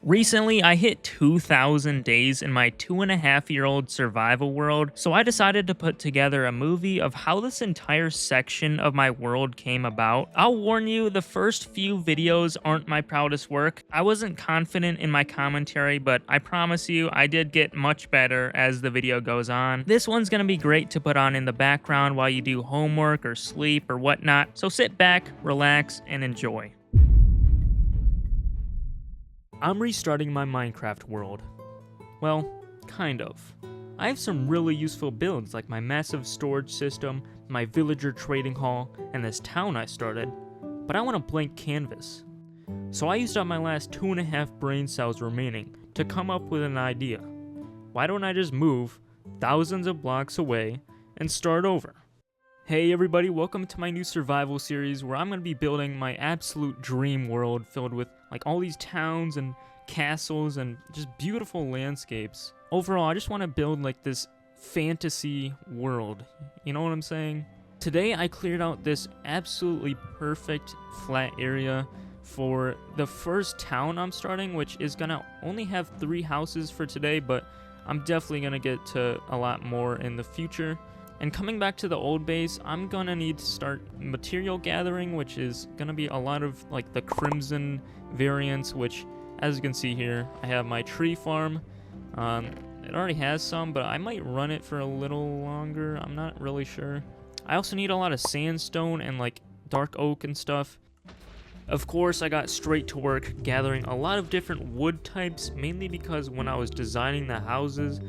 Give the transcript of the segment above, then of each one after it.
Recently, I hit 2,000 days in my 2.5-year-old survival world, so I decided to put together a movie of how this entire section of my world came about. I'll warn you, the first few videos aren't my proudest work. I wasn't confident in my commentary, but I promise you, I did get much better as the video goes on. This one's gonna be great to put on in the background while you do homework or sleep or whatnot, so sit back, relax, and enjoy. I'm restarting my Minecraft world. Well, kind of. I have some really useful builds like my massive storage system, my villager trading hall, and this town I started, but I want a blank canvas. So I used up my last 2.5 brain cells remaining to come up with an idea. Why don't I just move thousands of blocks away and start over? Hey everybody, welcome to my new survival series where I'm going to be building my absolute dream world filled with like all these towns and castles and just beautiful landscapes. Overall, I just want to build like this fantasy world. You know what I'm saying? Today I cleared out this absolutely perfect flat area for the first town I'm starting, which is going to only have 3 houses for today, but I'm definitely going to get to a lot more in the future. And coming back to the old base, I'm gonna need to start material gathering, which is gonna be a lot of like the crimson variants, which as you can see here, I have my tree farm. It already has some, but I might run it for a little longer. I'm not really sure. I also need a lot of sandstone and like dark oak and stuff. Of course, I got straight to work gathering a lot of different wood types, mainly because when I was designing the houses,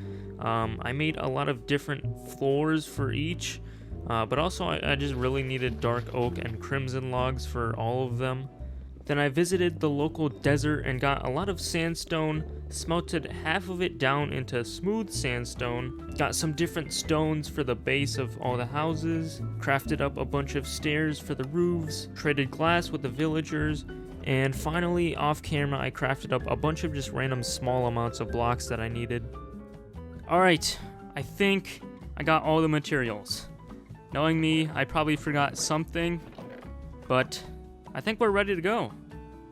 I made a lot of different floors for each, but also I just really needed dark oak and crimson logs for all of them. Then I visited the local desert and got a lot of sandstone, smelted half of it down into smooth sandstone, got some different stones for the base of all the houses, crafted up a bunch of stairs for the roofs, traded glass with the villagers, and finally, off camera, I crafted up a bunch of just random small amounts of blocks that I needed. Alright, I think I got all the materials. Knowing me, I probably forgot something, but I think we're ready to go.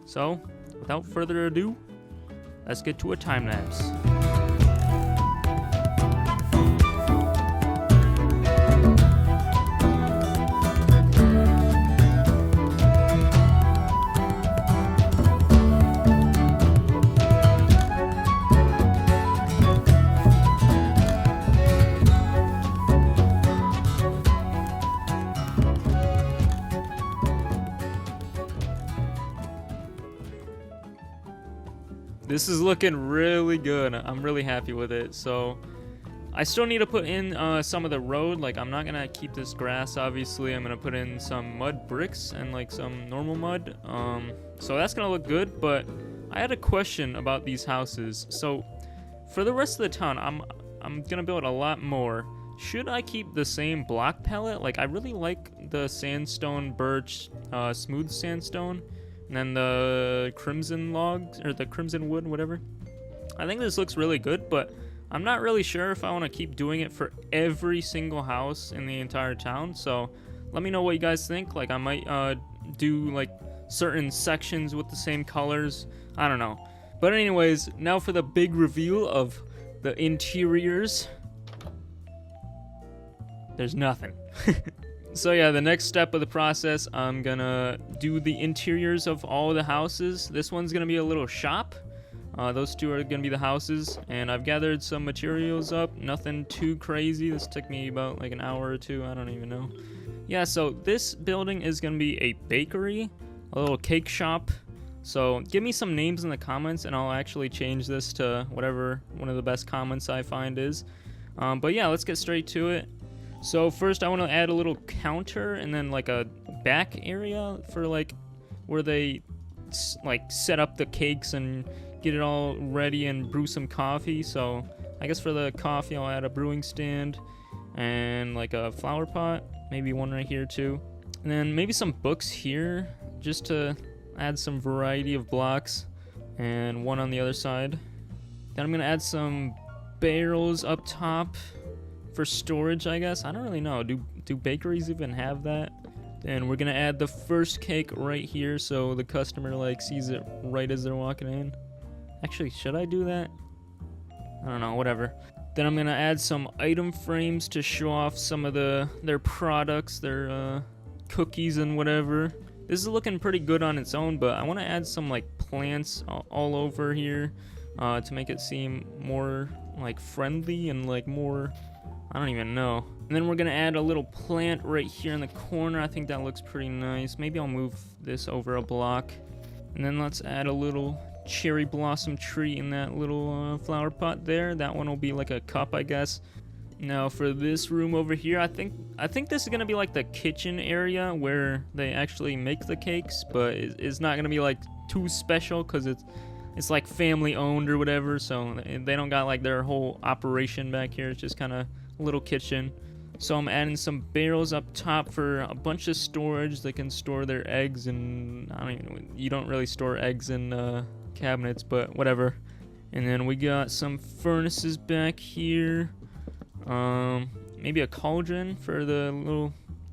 So, without further ado, let's get to a time lapse. This is looking really good. I'm really happy with it. So I still need to put in some of the road. Like I'm not gonna keep this grass, obviously. I'm gonna put in some mud bricks and like some normal mud. So that's gonna look good. But I had a question about these houses. So for the rest of the town, I'm gonna build a lot more. Should I keep the same block palette? Like I really like the sandstone, birch, smooth sandstone. And then the crimson logs, or the crimson wood, whatever. I think this looks really good, but I'm not really sure if I want to keep doing it for every single house in the entire town. So let me know what you guys think. Like I might do like certain sections with the same colors. I don't know. But anyways, now for the big reveal of the interiors. There's nothing. So yeah, the next step of the process, I'm gonna do the interiors of all the houses. This one's gonna be a little shop. Those two are gonna be the houses, and I've gathered some materials up. Nothing too crazy. This took me about like an hour or two. I don't even know. Yeah, so this building is gonna be a bakery, a little cake shop. So give me some names in the comments, and I'll actually change this to whatever one of the best comments I find is. But yeah, let's get straight to it. So first I want to add a little counter and then like a back area for like where they like set up the cakes and get it all ready and brew some coffee. So I guess for the coffee I'll add a brewing stand and like a flower pot, maybe one right here too. And then maybe some books here just to add some variety of blocks, and one on the other side. Then I'm going to add some barrels up top for storage, I guess. I don't really know. Do bakeries even have that? And we're gonna add the first cake right here so the customer like sees it right as they're walking in. Actually, should I do that? I don't know, whatever. Then I'm gonna add some item frames to show off some of their products, their cookies and whatever. This is looking pretty good on its own, but I want to add some like plants all over here to make it seem more like friendly and like more, I don't even know. And then we're gonna add a little plant right here in the corner. I think that looks pretty nice. Maybe I'll move this over a block. And then let's add a little cherry blossom tree in that little flower pot there. That one will be like a cup, I guess. Now for this room over here, I think this is gonna be like the kitchen area where they actually make the cakes, but it's not gonna be like too special because it's like family owned or whatever, so they don't got like their whole operation back here. It's just kind of a little kitchen. So I'm adding some barrels up top for a bunch of storage. They can store their eggs, and I don't even know, you don't really store eggs in cabinets, but whatever. And then we got some furnaces back here. Maybe a cauldron for the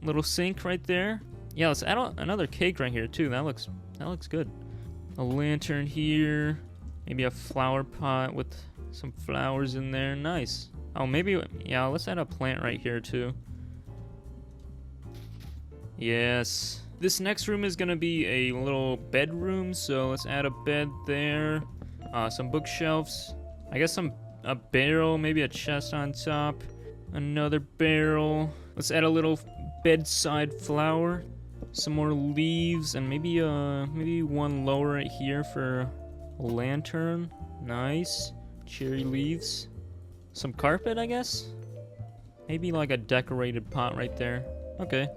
little sink right there. Yeah, let's add another cake right here too. That looks good. A lantern here. Maybe a flower pot with some flowers in there. Nice. Oh, maybe, yeah, let's add a plant right here too. Yes. This next room is gonna be a little bedroom, so let's add a bed there. Some bookshelves. I guess a barrel, maybe a chest on top. Another barrel. Let's add a little bedside flower. Some more leaves, and maybe one lower right here for a lantern. Nice. Cherry leaves. Some carpet, I guess? Maybe like a decorated pot right there. Okay.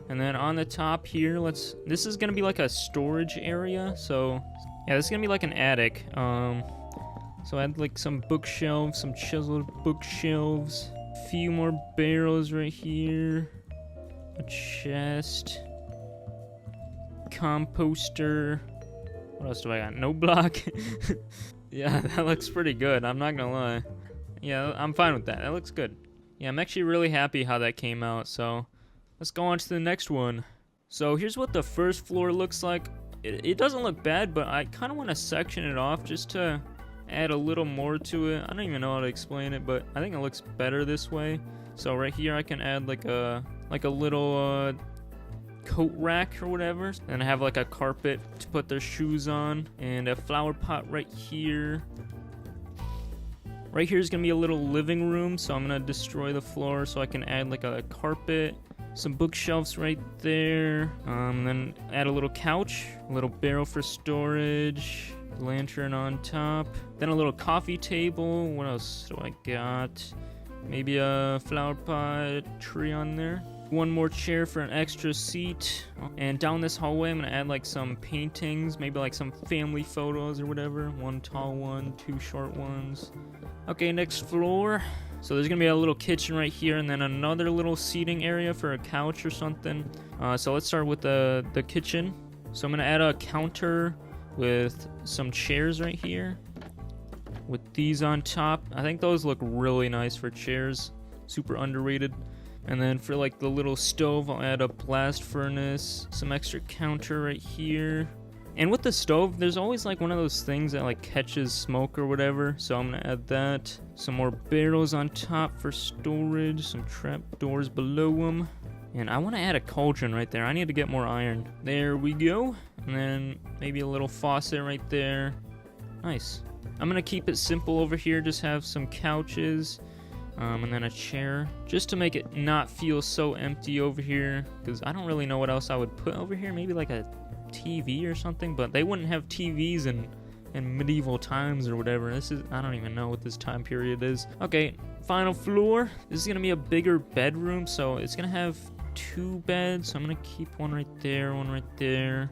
And then on the top here, this is gonna be like a storage area. So yeah, this is gonna be like an attic. So I had like some bookshelves, some chiseled bookshelves, a few more barrels right here, a chest, composter. What else do I got? No block. Yeah, that looks pretty good. I'm not gonna lie. Yeah, I'm fine with that. That looks good. Yeah, I'm actually really happy how that came out. So let's go on to the next one. So here's what the first floor looks like. It doesn't look bad, but I kind of want to section it off just to add a little more to it. I don't even know how to explain it, but I think it looks better this way. So right here I can add like a little coat rack or whatever, and I have like a carpet to put their shoes on, and a flower pot right here. Right here is gonna be a little living room, so I'm gonna destroy the floor so I can add like a carpet, some bookshelves right there, then add a little couch, a little barrel for storage, lantern on top, then a little coffee table. What else do I got? Maybe a flower pot, tree on there. One more chair for an extra seat. And down this hallway I'm gonna add like some paintings, maybe like some family photos or whatever. One tall one, two short ones. Okay, next floor. So there's gonna be a little kitchen right here, and then another little seating area for a couch or something. So let's start with the kitchen. So I'm gonna add a counter with some chairs right here with these on top. I think those look really nice for chairs. Super underrated. And then for like the little stove, I'll add a blast furnace, some extra counter right here. And with the stove, there's always like one of those things that like catches smoke or whatever, so I'm gonna add that. Some more barrels on top for storage, some trap doors below them. And I want to add a cauldron right there. I need to get more iron. There we go. And then maybe a little faucet right there. Nice. I'm gonna keep it simple over here, just have some couches. And then a chair, just to make it not feel so empty over here, because I don't really know what else I would put over here. Maybe like a TV or something, but they wouldn't have TVs in medieval times or whatever. I don't even know what this time period is. Okay, final floor. This is gonna be a bigger bedroom, so it's gonna have 2 beds. So I'm gonna keep one right there.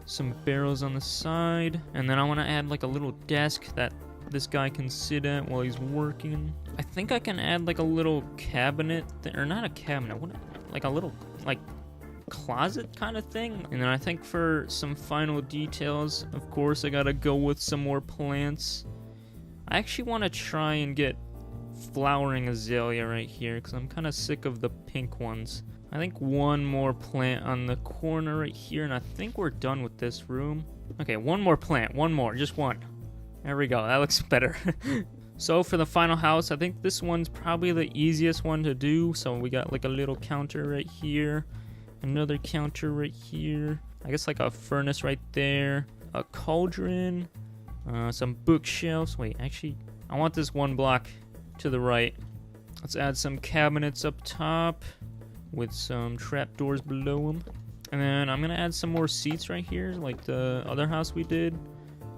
Some barrels on the side, and then I want to add like a little desk that this guy can sit at while he's working. I think I can add like a little cabinet, or not a cabinet, like a little like closet kind of thing. And then I think for some final details, of course, I gotta go with some more plants. I actually want to try and get flowering azalea right here, because I'm kind of sick of the pink ones. I think one more plant on the corner right here, and I think we're done with this room. Okay, one more plant, just one. There we go, that looks better. So for the final house, I think this one's probably the easiest one to do. So we got like a little counter right here, another counter right here, I guess like a furnace right there, a cauldron, some bookshelves. Wait, actually, I want this one block to the right. Let's add some cabinets up top with some trapdoors below them. And then I'm gonna add some more seats right here, like the other house we did.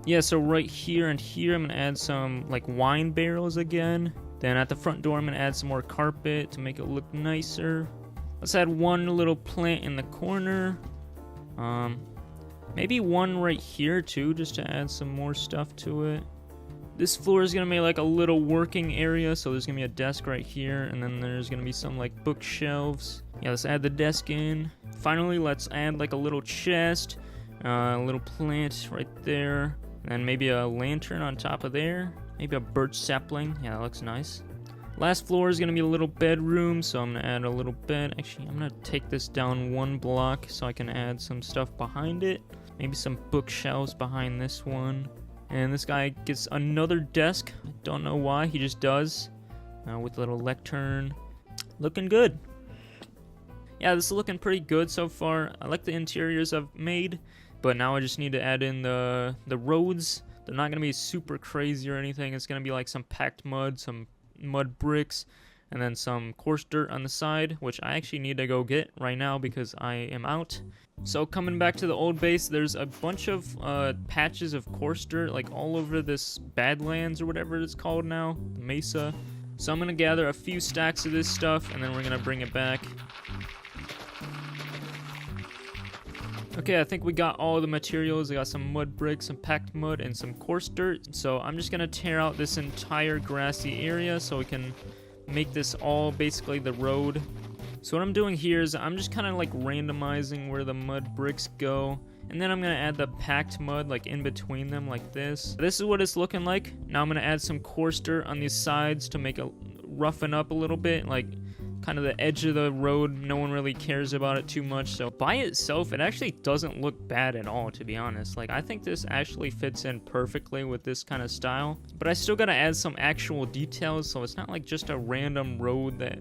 Yeah, so right here and here, I'm gonna add some like wine barrels again. Then at the front door, I'm gonna add some more carpet to make it look nicer. Let's add one little plant in the corner. Maybe one right here too, just to add some more stuff to it. This floor is gonna be like a little working area, so there's gonna be a desk right here, and then there's gonna be some like bookshelves. Yeah, let's add the desk in. Finally, let's add like a little chest, a little plant right there, and maybe a lantern on top of there. Maybe a birch sapling. Yeah, that looks nice. Last floor is gonna be a little bedroom, so I'm gonna add a little bed. Actually, I'm gonna take this down one block so I can add some stuff behind it. Maybe some bookshelves behind this one. And this guy gets another desk. I don't know why, he just does. With a little lectern. Looking good. Yeah, this is looking pretty good so far. I like the interiors I've made, but now I just need to add in the roads. They're not gonna be super crazy or anything. It's gonna be like some packed mud, some mud bricks, and then some coarse dirt on the side, which I actually need to go get right now because I am out. So coming back to the old base, there's a bunch of patches of coarse dirt like all over this Badlands or whatever it's called now, the mesa. So I'm gonna gather a few stacks of this stuff and then we're gonna bring it back. Okay, I think we got all the materials. I got some mud bricks, some packed mud, and some coarse dirt. So I'm just gonna tear out this entire grassy area so we can make this all basically the road. So what I'm doing here is I'm just kind of like randomizing where the mud bricks go, and then I'm gonna add the packed mud like in between them like this. This is what it's looking like. Now I'm gonna add some coarse dirt on these sides to make it roughen up a little bit, like kind of the edge of the road. No one really cares about it too much, so by itself it actually doesn't look bad at all, to be honest. Like, I think this actually fits in perfectly with this kind of style, but I still gotta add some actual details, so it's not like just a random road that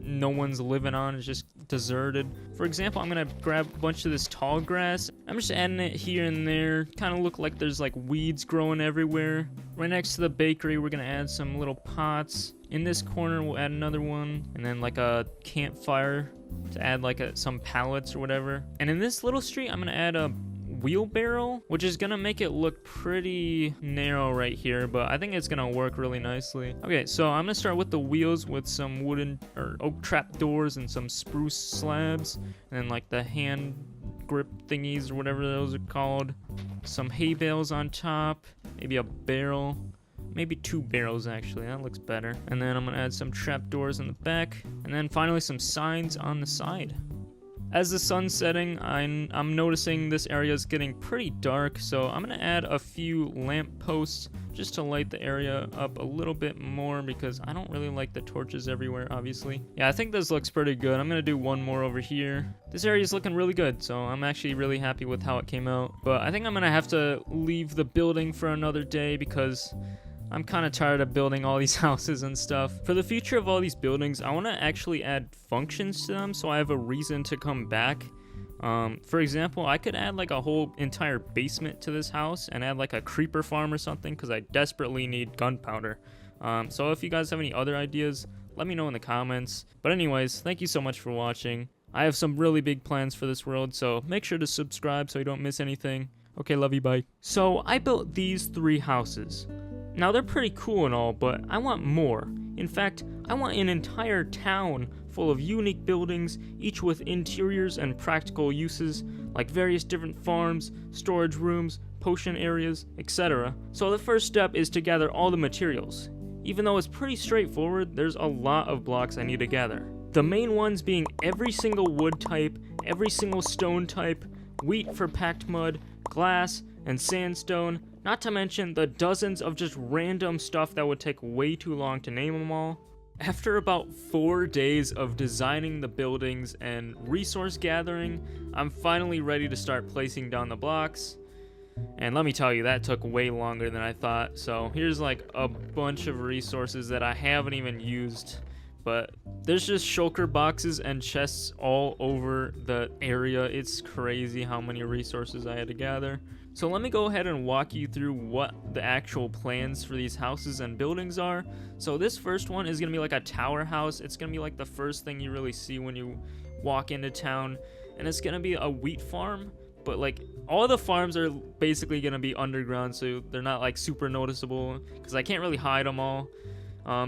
no one's living on, it's just deserted. For example, I'm gonna grab a bunch of this tall grass. I'm just adding it here and there, kind of look like there's like weeds growing everywhere. Right next to the bakery, we're gonna add some little pots. In this corner, we'll add another one, and then like a campfire to add like some pallets or whatever. And in this little street, I'm gonna add a wheelbarrow, which is gonna make it look pretty narrow right here, but I think it's gonna work really nicely. Okay, so I'm gonna start with the wheels with some wooden or oak trap doors and some spruce slabs, and then like the hand grip thingies or whatever those are called. Some hay bales on top, maybe a barrel. Maybe 2 barrels actually, that looks better. And then I'm gonna add some trapdoors in the back, and then finally some signs on the side. As the sun's setting, I'm noticing this area is getting pretty dark, so I'm gonna add a few lamp posts just to light the area up a little bit more because I don't really like the torches everywhere, obviously. Yeah, I think this looks pretty good. I'm gonna do one more over here. This area is looking really good, so I'm actually really happy with how it came out. But I think I'm gonna have to leave the building for another day because I'm kind of tired of building all these houses and stuff. For the future of all these buildings, I want to actually add functions to them so I have a reason to come back. For example, I could add like a whole entire basement to this house and add like a creeper farm or something because I desperately need gunpowder. So if you guys have any other ideas, let me know in the comments. But anyways, thank you so much for watching. I have some really big plans for this world, so make sure to subscribe so you don't miss anything. Okay, love you, bye. So I built these 3 houses. Now they're pretty cool and all, but I want more. In fact, I want an entire town full of unique buildings, each with interiors and practical uses, like various different farms, storage rooms, potion areas, etc. So the first step is to gather all the materials. Even though it's pretty straightforward, there's a lot of blocks I need to gather. The main ones being every single wood type, every single stone type, wheat for packed mud, glass, and sandstone, not to mention the dozens of just random stuff that would take way too long to name them all. After about 4 days of designing the buildings and resource gathering, I'm finally ready to start placing down the blocks. And let me tell you, that took way longer than I thought. So here's like a bunch of resources that I haven't even used. But there's just shulker boxes and chests all over the area. It's crazy how many resources I had to gather. So let me go ahead and walk you through what the actual plans for these houses and buildings are. So this first one is going to be like a tower house. It's going to be like the first thing you really see when you walk into town. And it's going to be a wheat farm. But like all the farms are basically going to be underground, so they're not like super noticeable because I can't really hide them all.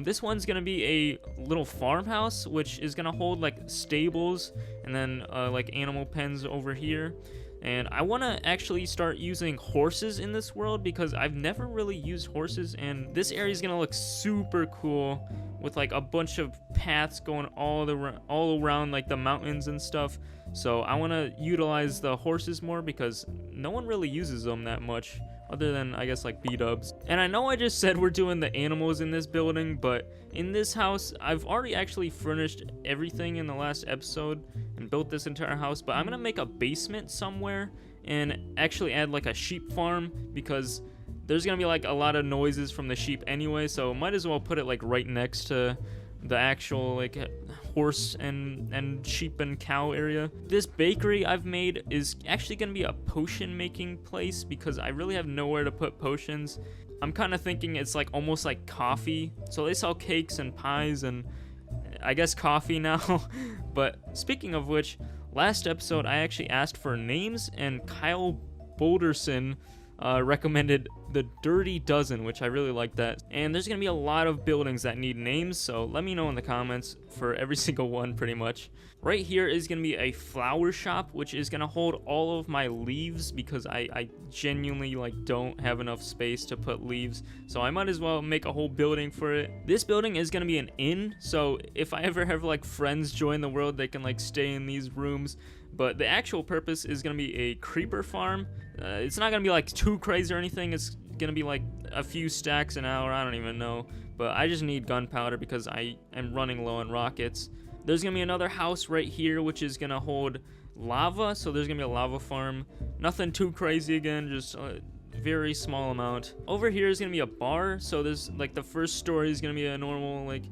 This one's going to be a little farmhouse, which is going to hold like stables and then like animal pens over here. And I want to actually start using horses in this world because I've never really used horses, and this area is going to look super cool with like a bunch of paths going all around like the mountains and stuff. So I want to utilize the horses more because no one really uses them that much other than I guess like B-dubs. And I know I just said we're doing the animals in this building, but in this house I've already actually furnished everything in the last episode and built this entire house, but I'm gonna make a basement somewhere and actually add like a sheep farm because there's gonna be like a lot of noises from the sheep anyway, so might as well put it like right next to the actual like horse and sheep and cow area. This bakery I've made is actually gonna be a potion making place because I really have nowhere to put potions. I'm kind of thinking it's like almost like coffee, so they sell cakes and pies and I guess coffee now. But speaking of which, last episode I actually asked for names and Kyle Boulderson recommended the Dirty Dozen, which I really like that. And there's gonna be a lot of buildings that need names, so let me know in the comments for every single one pretty much. Right here is gonna be a flower shop, which is gonna hold all of my leaves because I genuinely like don't have enough space to put leaves, so I might as well make a whole building for it. This building is gonna be an inn, so if I ever have like friends join the world, they can like stay in these rooms. But the actual purpose is going to be a creeper farm. It's not going to be like too crazy or anything. It's going to be like a few stacks an hour. I don't even know. But I just need gunpowder because I am running low on rockets. There's going to be another house right here which is going to hold lava. So there's going to be a lava farm. Nothing too crazy again, just a very small amount. Over here is going to be a bar. So there's like the first story is going to be a normal, like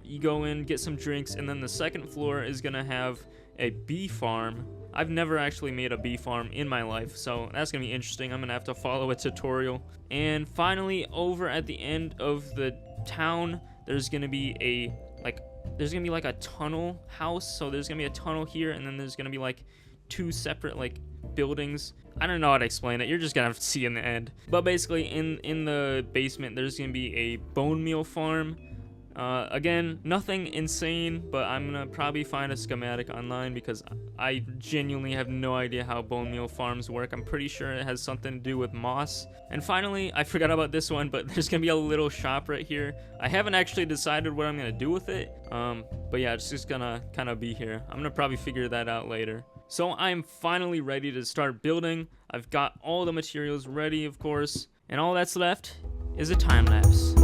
you go in, get some drinks. And then the second floor is going to have a bee farm. I've never actually made a bee farm in my life, so that's gonna be interesting. I'm gonna have to follow a tutorial. And finally, over at the end of the town, there's gonna be like a tunnel house. So there's gonna be a tunnel here, and then there's gonna be like two separate like buildings. I don't know how to explain it. You're just gonna have to see in the end. But basically, in the basement, there's gonna be a bone meal farm. Again, nothing insane, but I'm gonna probably find a schematic online because I genuinely have no idea how bone meal farms work. I'm pretty sure it has something to do with moss. And finally, I forgot about this one, but there's gonna be a little shop right here. I haven't actually decided what I'm gonna do with it, but yeah, it's just gonna kind of be here. I'm gonna probably figure that out later. So I'm finally ready to start building. I've got all the materials ready, of course, and all that's left is a time lapse.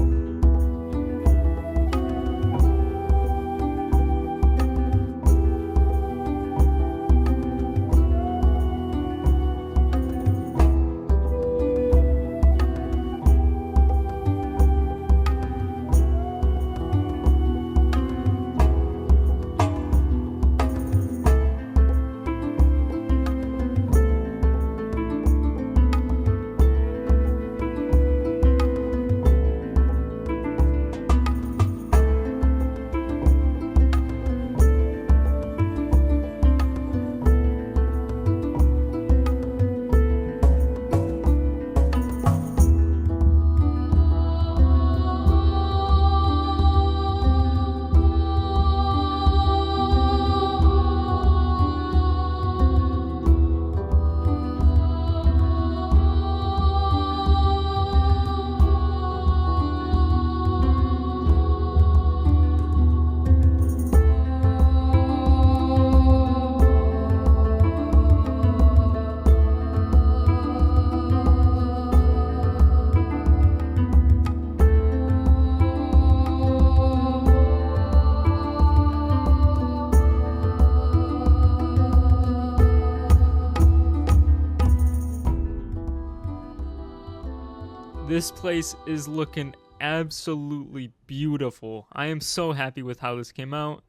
This place is looking absolutely beautiful. I am so happy with how this came out.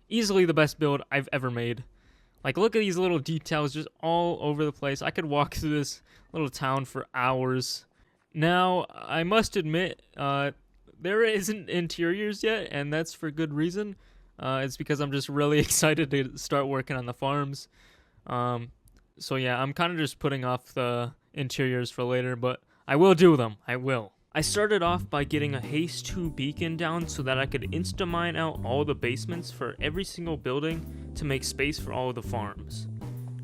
Easily the best build I've ever made. Like, look at these little details just all over the place. I could walk through this little town for hours. Now, I must admit, there isn't interiors yet, and that's for good reason. It's because I'm just really excited to start working on the farms. So yeah, I'm kind of just putting off the interiors for later, but I will do them. I will. I started off by getting a Haste 2 beacon down so that I could insta-mine out all the basements for every single building to make space for all of the farms.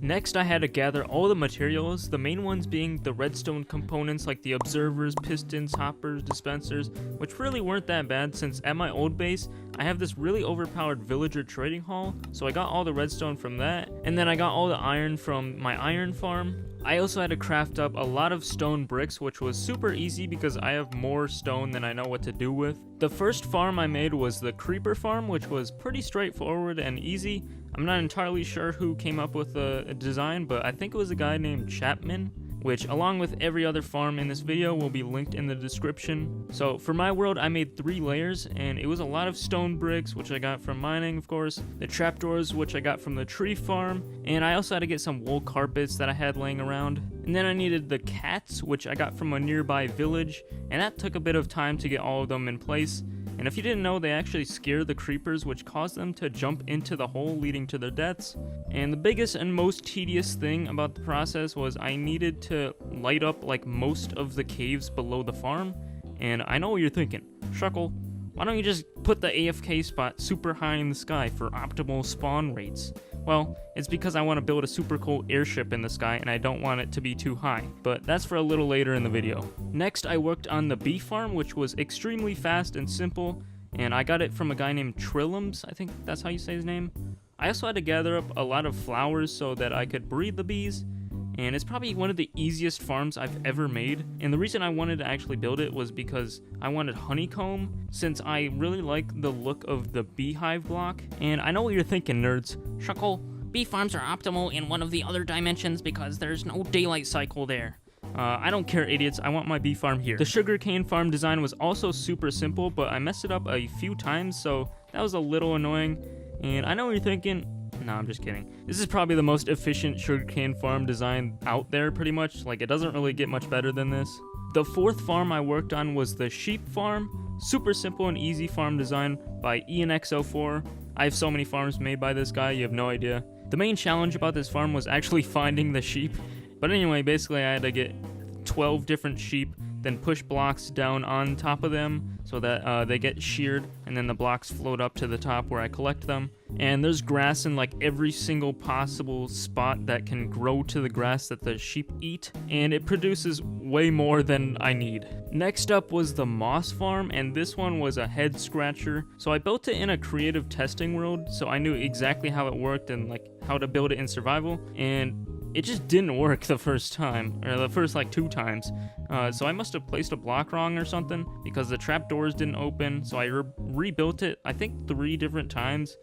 Next, I had to gather all the materials, the main ones being the redstone components like the observers, pistons, hoppers, dispensers, which really weren't that bad since at my old base, I have this really overpowered villager trading hall, so I got all the redstone from that, and then I got all the iron from my iron farm. I also had to craft up a lot of stone bricks, which was super easy because I have more stone than I know what to do with. The first farm I made was the creeper farm, which was pretty straightforward and easy. I'm not entirely sure who came up with the design, but I think it was a guy named Chapman, which along with every other farm in this video will be linked in the description. So for my world, I made 3 layers, and it was a lot of stone bricks, which I got from mining, of course, the trapdoors, which I got from the tree farm, and I also had to get some wool carpets that I had laying around. And then I needed the cats, which I got from a nearby village, and that took a bit of time to get all of them in place. And if you didn't know, they actually scare the creepers, which caused them to jump into the hole, leading to their deaths. And the biggest and most tedious thing about the process was I needed to light up like most of the caves below the farm. And I know what you're thinking, Shuckle, why don't you just put the AFK spot super high in the sky for optimal spawn rates? Well, it's because I want to build a super cool airship in the sky and I don't want it to be too high, but that's for a little later in the video. Next, I worked on the bee farm, which was extremely fast and simple, and I got it from a guy named Trillums, I think that's how you say his name. I also had to gather up a lot of flowers so that I could breed the bees, and it's probably one of the easiest farms I've ever made. And the reason I wanted to actually build it was because I wanted honeycomb, since I really like the look of the beehive block. And I know what you're thinking, nerds. Shuckle, bee farms are optimal in one of the other dimensions because there's no daylight cycle there. I don't care, idiots. I want my bee farm here. The sugarcane farm design was also super simple, but I messed it up a few times, so that was a little annoying. And I know what you're thinking. No, I'm just kidding. This is probably the most efficient sugarcane farm design out there, pretty much. Like, it doesn't really get much better than this. The 4th farm I worked on was the sheep farm. Super simple and easy farm design by ENX04. I have so many farms made by this guy, you have no idea. The main challenge about this farm was actually finding the sheep. But anyway, basically I had to get 12 different sheep, then push blocks down on top of them so that they get sheared, and then the blocks float up to the top where I collect them. And there's grass in like every single possible spot that can grow to the grass that the sheep eat, and it produces way more than I need. Next up was the moss farm, and this one was a head scratcher. So I built it in a creative testing world, so I knew exactly how it worked and like how to build it in survival, and it just didn't work the first time, or the first like 2 times. So I must have placed a block wrong or something, because the trapdoors didn't open, so I rebuilt it, I think 3 different times,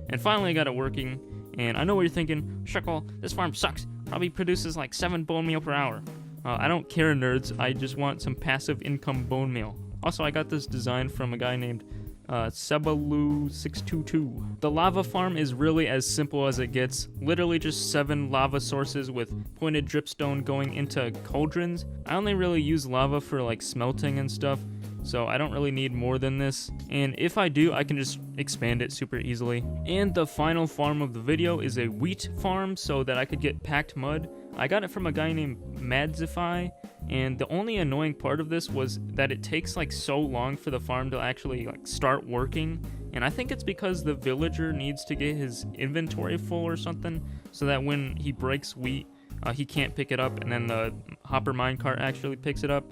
and finally I got it working. And I know what you're thinking, Shuckle, this farm sucks, probably produces like 7 bone meal per hour. I don't care, nerds, I just want some passive income bone meal. Also, I got this design from a guy named Sebalu622. The lava farm is really as simple as it gets. Literally just 7 lava sources with pointed dripstone going into cauldrons. I only really use lava for like smelting and stuff, so I don't really need more than this. And if I do, I can just expand it super easily. And the final farm of the video is a wheat farm so that I could get packed mud. I got it from a guy named Madzify, and the only annoying part of this was that it takes like so long for the farm to actually like start working, and I think it's because the villager needs to get his inventory full or something, so that when he breaks wheat, he can't pick it up, and then the hopper minecart actually picks it up.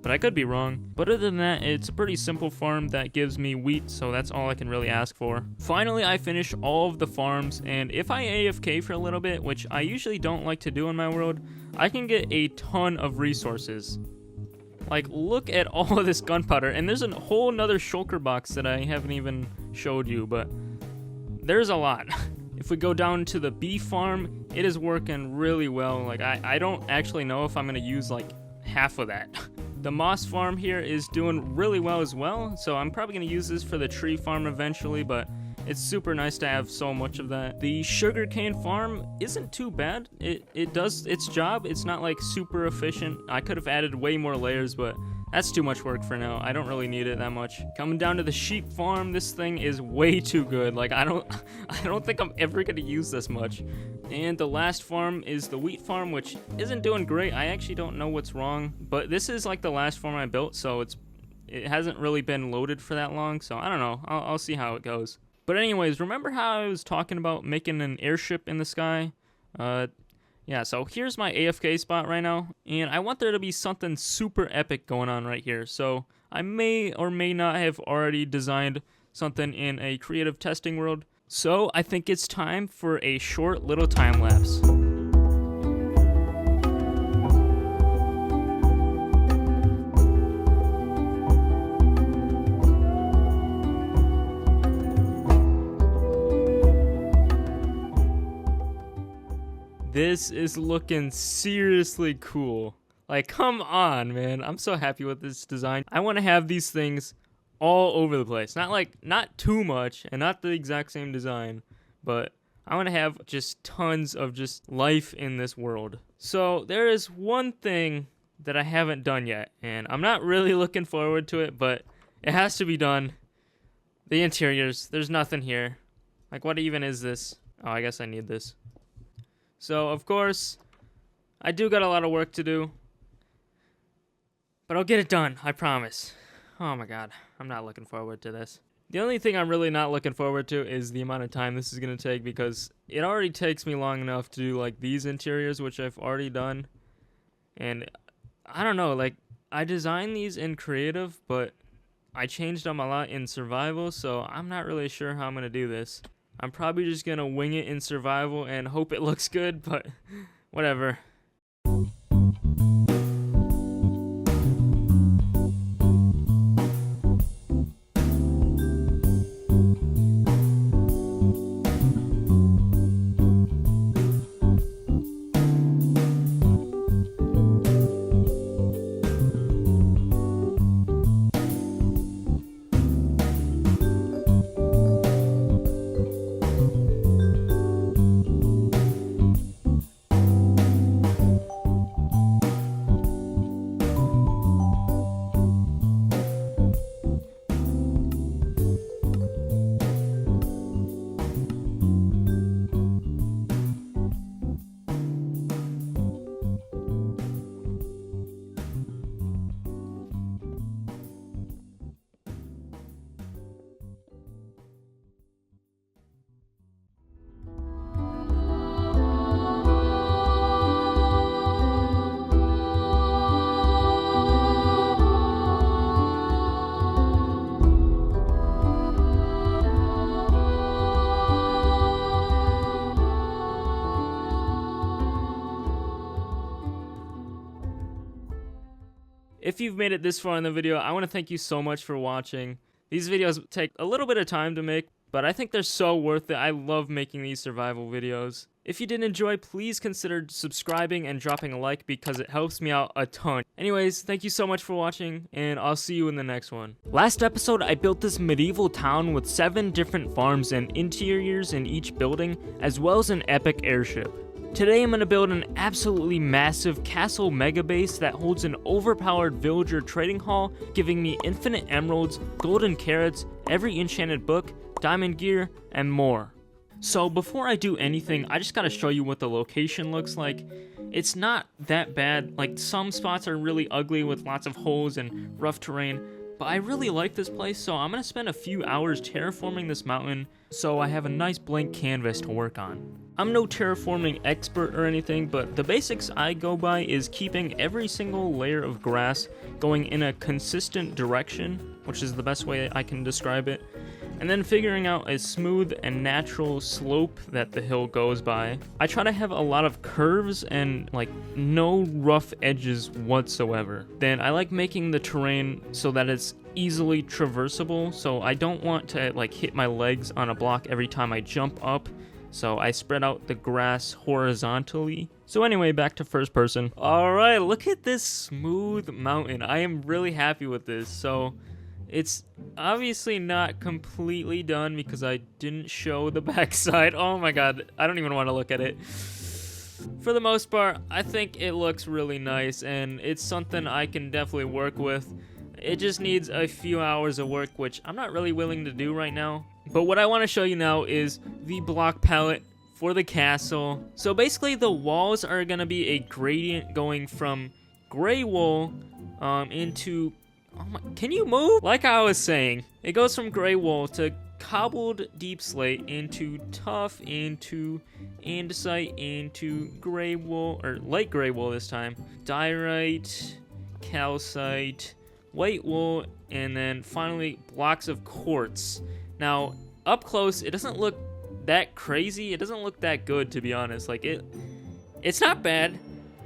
But I could be wrong. But other than that, it's a pretty simple farm that gives me wheat, so that's all I can really ask for. Finally, I finished all of the farms, and if I AFK for a little bit, which I usually don't like to do in my world, I can get a ton of resources. Like, look at all of this gunpowder, and there's a whole nother shulker box that I haven't even showed you, but there's a lot. If we go down to the bee farm, it is working really well. Like, I don't actually know if I'm gonna use like half of that. The moss farm here is doing really well as well, so I'm probably going to use this for the tree farm eventually, but it's super nice to have so much of that. The sugarcane farm isn't too bad. It does its job. It's not like super efficient. I could have added way more layers, but that's too much work for now. I don't really need it that much. Coming down to the sheep farm, this thing is way too good. Like I don't think I'm ever gonna use this much. And the last farm is the wheat farm, which isn't doing great. I actually don't know what's wrong, but this is like the last farm I built, so it hasn't really been loaded for that long. So I don't know. I'll see how it goes. But anyways, remember how I was talking about making an airship in the sky? Yeah, so here's my AFK spot right now, and I want there to be something super epic going on right here. So I may or may not have already designed something in a creative testing world. So I think it's time for a short little time lapse. This is looking seriously cool. Like, come on, man. I'm so happy with this design. I want to have these things all over the place. Not too much and not the exact same design, but I want to have just tons of just life in this world. So there is one thing that I haven't done yet, and I'm not really looking forward to it, but it has to be done. The interiors. There's nothing here. Like, what even is this? Oh, I guess I need this. So, of course, I do got a lot of work to do, but I'll get it done, I promise. Oh my god, I'm not looking forward to this. The only thing I'm really not looking forward to is the amount of time this is going to take, because it already takes me long enough to do, like, these interiors, which I've already done. And, I don't know, like, I designed these in creative, but I changed them a lot in survival, so I'm not really sure how I'm going to do this. I'm probably just going to wing it in survival and hope it looks good, but whatever. If you've made it this far in the video, I want to thank you so much for watching. These videos take a little bit of time to make, but I think they're so worth it. I love making these survival videos. If you did enjoy, please consider subscribing and dropping a like because it helps me out a ton. Anyways, thank you so much for watching, and I'll see you in the next one. Last episode, I built this medieval town with 7 different farms and interiors in each building, as well as an epic airship. Today I'm going to build an absolutely massive castle mega base that holds an overpowered villager trading hall, giving me infinite emeralds, golden carrots, every enchanted book, diamond gear, and more. So before I do anything, I just gotta show you what the location looks like. It's not that bad. Like, some spots are really ugly with lots of holes and rough terrain, but I really like this place, so I'm gonna spend a few hours terraforming this mountain so I have a nice blank canvas to work on. I'm no terraforming expert or anything, but the basics I go by is keeping every single layer of grass going in a consistent direction, which is the best way I can describe it, and then figuring out a smooth and natural slope that the hill goes by. I try to have a lot of curves and like no rough edges whatsoever. Then I like making the terrain so that it's easily traversable, so I don't want to like hit my legs on a block every time I jump up. So I spread out the grass horizontally So anyway, back to first person. All right, look at this smooth mountain. I am really happy with this. So it's obviously not completely done because I didn't show the backside. Oh my god, I don't even want to look at it. For the most part, I think it looks really nice, and it's something I can definitely work with. It just needs a few hours of work, which I'm not really willing to do right now. But what I want to show you now is the block palette for the castle. So basically the walls are going to be a gradient going from gray wool into... Oh my, can you move? Like I was saying, it goes from gray wool to cobbled deep slate into tough into andesite into gray wool, or light gray wool this time, diorite, calcite, white wool, and then finally blocks of quartz. Now up close it doesn't look that crazy, it doesn't look that good, to be honest. Like it's not bad,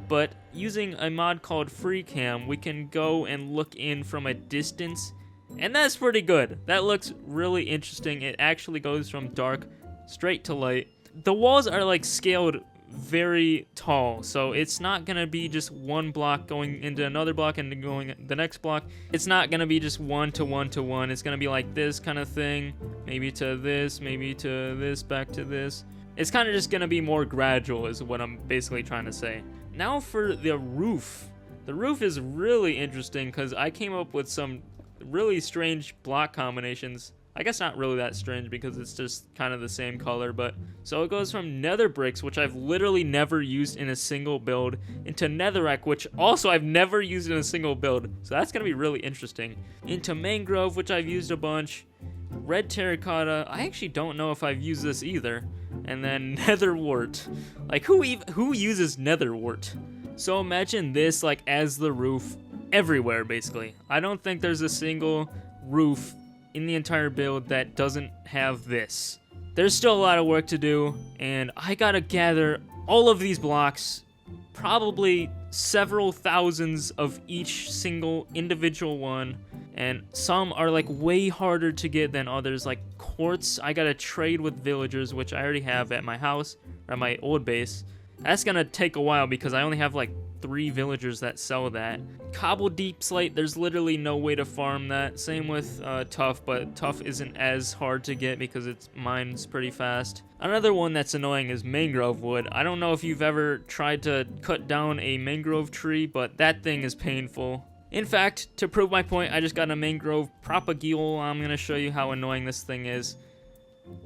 but using a mod called FreeCam, we can go and look in from a distance, and that's pretty good. That looks really interesting. It actually goes from dark straight to light. The walls are like scaled very tall, so it's not gonna be just one block going into another block and going the next block. It's not gonna be just one to one to one. It's gonna be like this kind of thing, maybe to this, maybe to this, back to this. It's kind of just gonna be more gradual is what I'm basically trying to say. Now for the roof. The roof is really interesting because I came up with some really strange block combinations. I guess not really that strange because it's just kind of the same color, but so it goes from nether bricks, which I've literally never used in a single build, into netherrack, which also I've never used in a single build, so that's gonna be really interesting, into mangrove, which I've used a bunch, red terracotta, I actually don't know if I've used this either, and then nether wart. Like who uses nether wart? So imagine this like as the roof everywhere, basically. I don't think there's a single roof in the entire build that doesn't have this. There's still a lot of work to do, and I gotta gather all of these blocks, probably several thousands of each single individual one, and some are like way harder to get than others. Like quartz, I gotta trade with villagers, which I already have at my house, or at my old base. That's gonna take a while because I only have like 3 villagers that sell that. Cobble deep slate, there's literally no way to farm that. Same with tough, but tough isn't as hard to get because it mines pretty fast. Another one that's annoying is mangrove wood. I don't know if you've ever tried to cut down a mangrove tree, but that thing is painful. In fact, to prove my point, I just got a mangrove propagule. I'm gonna show you how annoying this thing is.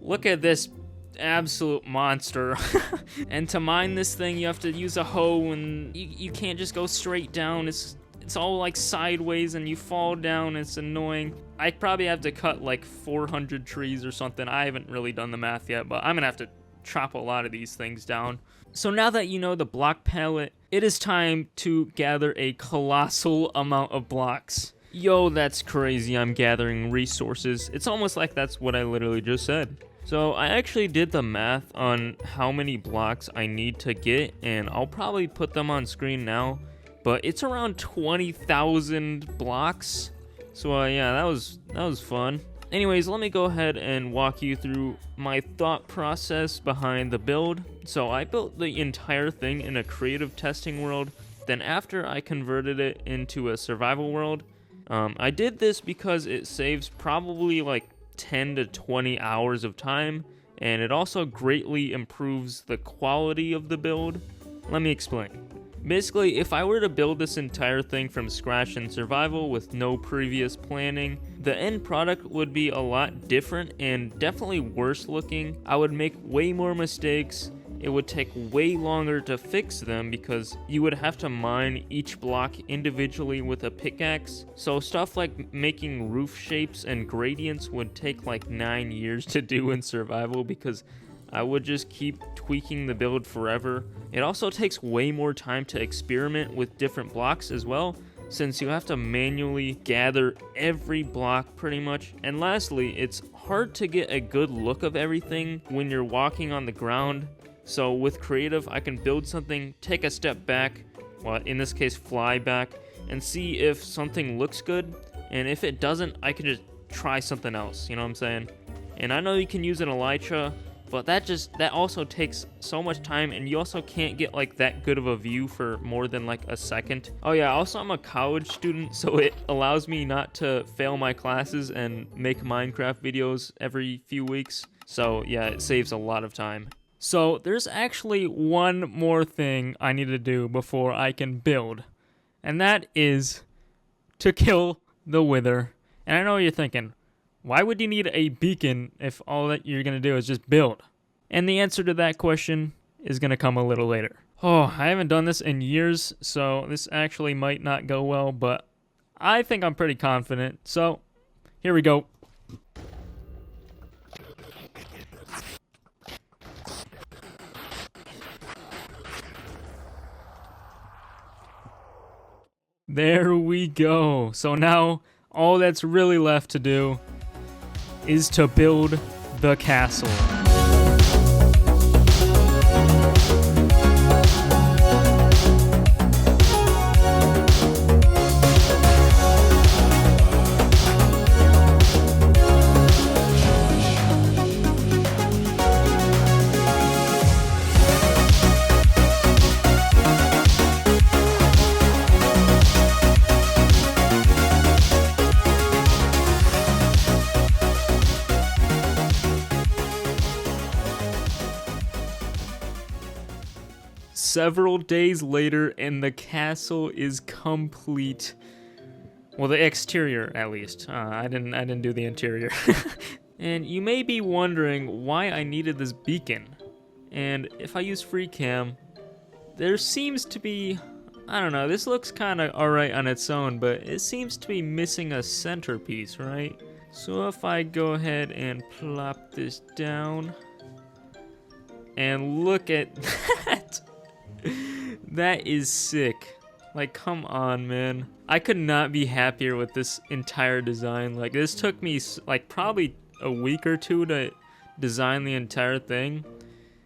Look at this absolute monster. And to mine this thing you have to use a hoe, and you can't just go straight down. It's all like sideways and you fall down. It's annoying. I probably have to cut like 400 trees or something. I haven't really done the math yet, but I'm gonna have to chop a lot of these things down. So now that you know the block palette, it is time to gather a colossal amount of blocks. Yo, that's crazy. I'm gathering resources. It's almost like that's what I literally just said. So I actually did the math on how many blocks I need to get, and I'll probably put them on screen now, but it's around 20,000 blocks. So yeah, that was fun. Anyways, let me go ahead and walk you through my thought process behind the build. So I built the entire thing in a creative testing world, then after I converted it into a survival world. I did this because it saves probably like 10 to 20 hours of time, and it also greatly improves the quality of the build. Let me explain. Basically, if I were to build this entire thing from scratch in survival with no previous planning, the end product would be a lot different and definitely worse looking. I would make way more mistakes. It would take way longer to fix them because you would have to mine each block individually with a pickaxe. So stuff like making roof shapes and gradients would take like 9 years to do in survival because I would just keep tweaking the build forever. It also takes way more time to experiment with different blocks as well, since you have to manually gather every block pretty much. And lastly, it's hard to get a good look of everything when you're walking on the ground. So with creative, I can build something, take a step back, well, in this case fly back, and see if something looks good, and if it doesn't, I can just try something else, you know what I'm saying? And I know you can use an elytra, But that also takes so much time, and you also can't get like that good of a view for more than like a second. Oh yeah, also I'm a college student, so it allows me not to fail my classes and make Minecraft videos every few weeks. So yeah, it saves a lot of time. So there's actually one more thing I need to do before I can build, and that is to kill the Wither. And I know what you're thinking, why would you need a beacon if all that you're going to do is just build? And the answer to that question is going to come a little later. Oh, I haven't done this in years, so this actually might not go well, but I think I'm pretty confident. So, here we go. There we go. So now, all that's really left to do is to build the castle. Several days later, and the castle is complete. Well, the exterior, at least. I didn't do the interior. And you may be wondering why I needed this beacon. And if I use free cam, there seems to be, I don't know, this looks kind of alright on its own, but it seems to be missing a centerpiece, right? So if I go ahead and plop this down, and look at that. That is sick. Like, come on, man. I could not be happier with this entire design. Like, this took me like probably a week or two to design the entire thing,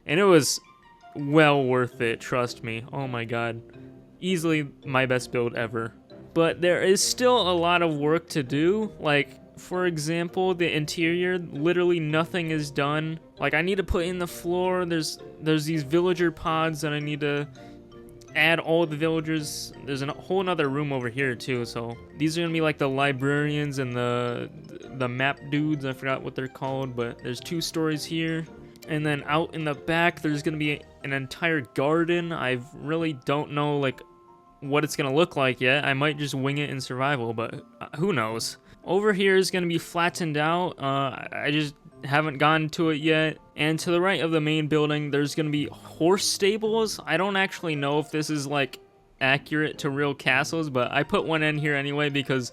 and it was well worth it, trust me. Oh my god, easily my best build ever. But there is still a lot of work to do. Like, for example, the interior, literally nothing is done. Like, I need to put in the floor. There's these villager pods that I need to add all the villagers. There's a whole nother room over here too. So these are gonna be like the librarians and the map dudes. I forgot what they're called, but there's 2 stories here. And then out in the back, there's gonna be an entire garden. I really don't know like what it's gonna look like yet. I might just wing it in survival, but who knows. Over here is going to be flattened out. I just haven't gotten to it yet. And to the right of the main building, there's going to be horse stables. I don't actually know if this is like accurate to real castles, but I put one in here anyway because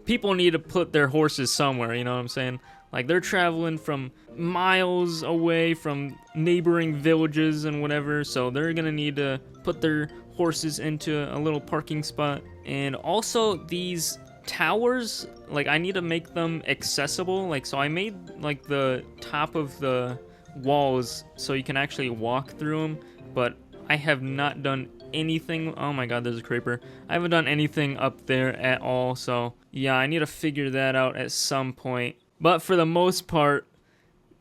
people need to put their horses somewhere, you know what I'm saying? Like, they're traveling from miles away from neighboring villages and whatever, so they're going to need to put their horses into a little parking spot. And also these towers, like, I need to make them accessible. Like, so I made like the top of the walls so you can actually walk through them, but I have not done anything. Oh my god, there's a creeper. I haven't done anything up there at all, so yeah, I need to figure that out at some point. But for the most part,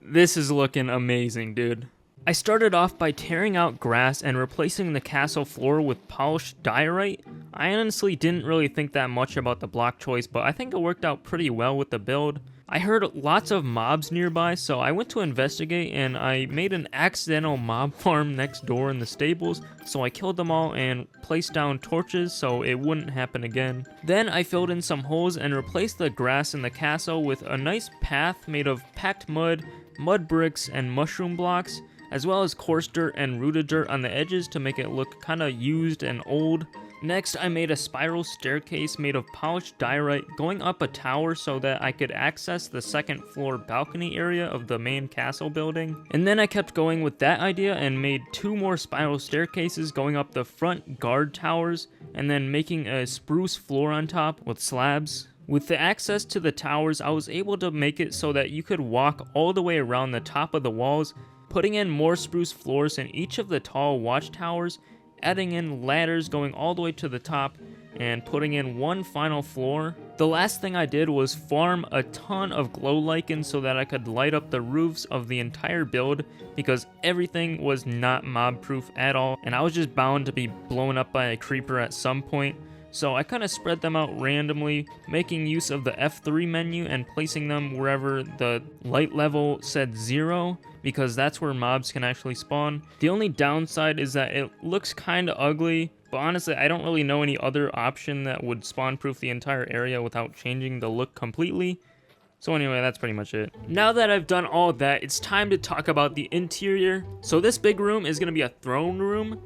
this is looking amazing, dude. I started off by tearing out grass and replacing the castle floor with polished diorite. I honestly didn't really think that much about the block choice, but I think it worked out pretty well with the build. I heard lots of mobs nearby, so I went to investigate, and I made an accidental mob farm next door in the stables, so I killed them all and placed down torches so it wouldn't happen again. Then I filled in some holes and replaced the grass in the castle with a nice path made of packed mud, mud bricks, and mushroom blocks, as well as coarse dirt and rooted dirt on the edges to make it look kinda used and old. Next, I made a spiral staircase made of polished diorite going up a tower so that I could access the second floor balcony area of the main castle building. And then I kept going with that idea and made 2 more spiral staircases going up the front guard towers, and then making a spruce floor on top with slabs. With the access to the towers, I was able to make it so that you could walk all the way around the top of the walls, putting in more spruce floors in each of the tall watchtowers, adding in ladders going all the way to the top, and putting in one final floor. The last thing I did was farm a ton of glow lichens so that I could light up the roofs of the entire build, because everything was not mob proof at all, and I was just bound to be blown up by a creeper at some point. So I kind of spread them out randomly, making use of the F3 menu and placing them wherever the light level said 0, because that's where mobs can actually spawn. The only downside is that it looks kind of ugly, but honestly I don't really know any other option that would spawn proof the entire area without changing the look completely. So anyway, that's pretty much it. Now that I've done all that, it's time to talk about the interior. So this big room is going to be a throne room.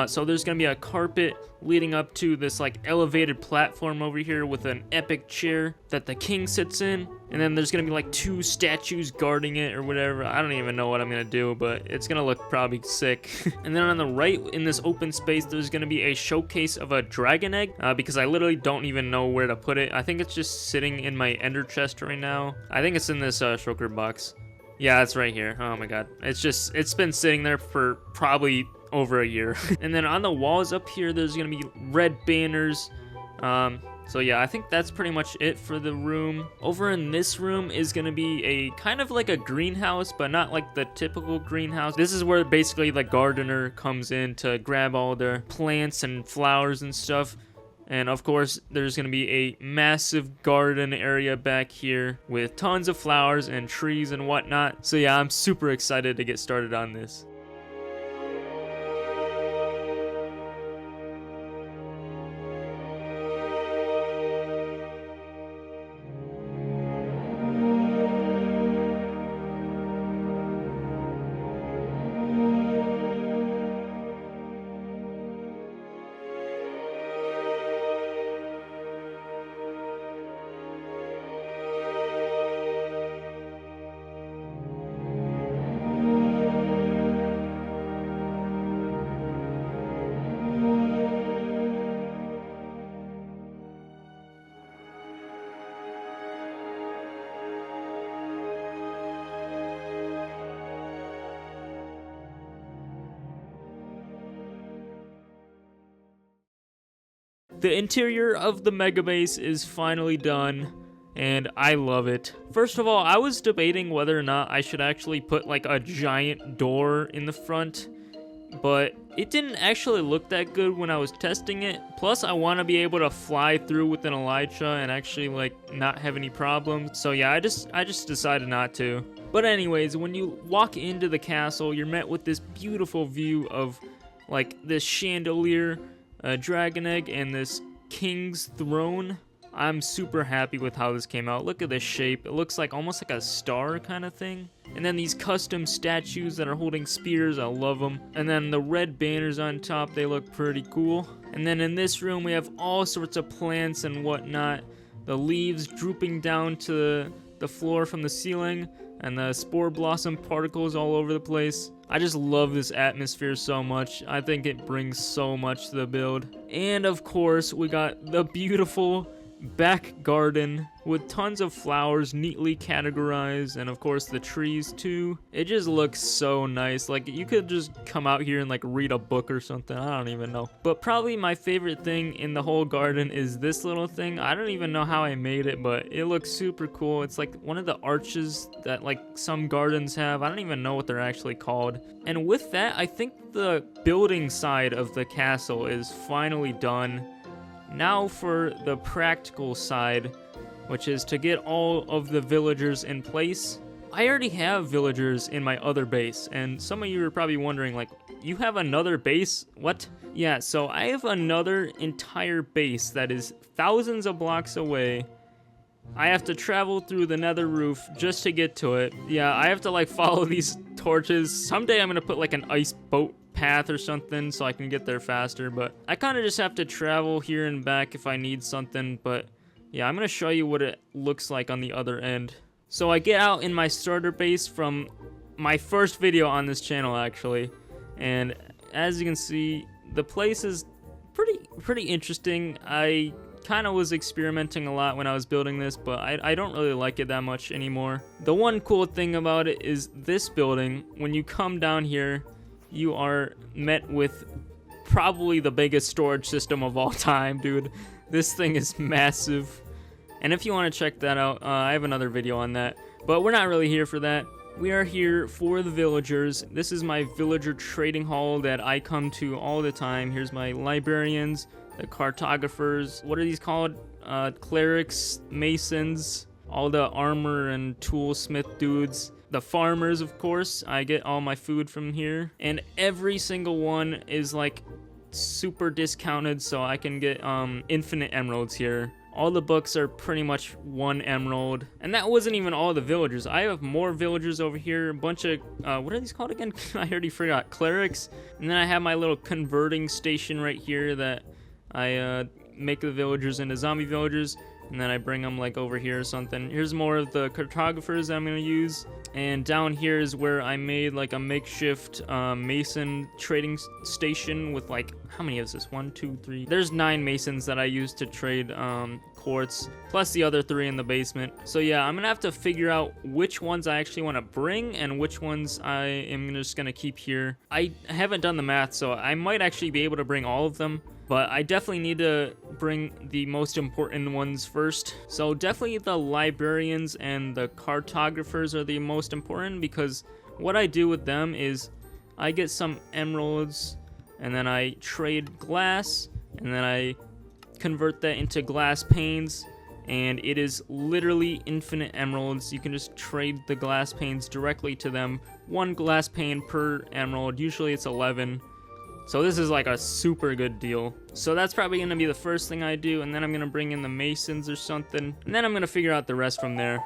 So there's going to be a carpet leading up to this like elevated platform over here with an epic chair that the king sits in. And then there's going to be like 2 statues guarding it or whatever. I don't even know what I'm going to do, but it's going to look probably sick. And then on the right in this open space, there's going to be a showcase of a dragon egg, because I literally don't even know where to put it. I think it's just sitting in my ender chest right now. I think it's in this shulker box. Yeah, it's right here. Oh my god. It's been sitting there for probably over a year. And then on the walls up here, there's gonna be red banners. So yeah, I think that's pretty much it for the room. Over in this room is gonna be a kind of like a greenhouse, but not like the typical greenhouse. This is where basically the gardener comes in to grab all their plants and flowers and stuff. And of course, there's going to be a massive garden area back here with tons of flowers and trees and whatnot. So yeah, I'm super excited to get started on this. The interior of the mega base is finally done, and I love it. First of all, I was debating whether or not I should actually put like a giant door in the front, but it didn't actually look that good when I was testing it. Plus, I want to be able to fly through with an elytra and actually like not have any problems. So yeah, I just decided not to. But anyways, when you walk into the castle, you're met with this beautiful view of like this chandelier, a dragon egg, and this king's throne. I'm super happy with how this came out. Look at this shape. It looks like almost like a star kind of thing. And then these custom statues that are holding spears, I love them. And then the red banners on top, they look pretty cool. And then in this room, we have all sorts of plants and whatnot. The leaves drooping down to the floor from the ceiling, and the spore blossom particles all over the place. I just love this atmosphere so much. I think it brings so much to the build. And of course, we got the beautiful back garden with tons of flowers neatly categorized, and of course the trees too. It just looks so nice. Like you could just come out here and like read a book or something. I don't even know. But probably my favorite thing in the whole garden is this little thing. I don't even know how I made it, but it looks super cool. It's like one of the arches that like some gardens have. I don't even know what they're actually called. And with that, I think the building side of the castle is finally done. Now for the practical side, which is to get all of the villagers in place. I already have villagers in my other base, and some of you are probably wondering, like, you have another base? What? Yeah, so I have another entire base that is thousands of blocks away. I have to travel through the nether roof just to get to it. Yeah, I have to, like, follow these torches. Someday I'm gonna put, like, an ice boat path or something so I can get there faster, but I kind of just have to travel here and back if I need something. But yeah, I'm gonna show you what it looks like on the other end. So I get out in my starter base from my first video on this channel actually, and as you can see, the place is pretty interesting. I kind of was experimenting a lot when I was building this, but I don't really like it that much anymore. The one cool thing about it is this building. When you come down here, you are met with probably the biggest storage system of all time, dude. This thing is massive. And if you want to check that out, I have another video on that. But we're not really here for that. We are here for the villagers. This is my villager trading hall that I come to all the time. Here's my librarians, the cartographers. What are these called? Clerics, masons, all the armor and toolsmith dudes. The farmers, of course. I get all my food from here. And every single one is like super discounted, so I can get infinite emeralds here. All the books are pretty much 1 emerald. And that wasn't even all the villagers. I have more villagers over here. A bunch of, what are these called again? I already forgot. Clerics. And then I have my little converting station right here that I make the villagers into zombie villagers. And then I bring them like over here or something. Here's more of the cartographers that I'm going to use. And down here is where I made like a makeshift mason trading station with like, how many is this? 1, 2, 3. There's 9 masons that I use to trade quartz, plus the other 3 in the basement. So yeah, I'm gonna have to figure out which ones I actually want to bring and which ones I am just gonna keep here. I haven't done the math, so I might actually be able to bring all of them, but I definitely need to bring the most important ones first. So definitely the librarians and the cartographers are the most important, because what I do with them is I get some emeralds and then I trade glass and then I convert that into glass panes, and it is literally infinite emeralds. You can just trade the glass panes directly to them. 1 glass pane per emerald. Usually it's 11. So this is like a super good deal. So that's probably going to be the first thing I do, and then I'm going to bring in the masons or something, and then I'm going to figure out the rest from there.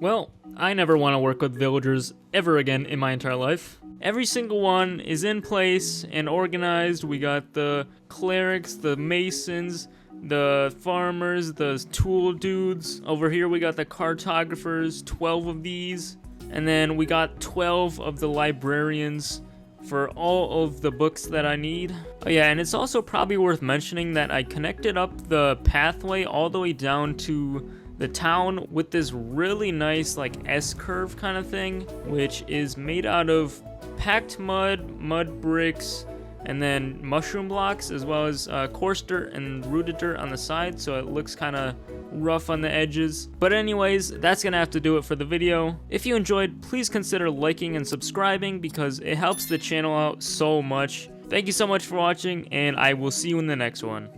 Well, I never want to work with villagers ever again in my entire life. Every single one is in place and organized. We got the clerics, the masons, the farmers, the tool dudes. Over here we got the cartographers, 12 of these. And then we got 12 of the librarians for all of the books that I need. Oh yeah, and it's also probably worth mentioning that I connected up the pathway all the way down to the town with this really nice like S-curve kind of thing, which is made out of packed mud bricks, and then mushroom blocks, as well as coarse dirt and rooted dirt on the side, so it looks kind of rough on the edges. But anyways, that's gonna have to do it for the video. If you enjoyed, please consider liking and subscribing, because it helps the channel out so much. Thank you so much for watching, and I will see you in the next one.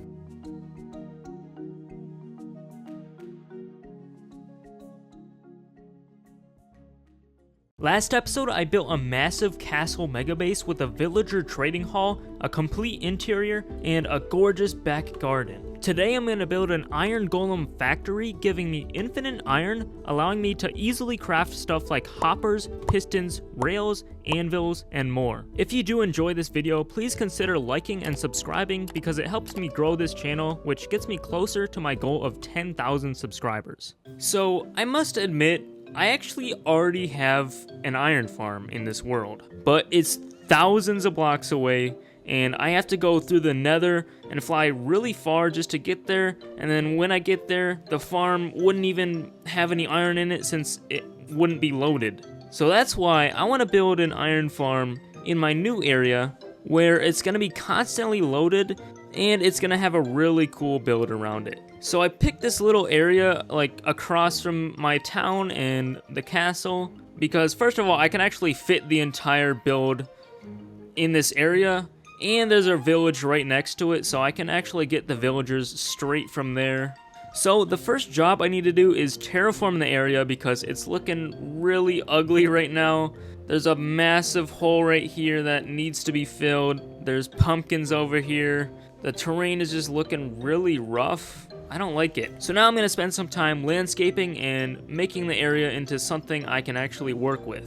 Last episode, I built a massive castle mega base with a villager trading hall, a complete interior, and a gorgeous back garden. Today I'm going to build an iron golem factory, giving me infinite iron, allowing me to easily craft stuff like hoppers, pistons, rails, anvils, and more. If you do enjoy this video, please consider liking and subscribing, because it helps me grow this channel, which gets me closer to my goal of 10,000 subscribers. So I must admit, I actually already have an iron farm in this world, but it's thousands of blocks away, and I have to go through the nether and fly really far just to get there, and then when I get there, the farm wouldn't even have any iron in it since it wouldn't be loaded. So that's why I want to build an iron farm in my new area where it's going to be constantly loaded, and it's going to have a really cool build around it. So I picked this little area like across from my town and the castle, because first of all, I can actually fit the entire build in this area, and there's a village right next to it, so I can actually get the villagers straight from there. So the first job I need to do is terraform the area, because it's looking really ugly right now. There's a massive hole right here that needs to be filled. There's pumpkins over here. The terrain is just looking really rough. I don't like it. So now I'm going to spend some time landscaping and making the area into something I can actually work with.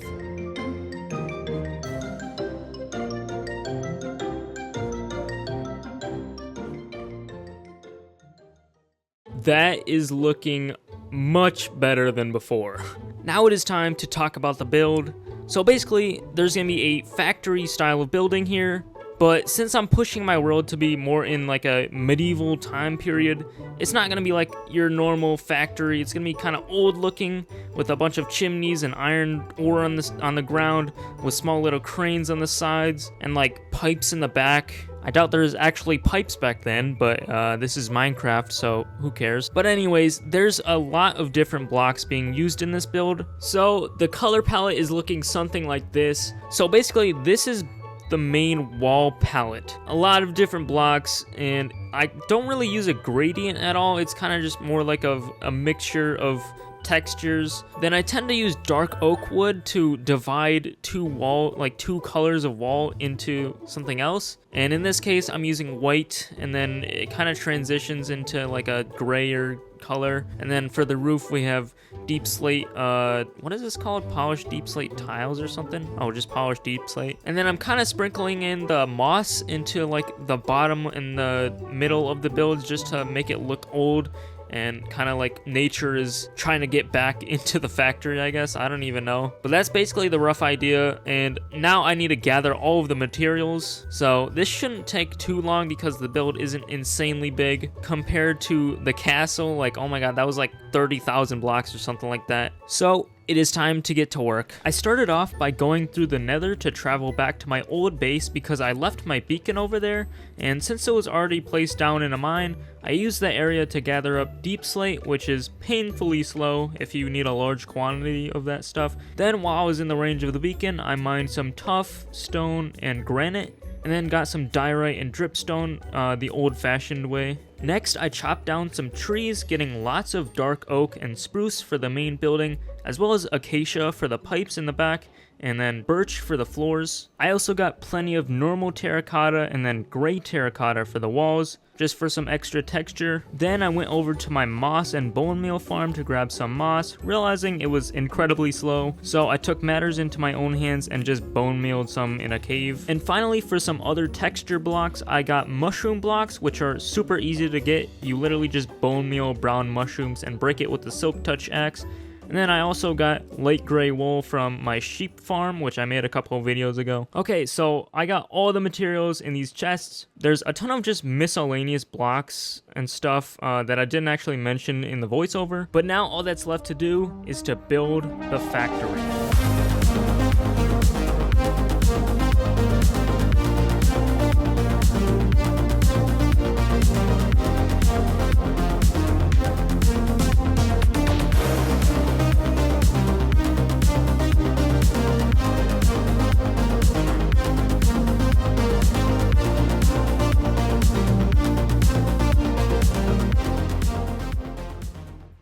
that is looking much better than before. Now it is time to talk about the build. So basically, there's gonna be a factory style of building here, but since I'm pushing my world to be more in like a medieval time period, it's not gonna be like your normal factory. It's gonna be kind of old looking with a bunch of chimneys and iron ore on the ground with small little cranes on the sides and like pipes in the back. I doubt there's actually pipes back then, but this is Minecraft, so who cares? But anyways, there's a lot of different blocks being used in this build. So the color palette is looking something like this. So basically, this is the main wall palette. A lot of different blocks, and I don't really use a gradient at all. It's kind of just more like a mixture of textures. Then I tend to use dark oak wood to divide two colors of wall into something else. And in this case, I'm using white, and then it kind of transitions into like a grayer color. And then for the roof, we have deep slate, what is this called? Polished deep slate tiles or something? Oh, just polished deep slate. And then I'm kind of sprinkling in the moss into like the bottom and the middle of the builds just to make it look old and kind of like nature is trying to get back into the factory, I guess. I don't even know. But that's basically the rough idea. And now I need to gather all of the materials. So this shouldn't take too long because the build isn't insanely big compared to the castle. Like, oh my god, that was like 30,000 blocks or something like that. So it is time to get to work. I started off by going through the nether to travel back to my old base because I left my beacon over there, and since it was already placed down in a mine, I used that area to gather up deep slate, which is painfully slow if you need a large quantity of that stuff. Then while I was in the range of the beacon, I mined some tuff, stone, and granite, and then got some diorite and dripstone the old-fashioned way. Next, I chopped down some trees, getting lots of dark oak and spruce for the main building, as well as acacia for the pipes in the back, and then birch for the floors. I also got plenty of normal terracotta and then gray terracotta for the walls, just for some extra texture. Then I went over to my moss and bone meal farm to grab some moss, realizing it was incredibly slow, so I took matters into my own hands and just bone mealed some in a cave. And finally, for some other texture blocks, I got mushroom blocks, which are super easy to get. You literally just bone meal brown mushrooms and break it with the silk touch axe. And then I also got light gray wool from my sheep farm, which I made a couple of videos ago. Okay, so I got all the materials in these chests. There's a ton of just miscellaneous blocks and stuff that I didn't actually mention in the voiceover. But now all that's left to do is to build the factory.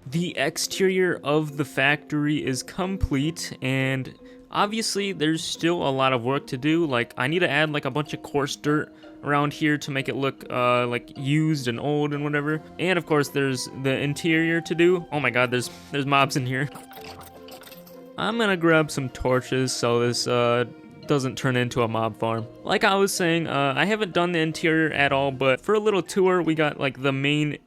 The exterior of the factory is complete, and obviously there's still a lot of work to do. Like, I need to add like a bunch of coarse dirt around here to make it look like used and old and whatever. And of course there's the interior to do. Oh my god, there's mobs in here. I'm gonna grab some torches so this doesn't turn into a mob farm. Like I was saying, I haven't done the interior at all, but for a little tour we got like the main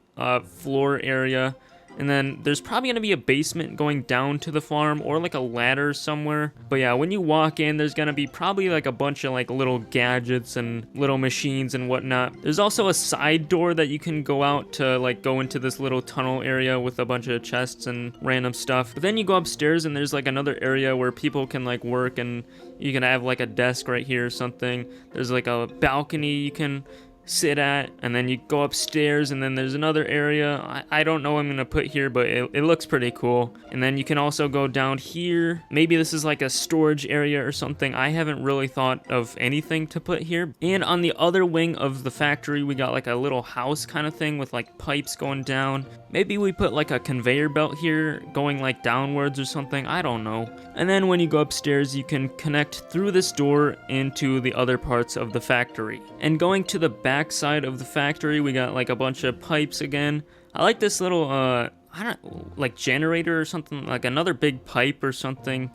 floor area. And then there's probably gonna be a basement going down to the farm or like a ladder somewhere. But yeah, when you walk in, there's gonna be probably like a bunch of like little gadgets and little machines and whatnot. There's also a side door that you can go out to like go into this little tunnel area with a bunch of chests and random stuff. But then you go upstairs and there's like another area where people can like work, and you can have like a desk right here or something. There's like a balcony you can sit at, and then you go upstairs, and then there's another area. I don't know what I'm gonna put here, but it looks pretty cool. And then you can also go down here. Maybe this is like a storage area or something. I haven't really thought of anything to put here. And on the other wing of the factory, we got like a little house kind of thing with like pipes going down. Maybe we put like a conveyor belt here going like downwards or something. I don't know. And then when you go upstairs, you can connect through this door into the other parts of the factory. And going to the back side of the factory, we got like a bunch of pipes again. I like this little I don't like generator or something, like another big pipe or something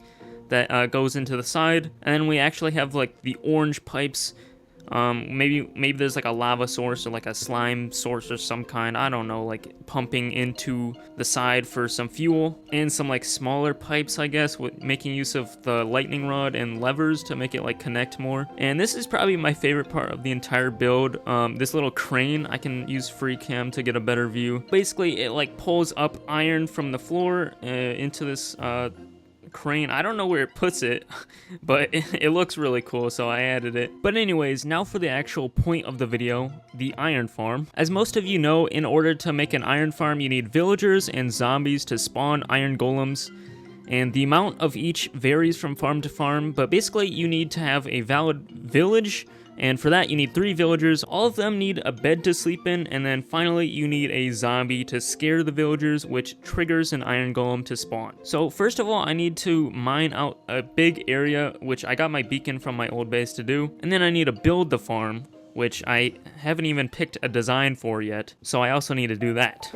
that goes into the side. And then we actually have like the orange pipes Maybe there's like a lava source or like a slime source or some kind. I don't know, like pumping into the side for some fuel, and some like smaller pipes, I guess, with making use of the lightning rod and levers to make it like connect more. And this is probably my favorite part of the entire build. This little crane, I can use free cam to get a better view. Basically, it like pulls up iron from the floor into this crane. I don't know where it puts it, but it looks really cool, so I added it. But anyways, now for the actual point of the video, the iron farm. As most of you know, in order to make an iron farm, you need villagers and zombies to spawn iron golems. And the amount of each varies from farm to farm, but basically you need to have a valid village, and for that you need 3 villagers. All of them need a bed to sleep in, and then finally you need a zombie to scare the villagers, which triggers an iron golem to spawn. So first of all, I need to mine out a big area, which I got my beacon from my old base to do, and then I need to build the farm, which I haven't even picked a design for yet, so I also need to do that.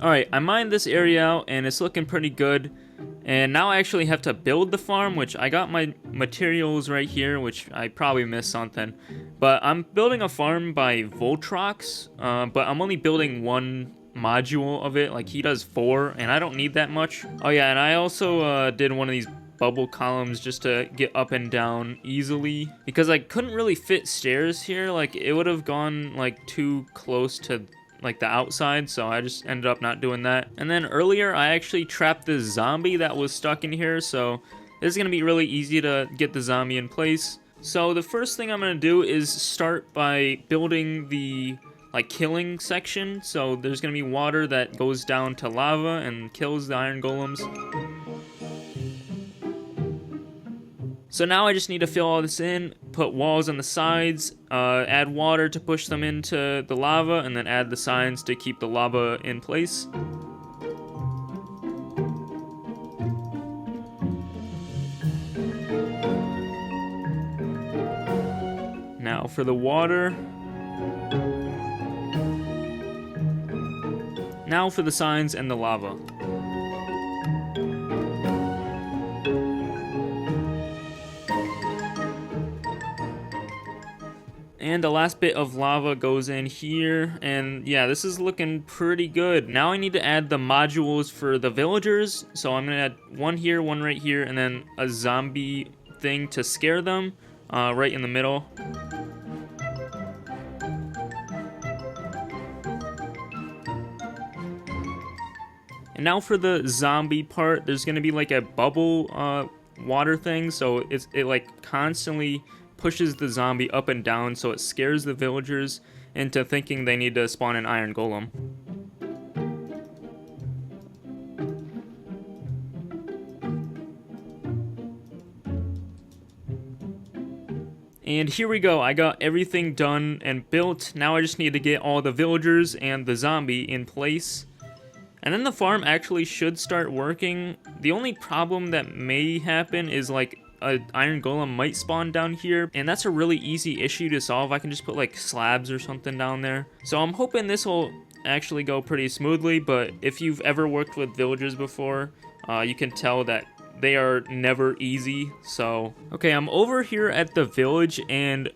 Alright, I mined this area out and it's looking pretty good. And now I actually have to build the farm, which I got my materials right here, which I probably missed something. But I'm building a farm by Voltrox, but I'm only building 1 module of it. Like, he does 4, and I don't need that much. Oh yeah, and I also did one of these bubble columns just to get up and down easily, because I couldn't really fit stairs here. Like, it would have gone like too close to like the outside, so I just ended up not doing that. And then earlier I actually trapped this zombie that was stuck in here, so this is gonna be really easy to get the zombie in place. So the first thing I'm gonna do is start by building the like killing section. So there's gonna be water that goes down to lava and kills the iron golems. So now I just need to fill all this in, put walls on the sides, add water to push them into the lava, and then add the signs to keep the lava in place. Now for the water. Now for the signs and the lava. And the last bit of lava goes in here, and yeah, this is looking pretty good. Now I need to add the modules for the villagers, so I'm gonna add 1 here, 1 right here, and then a zombie thing to scare them right in the middle. And now for the zombie part, there's gonna be like a bubble water thing, so it like constantly pushes the zombie up and down, so it scares the villagers into thinking they need to spawn an iron golem. And here we go, I got everything done and built. Now I just need to get all the villagers and the zombie in place. And then the farm actually should start working. The only problem that may happen is like an iron golem might spawn down here, and that's a really easy issue to solve. I can just put like slabs or something down there. So I'm hoping this will actually go pretty smoothly, but if you've ever worked with villagers before, you can tell that they are never easy. So, okay, I'm over here at the village, and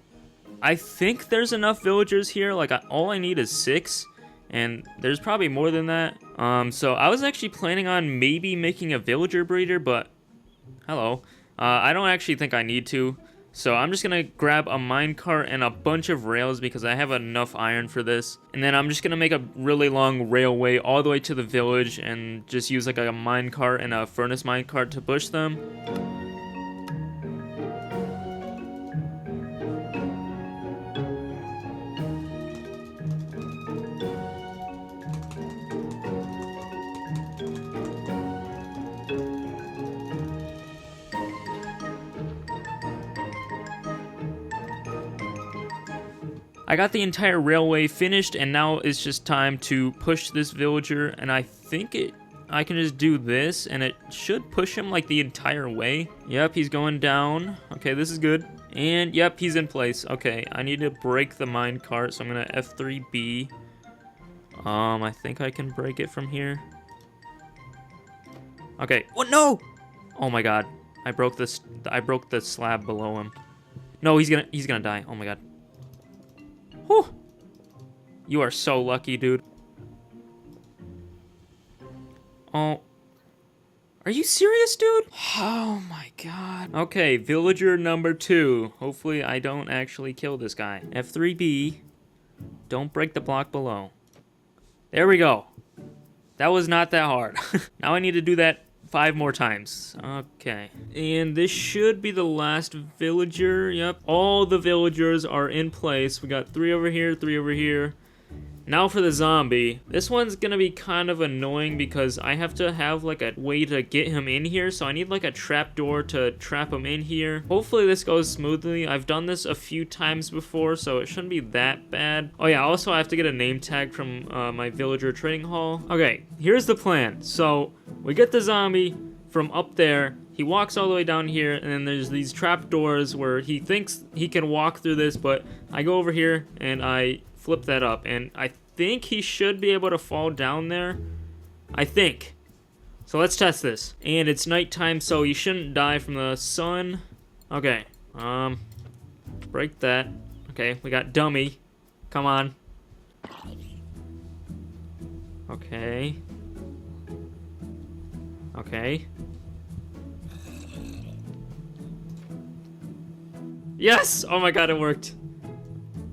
I think there's enough villagers here. Like, all I need is 6, and there's probably more than that. So I was actually planning on maybe making a villager breeder, but hello. I don't actually think I need to, so I'm just gonna grab a minecart and a bunch of rails because I have enough iron for this. And then I'm just gonna make a really long railway all the way to the village and just use like a minecart and a furnace minecart to push them. I got the entire railway finished, and now it's just time to push this villager, and I think it I can just do this, and it should push him like the entire way. Yep, he's going down. Okay, this is good. And yep, he's in place. Okay, I need to break the minecart, so I'm gonna F3B. I think I can break it from here. Okay. What? No! Oh my god. I broke this. I broke the slab below him. No, he's gonna die. Oh my god. Whew. You are so lucky, dude. Oh. Are you serious, dude? Oh my god. Okay, villager number 2. Hopefully I don't actually kill this guy. F3B. Don't break the block below. There we go. That was not that hard. Now I need to do that 5 more times. Okay. And this should be the last villager. Yep. All the villagers are in place. We got 3 over here, 3 over here. Now for the zombie. This one's gonna be kind of annoying because I have to have like a way to get him in here. So I need like a trapdoor to trap him in here. Hopefully this goes smoothly. I've done this a few times before, so it shouldn't be that bad. Oh yeah, also I have to get a name tag from my villager trading hall. Okay, here's the plan. So we get the zombie from up there. He walks all the way down here, and then there's these trapdoors where he thinks he can walk through this, but I go over here and I flip that up, and I think he should be able to fall down there. I think. So let's test this. And it's nighttime, so you shouldn't die from the sun. Okay. Break that. Okay, we got dummy. Come on. Okay. Okay. Yes! Oh my god, it worked.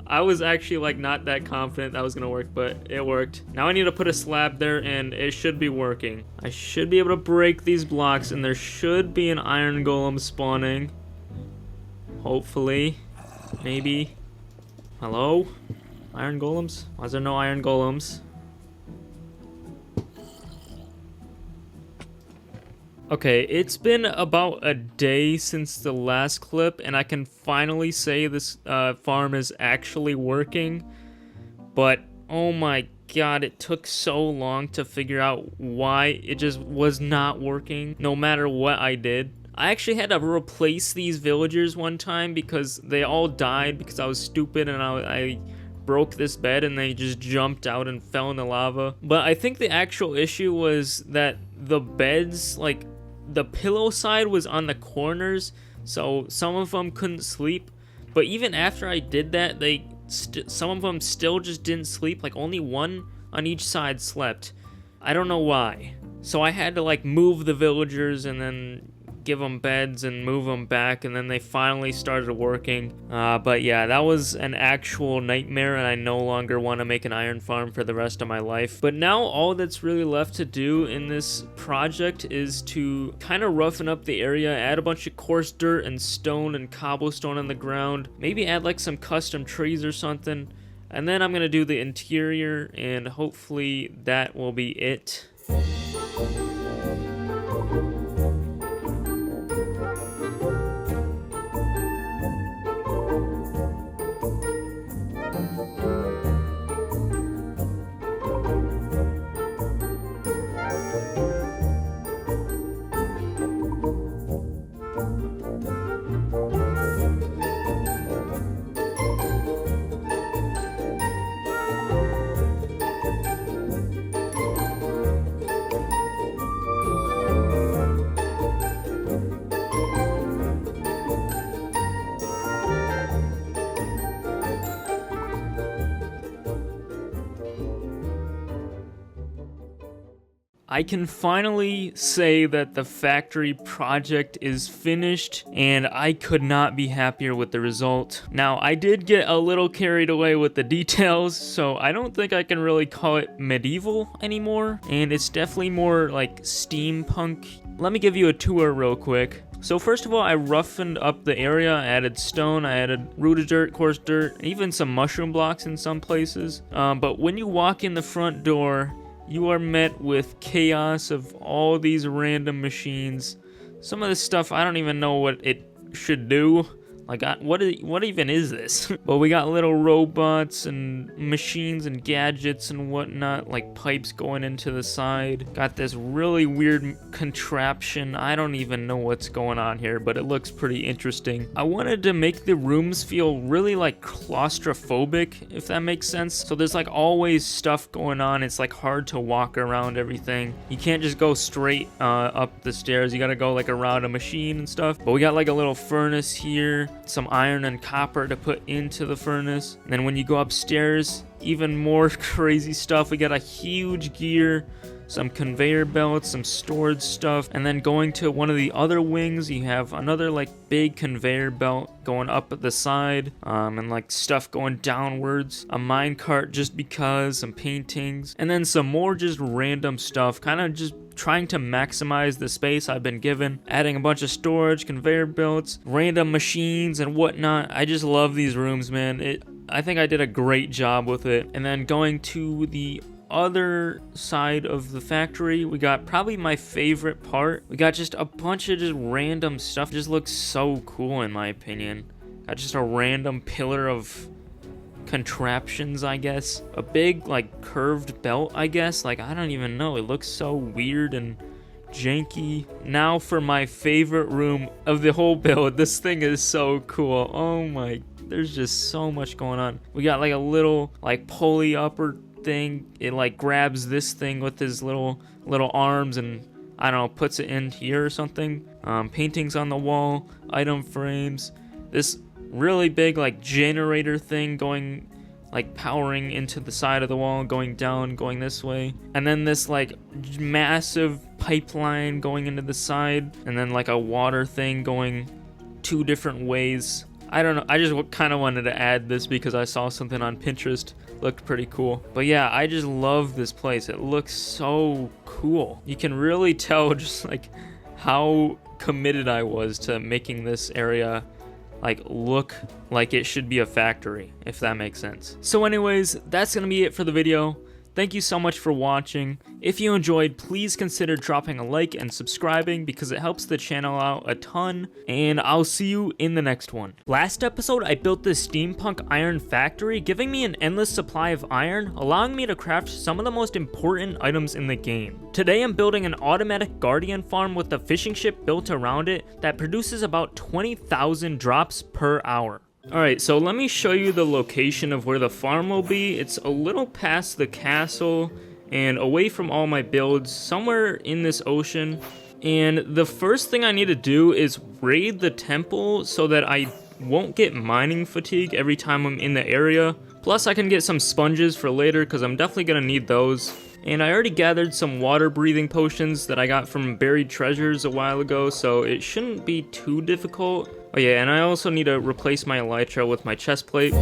I was actually like not that confident that was gonna work, but it worked. Now I need to put a slab there and it should be working. I should be able to break these blocks and there should be an iron golem spawning. Hopefully. Maybe. Hello? Iron golems? Why is there no iron golems? Okay, it's been about a day since the last clip, and I can finally say this farm is actually working. But, oh my god, it took so long to figure out why it just was not working, no matter what I did. I actually had to replace these villagers one time because they all died because I was stupid and I broke this bed and they just jumped out and fell in the lava. But I think the actual issue was that the beds, like, the pillow side was on the corners, so some of them couldn't sleep. But even after I did that, some of them still just didn't sleep. Like only one on each side slept. I don't know why. So I had to like move the villagers and then give them beds and move them back, and then they finally started working. But yeah, that was an actual nightmare, and I no longer want to make an iron farm for the rest of my life. But now all that's really left to do in this project is to kind of roughen up the area, add a bunch of coarse dirt and stone and cobblestone on the ground, maybe add like some custom trees or something, and then I'm gonna do the interior, and hopefully that will be it. I can finally say that the factory project is finished, and I could not be happier with the result. Now, I did get a little carried away with the details, so I don't think I can really call it medieval anymore, and it's definitely more like steampunk. Let me give you a tour real quick. So first of all, I roughened up the area. I added stone, I added rooted dirt, coarse dirt, and even some mushroom blocks in some places. But when you walk in the front door, you are met with chaos of all these random machines. Some of this stuff, I don't even know what it should do. Like, what even is this? Well, we got little robots and machines and gadgets and whatnot, like pipes going into the side. Got this really weird contraption. I don't even know what's going on here, but it looks pretty interesting. I wanted to make the rooms feel really like claustrophobic, if that makes sense. So there's like always stuff going on. It's like hard to walk around everything. You can't just go straight up the stairs. You gotta go like around a machine and stuff. But we got like a little furnace here, some iron and copper to put into the furnace. And then when you go upstairs, even more crazy stuff. We got a huge gear, some conveyor belts, some storage stuff, and then going to one of the other wings, you have another like big conveyor belt going up at the side, and like stuff going downwards, a minecart just because, some paintings, and then some more just random stuff, kind of just trying to maximize the space I've been given, adding a bunch of storage, conveyor belts, random machines and whatnot. I just love these rooms, man. I think I did a great job with it. And then going to the other side of the factory, we got probably my favorite part. We got just a bunch of just random stuff. It just looks so cool in my opinion. Got just a random pillar of contraptions, I guess. A big like curved belt, I guess. Like, I don't even know. It looks so weird and janky. Now for my favorite room of the whole build. This thing is so cool. Oh my, there's just so much going on. We got like a little like pulley upper thing. It like grabs this thing with his little arms and I don't know, puts it in here or something. Paintings on the wall, item frames, this really big like generator thing going like powering into the side of the wall, going down, going this way, and then this like massive pipeline going into the side, and then like a water thing going two different ways. I don't know, I just kind of wanted to add this because I saw something on Pinterest, looked pretty cool. But yeah, I just love this place. It looks so cool. You can really tell just like how committed I was to making this area like look like it should be a factory, if that makes sense. So anyways, that's gonna be it for the video. Thank you so much for watching. If you enjoyed, please consider dropping a like and subscribing because it helps the channel out a ton, and I'll see you in the next one. Last episode, I built this steampunk iron factory, giving me an endless supply of iron, allowing me to craft some of the most important items in the game. Today, I'm building an automatic guardian farm with a fishing ship built around it that produces about 20,000 drops per hour. Alright, so let me show you the location of where the farm will be. It's a little past the castle and away from all my builds, somewhere in this ocean. And the first thing I need to do is raid the temple so that I won't get mining fatigue every time I'm in the area. Plus I can get some sponges for later because I'm definitely going to need those. And I already gathered some water breathing potions that I got from buried treasures a while ago, so it shouldn't be too difficult. Oh yeah, and I also need to replace my elytra with my chest plate.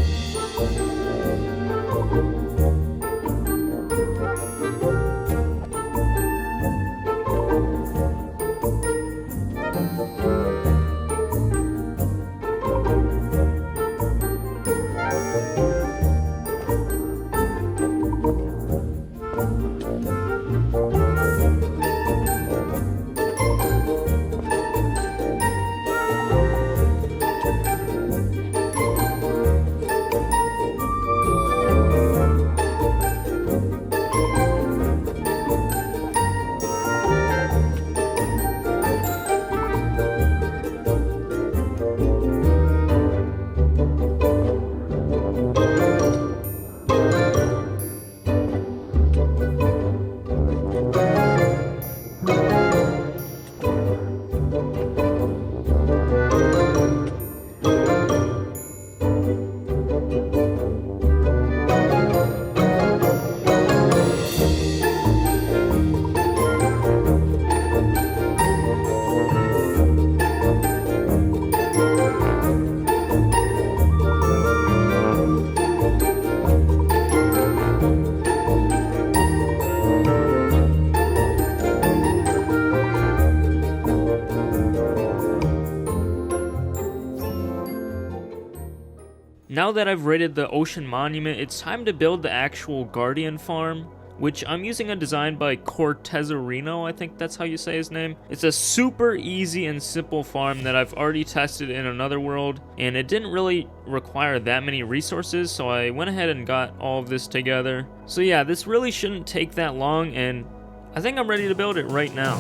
Now that I've raided the ocean monument, it's time to build the actual guardian farm. which I'm using a design by Cortezarino, I think that's how you say his name. It's a super easy and simple farm that I've already tested in another world, and it didn't really require that many resources, so I went ahead and got all of this together. So yeah, this really shouldn't take that long, and I think I'm ready to build it right now.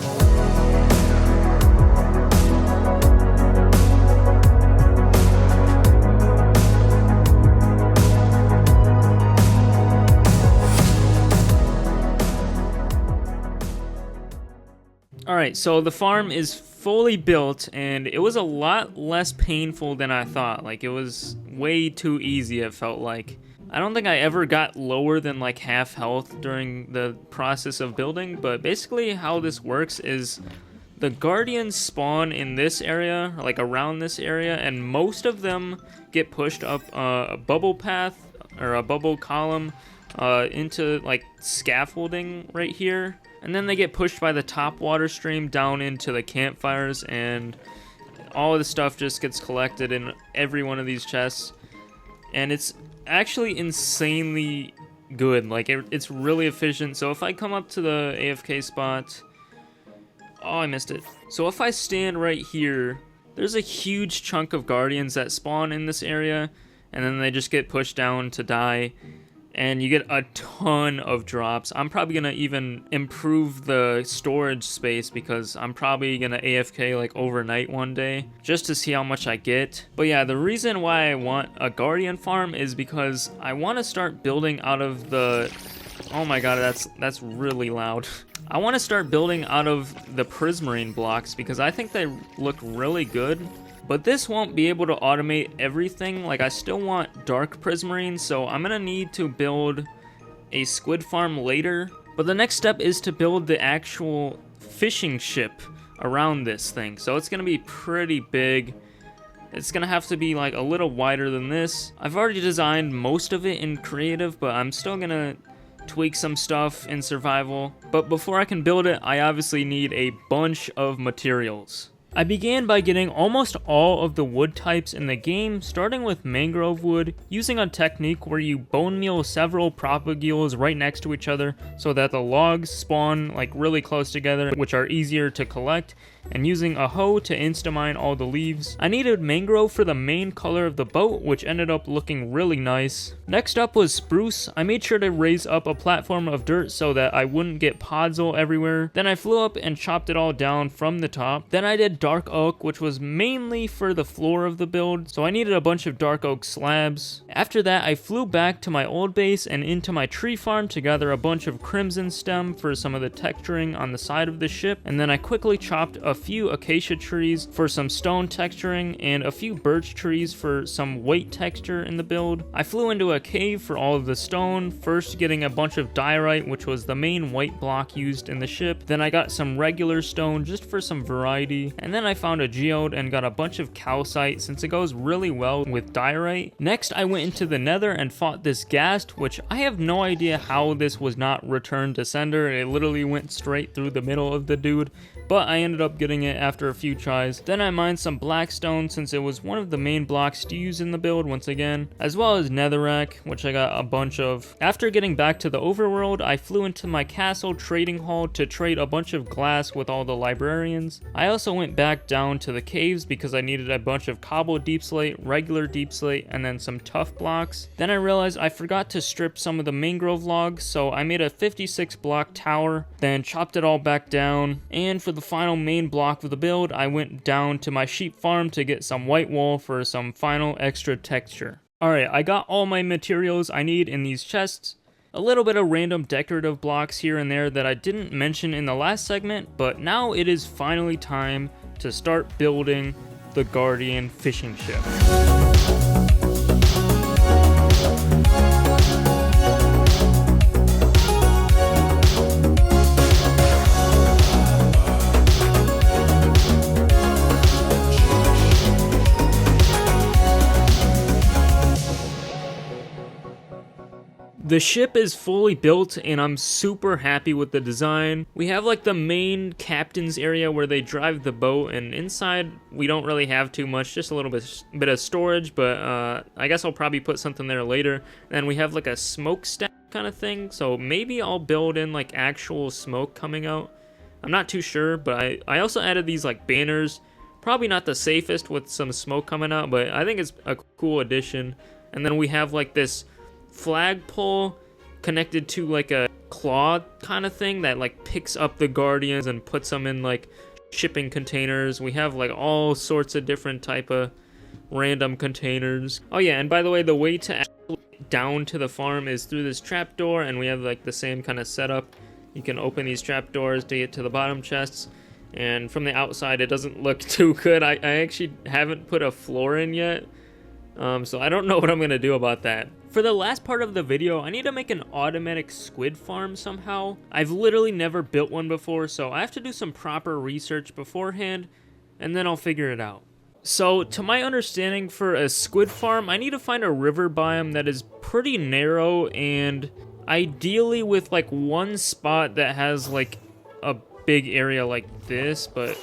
Alright, so the farm is fully built, and it was a lot less painful than I thought. Like, it was way too easy, it felt like. I don't think I ever got lower than like half health during the process of building, but basically how this works is the guardians spawn in this area, like around this area, and most of them get pushed up a bubble path, or a bubble column, into like scaffolding right here. And then they get pushed by the top water stream down into the campfires, and all of the stuff just gets collected in every one of these chests. And it's actually insanely good. Like, it's really efficient. So if I come up to the AFK spot... Oh, I missed it. So if I stand right here, there's a huge chunk of guardians that spawn in this area, and then they just get pushed down to die. And you get a ton of drops. I'm probably gonna even improve the storage space because I'm probably gonna AFK like overnight one day just to see how much I get. But yeah, the reason why I want a guardian farm is because I want to start building out of the... Oh my god, that's really loud. I want to start building out of the prismarine blocks because I think they look really good. But this won't be able to automate everything. Like, I still want dark prismarine, so I'm gonna need to build a squid farm later. But the next step is to build the actual fishing ship around this thing. So it's gonna be pretty big. It's gonna have to be like a little wider than this. I've already designed most of it in creative, but I'm still gonna tweak some stuff in survival. But before I can build it, I obviously need a bunch of materials. I began by getting almost all of the wood types in the game, starting with mangrove wood, using a technique where you bone meal several propagules right next to each other so that the logs spawn like really close together, which are easier to collect, and using a hoe to insta-mine all the leaves. I needed mangrove for the main color of the boat, which ended up looking really nice. Next up was spruce. I made sure to raise up a platform of dirt so that I wouldn't get podzol everywhere. Then I flew up and chopped it all down from the top. Then I did dark oak, which was mainly for the floor of the build, so I needed a bunch of dark oak slabs. After that, I flew back to my old base and into my tree farm to gather a bunch of crimson stem for some of the texturing on the side of the ship, and then I quickly chopped a few acacia trees for some stone texturing and a few birch trees for some white texture in the build. I flew into a cave for all of the stone, first getting a bunch of diorite, which was the main white block used in the ship. Then I got some regular stone just for some variety, and then I found a geode and got a bunch of calcite since it goes really well with diorite. Next, I went into the nether and fought this ghast, which I have no idea how this was not returned to sender. It literally went straight through the middle of the dude, but I ended up getting it after a few tries. Then I mined some blackstone since it was one of the main blocks to use in the build once again, as well as netherrack, which I got a bunch of. After getting back to the overworld, I flew into my castle trading hall to trade a bunch of glass with all the librarians. I also went back down to the caves because I needed a bunch of cobble deep slate, regular deep slate, and then some tough blocks. Then I realized I forgot to strip some of the mangrove logs, so I made a 56 block tower, then chopped it all back down, and for the final main block of the build, I went down to my sheep farm to get some white wool for some final extra texture. Alright, I got all my materials I need in these chests. A little bit of random decorative blocks here and there that I didn't mention in the last segment, but now it is finally time to start building the Guardian fishing ship. The ship is fully built and I'm super happy with the design. We have like the main captain's area where they drive the boat, and inside we don't really have too much, just a little bit of storage, but I guess I'll probably put something there later. Then we have like a smokestack kind of thing. So maybe I'll build in like actual smoke coming out. I'm not too sure, but I also added these like banners. Probably not the safest with some smoke coming out, but I think it's a cool addition. And then we have like this flagpole connected to like a claw kind of thing that like picks up the guardians and puts them in like shipping containers. We have like all sorts of different type of random containers. Oh yeah, and by the way, the way to actually get down to the farm is through this trapdoor, and we have like the same kind of setup. You can open these trapdoors to get to the bottom chests, and from the outside it doesn't look too good. I actually haven't put a floor in yet, so I don't know what I'm gonna do about that. For the last part of the video, I need to make an automatic squid farm somehow. I've literally never built one before, so I have to do some proper research beforehand, and then I'll figure it out. So, to my understanding, for a squid farm, I need to find a river biome that is pretty narrow, and ideally with like one spot that has like a big area like this, but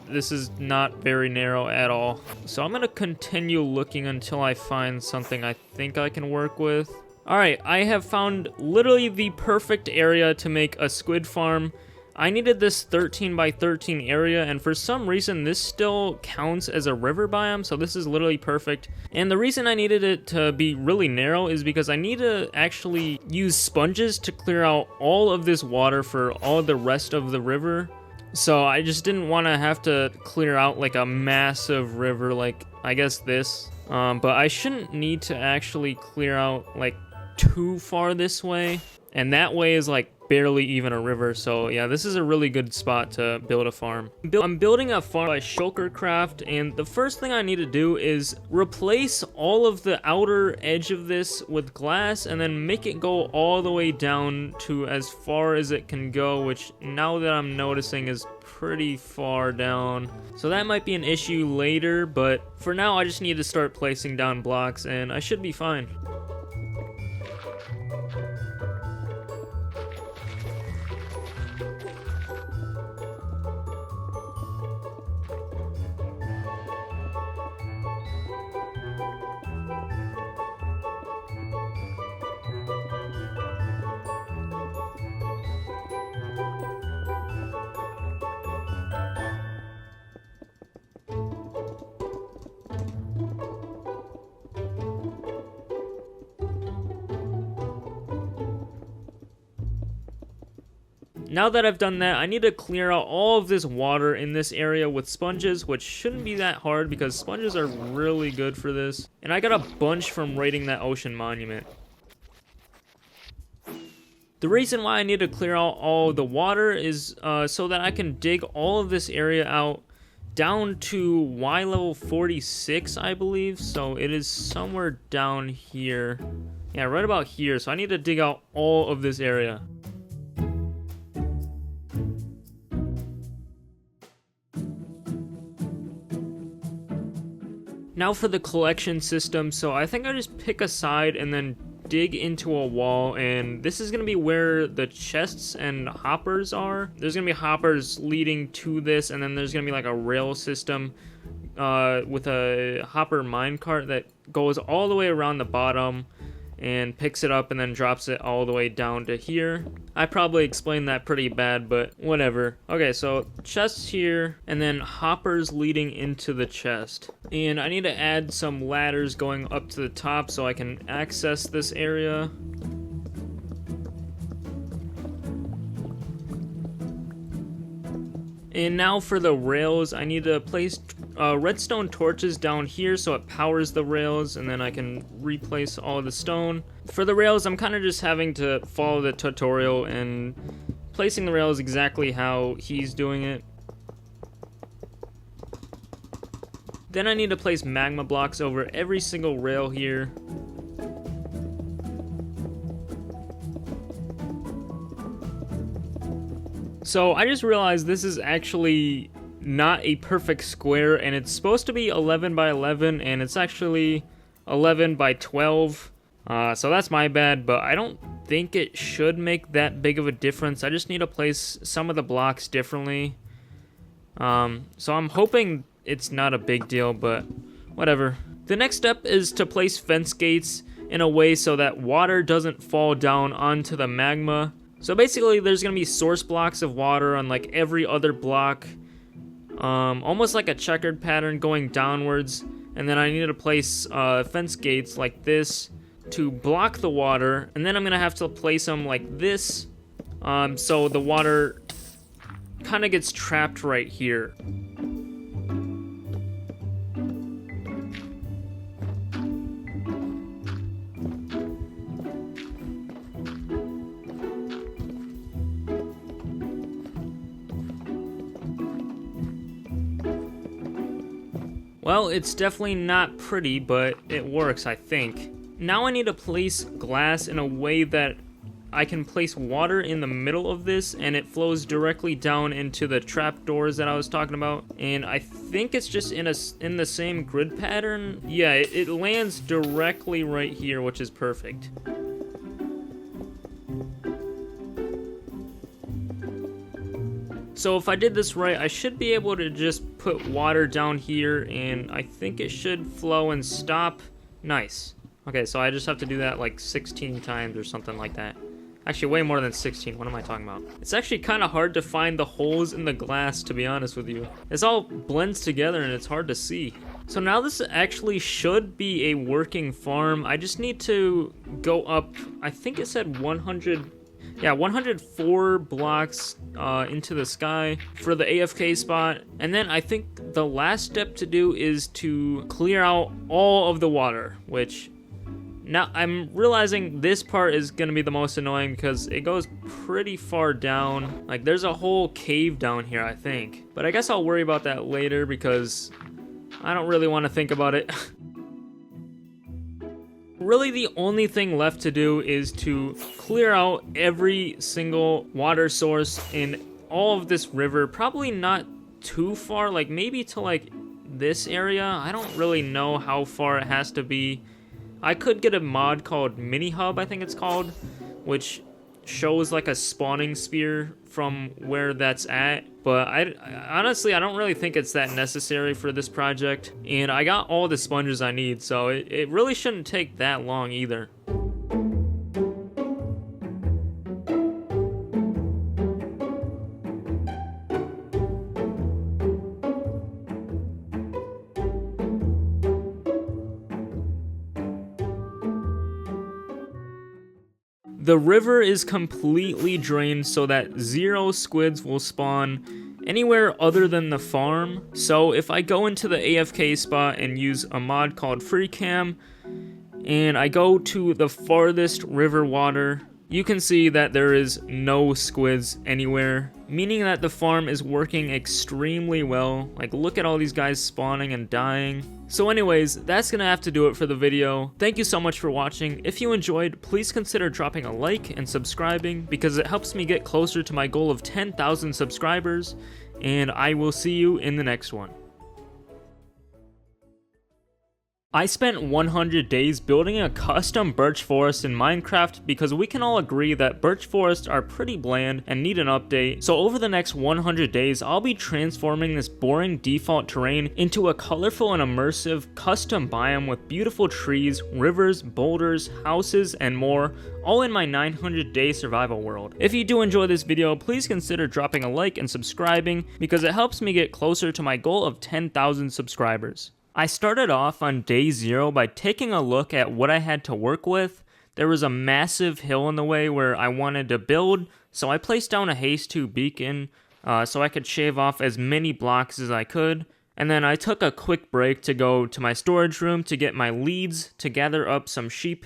this is not very narrow at all. So I'm gonna continue looking until I find something I think I can work with. Alright, I have found literally the perfect area to make a squid farm. I needed this 13 by 13 area, and for some reason this still counts as a river biome, so this is literally perfect. And the reason I needed it to be really narrow is because I need to actually use sponges to clear out all of this water for all the rest of the river. So I just didn't want to have to clear out like a massive river like I guess this. But I shouldn't need to actually clear out like too far this way. And that way is like barely even a river. So yeah, this is a really good spot to build a farm. I'm building a farm by Shulkercraft, and the first thing I need to do is replace all of the outer edge of this with glass and then make it go all the way down to as far as it can go, which now that I'm noticing is pretty far down. So that might be an issue later, but for now I just need to start placing down blocks and I should be fine. Now that I've done that, I need to clear out all of this water in this area with sponges, which shouldn't be that hard because sponges are really good for this. And I got a bunch from raiding that ocean monument. The reason why I need to clear out all the water is so that I can dig all of this area out down to Y level 46, I believe. So it is somewhere down here. Yeah, right about here. So I need to dig out all of this area. Now for the collection system, so I think I just pick a side and then dig into a wall, and this is going to be where the chests and hoppers are. There's going to be hoppers leading to this, and then there's going to be like a rail system with a hopper minecart that goes all the way around the bottom and picks it up and then drops it all the way down to here. I probably explained that pretty bad, but whatever. Okay, so chests here, and then hoppers leading into the chest. And I need to add some ladders going up to the top so I can access this area. And now for the rails, I need to place redstone torches down here so it powers the rails, and then I can replace all of the stone. For the rails, I'm kind of just having to follow the tutorial and placing the rails exactly how he's doing it. Then I need to place magma blocks over every single rail here. So I just realized this is actually not a perfect square, and it's supposed to be 11 by 11, and it's actually 11 by 12. So that's my bad, but I don't think it should make that big of a difference. I just need to place some of the blocks differently. So I'm hoping it's not a big deal, but whatever. The next step is to place fence gates, in a way so that water doesn't fall down onto the magma. So basically there's gonna be source blocks of water on like every other block, almost like a checkered pattern going downwards. And then I need to place fence gates like this to block the water, and then I'm gonna have to place them like this, so the water kind of gets trapped right here. Well, it's definitely not pretty, but it works, I think. Now I need to place glass in a way that I can place water in the middle of this and it flows directly down into the trapdoors that I was talking about. And I think it's just in the same grid pattern. Yeah, it lands directly right here, which is perfect. So if I did this right, I should be able to just put water down here, and I think it should flow and stop. Nice. Okay, so I just have to do that like 16 times or something like that. Actually, way more than 16. What am I talking about? It's actually kind of hard to find the holes in the glass, to be honest with you. This all blends together and it's hard to see. So now this actually should be a working farm. I just need to go up, I think it said 104 blocks into the sky for the AFK spot. And then I think the last step to do is to clear out all of the water, which now I'm realizing this part is going to be the most annoying because it goes pretty far down. Like there's a whole cave down here, I think. But I guess I'll worry about that later because I don't really want to think about it. Really, the only thing left to do is to clear out every single water source in all of this river. Probably not too far, like maybe to like this area. I don't really know how far it has to be. I could get a mod called Mini Hub, I think it's called, which shows like a spawning spear from where that's at. But I honestly, I don't really think it's that necessary for this project. And I got all the sponges I need, so it really shouldn't take that long either. The river is completely drained so that 0 squids will spawn anywhere other than the farm. So if I go into the AFK spot and use a mod called FreeCam and I go to the farthest river water, you can see that there is no squids anywhere, meaning that the farm is working extremely well. Like, look at all these guys spawning and dying. So anyways, that's gonna have to do it for the video. Thank you so much for watching. If you enjoyed, please consider dropping a like and subscribing because it helps me get closer to my goal of 10,000 subscribers, and I will see you in the next one. I spent 100 days building a custom birch forest in Minecraft because we can all agree that birch forests are pretty bland and need an update. So over the next 100 days, I'll be transforming this boring default terrain into a colorful and immersive custom biome with beautiful trees, rivers, boulders, houses, and more, all in my 900-day survival world. If you do enjoy this video, please consider dropping a like and subscribing because it helps me get closer to my goal of 10,000 subscribers. I started off on day 0 by taking a look at what I had to work with. There was a massive hill in the way where I wanted to build, so I placed down a haste 2 beacon so I could shave off as many blocks as I could. And then I took a quick break to go to my storage room to get my leads to gather up some sheep,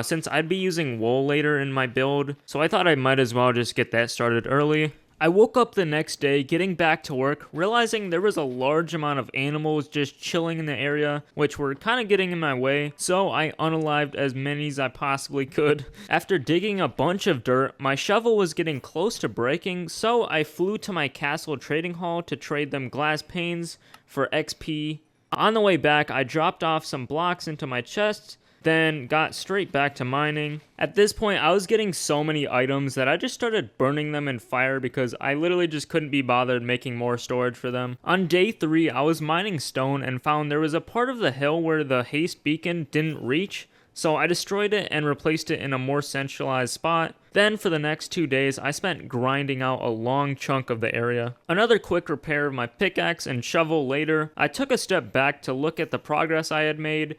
since I'd be using wool later in my build, so I thought I might as well just get that started early. I woke up the next day getting back to work, realizing there was a large amount of animals just chilling in the area, which were kind of getting in my way, so I unalived as many as I possibly could. After digging a bunch of dirt, my shovel was getting close to breaking, so I flew to my castle trading hall to trade them glass panes for XP. On the way back, I dropped off some blocks into my chest, then got straight back to mining. At this point, I was getting so many items that I just started burning them in fire because I literally just couldn't be bothered making more storage for them. On day 3, I was mining stone and found there was a part of the hill where the haste beacon didn't reach, so I destroyed it and replaced it in a more centralized spot. Then for the next 2 days, I spent grinding out a long chunk of the area. Another quick repair of my pickaxe and shovel later, I took a step back to look at the progress I had made,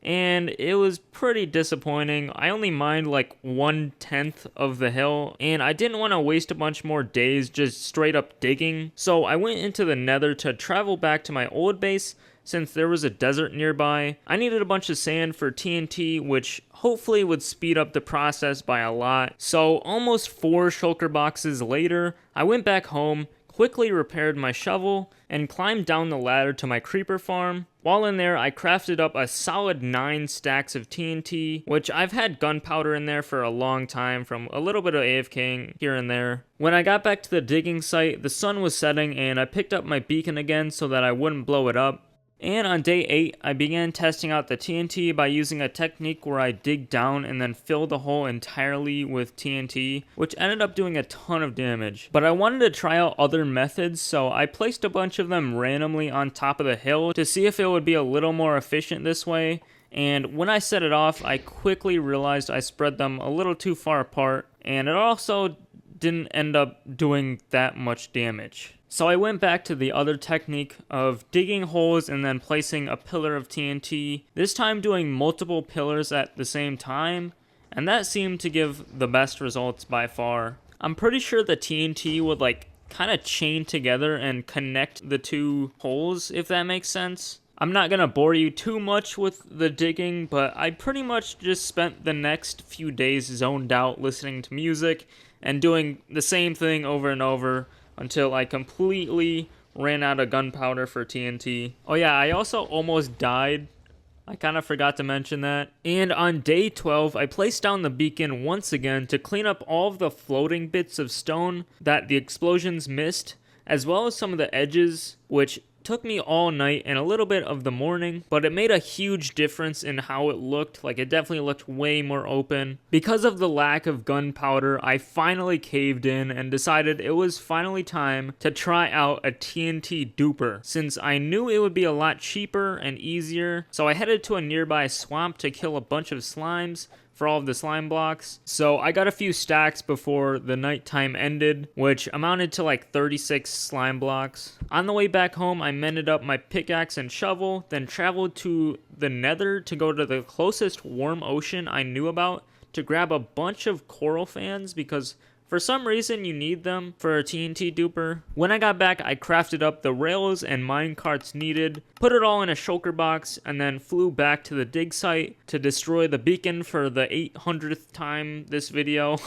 and it was pretty disappointing. I only mined like 1/10 of the hill, and I didn't want to waste a bunch more days just straight up digging, so I went into the nether to travel back to my old base since there was a desert nearby. I needed a bunch of sand for TNT, which hopefully would speed up the process by a lot. So almost 4 shulker boxes later, I went back home, quickly repaired my shovel, and climbed down the ladder to my creeper farm. While in there, I crafted up a solid 9 stacks of TNT, which I've had gunpowder in there for a long time from a little bit of AFKing here and there. When I got back to the digging site, the sun was setting and I picked up my beacon again so that I wouldn't blow it up. And on day 8, I began testing out the TNT by using a technique where I dig down and then fill the hole entirely with TNT, which ended up doing a ton of damage. But I wanted to try out other methods, so I placed a bunch of them randomly on top of the hill to see if it would be a little more efficient this way. And when I set it off, I quickly realized I spread them a little too far apart, and it also didn't end up doing that much damage. So I went back to the other technique of digging holes and then placing a pillar of TNT, this time doing multiple pillars at the same time, and that seemed to give the best results by far. I'm pretty sure the TNT would like kind of chain together and connect the 2 holes, if that makes sense. I'm not gonna bore you too much with the digging, but I pretty much just spent the next few days zoned out listening to music and doing the same thing over and over until I completely ran out of gunpowder for TNT. Oh yeah, I also almost died. I kind of forgot to mention that. And on day 12, I placed down the beacon once again to clean up all of the floating bits of stone that the explosions missed, as well as some of the edges, which took me all night and a little bit of the morning, but it made a huge difference in how it looked. Like, it definitely looked way more open. Because of the lack of gunpowder, I finally caved in and decided it was finally time to try out a TNT duper, since I knew it would be a lot cheaper and easier. So I headed to a nearby swamp to kill a bunch of slimes for all of the slime blocks. So I got a few stacks before the nighttime ended, which amounted to like 36 slime blocks. On the way back home, I mended up my pickaxe and shovel, then traveled to the nether to go to the closest warm ocean I knew about to grab a bunch of coral fans because for some reason you need them for a TNT duper. When I got back, I crafted up the rails and mine carts needed, put it all in a shulker box, and then flew back to the dig site to destroy the beacon for the 800th time this video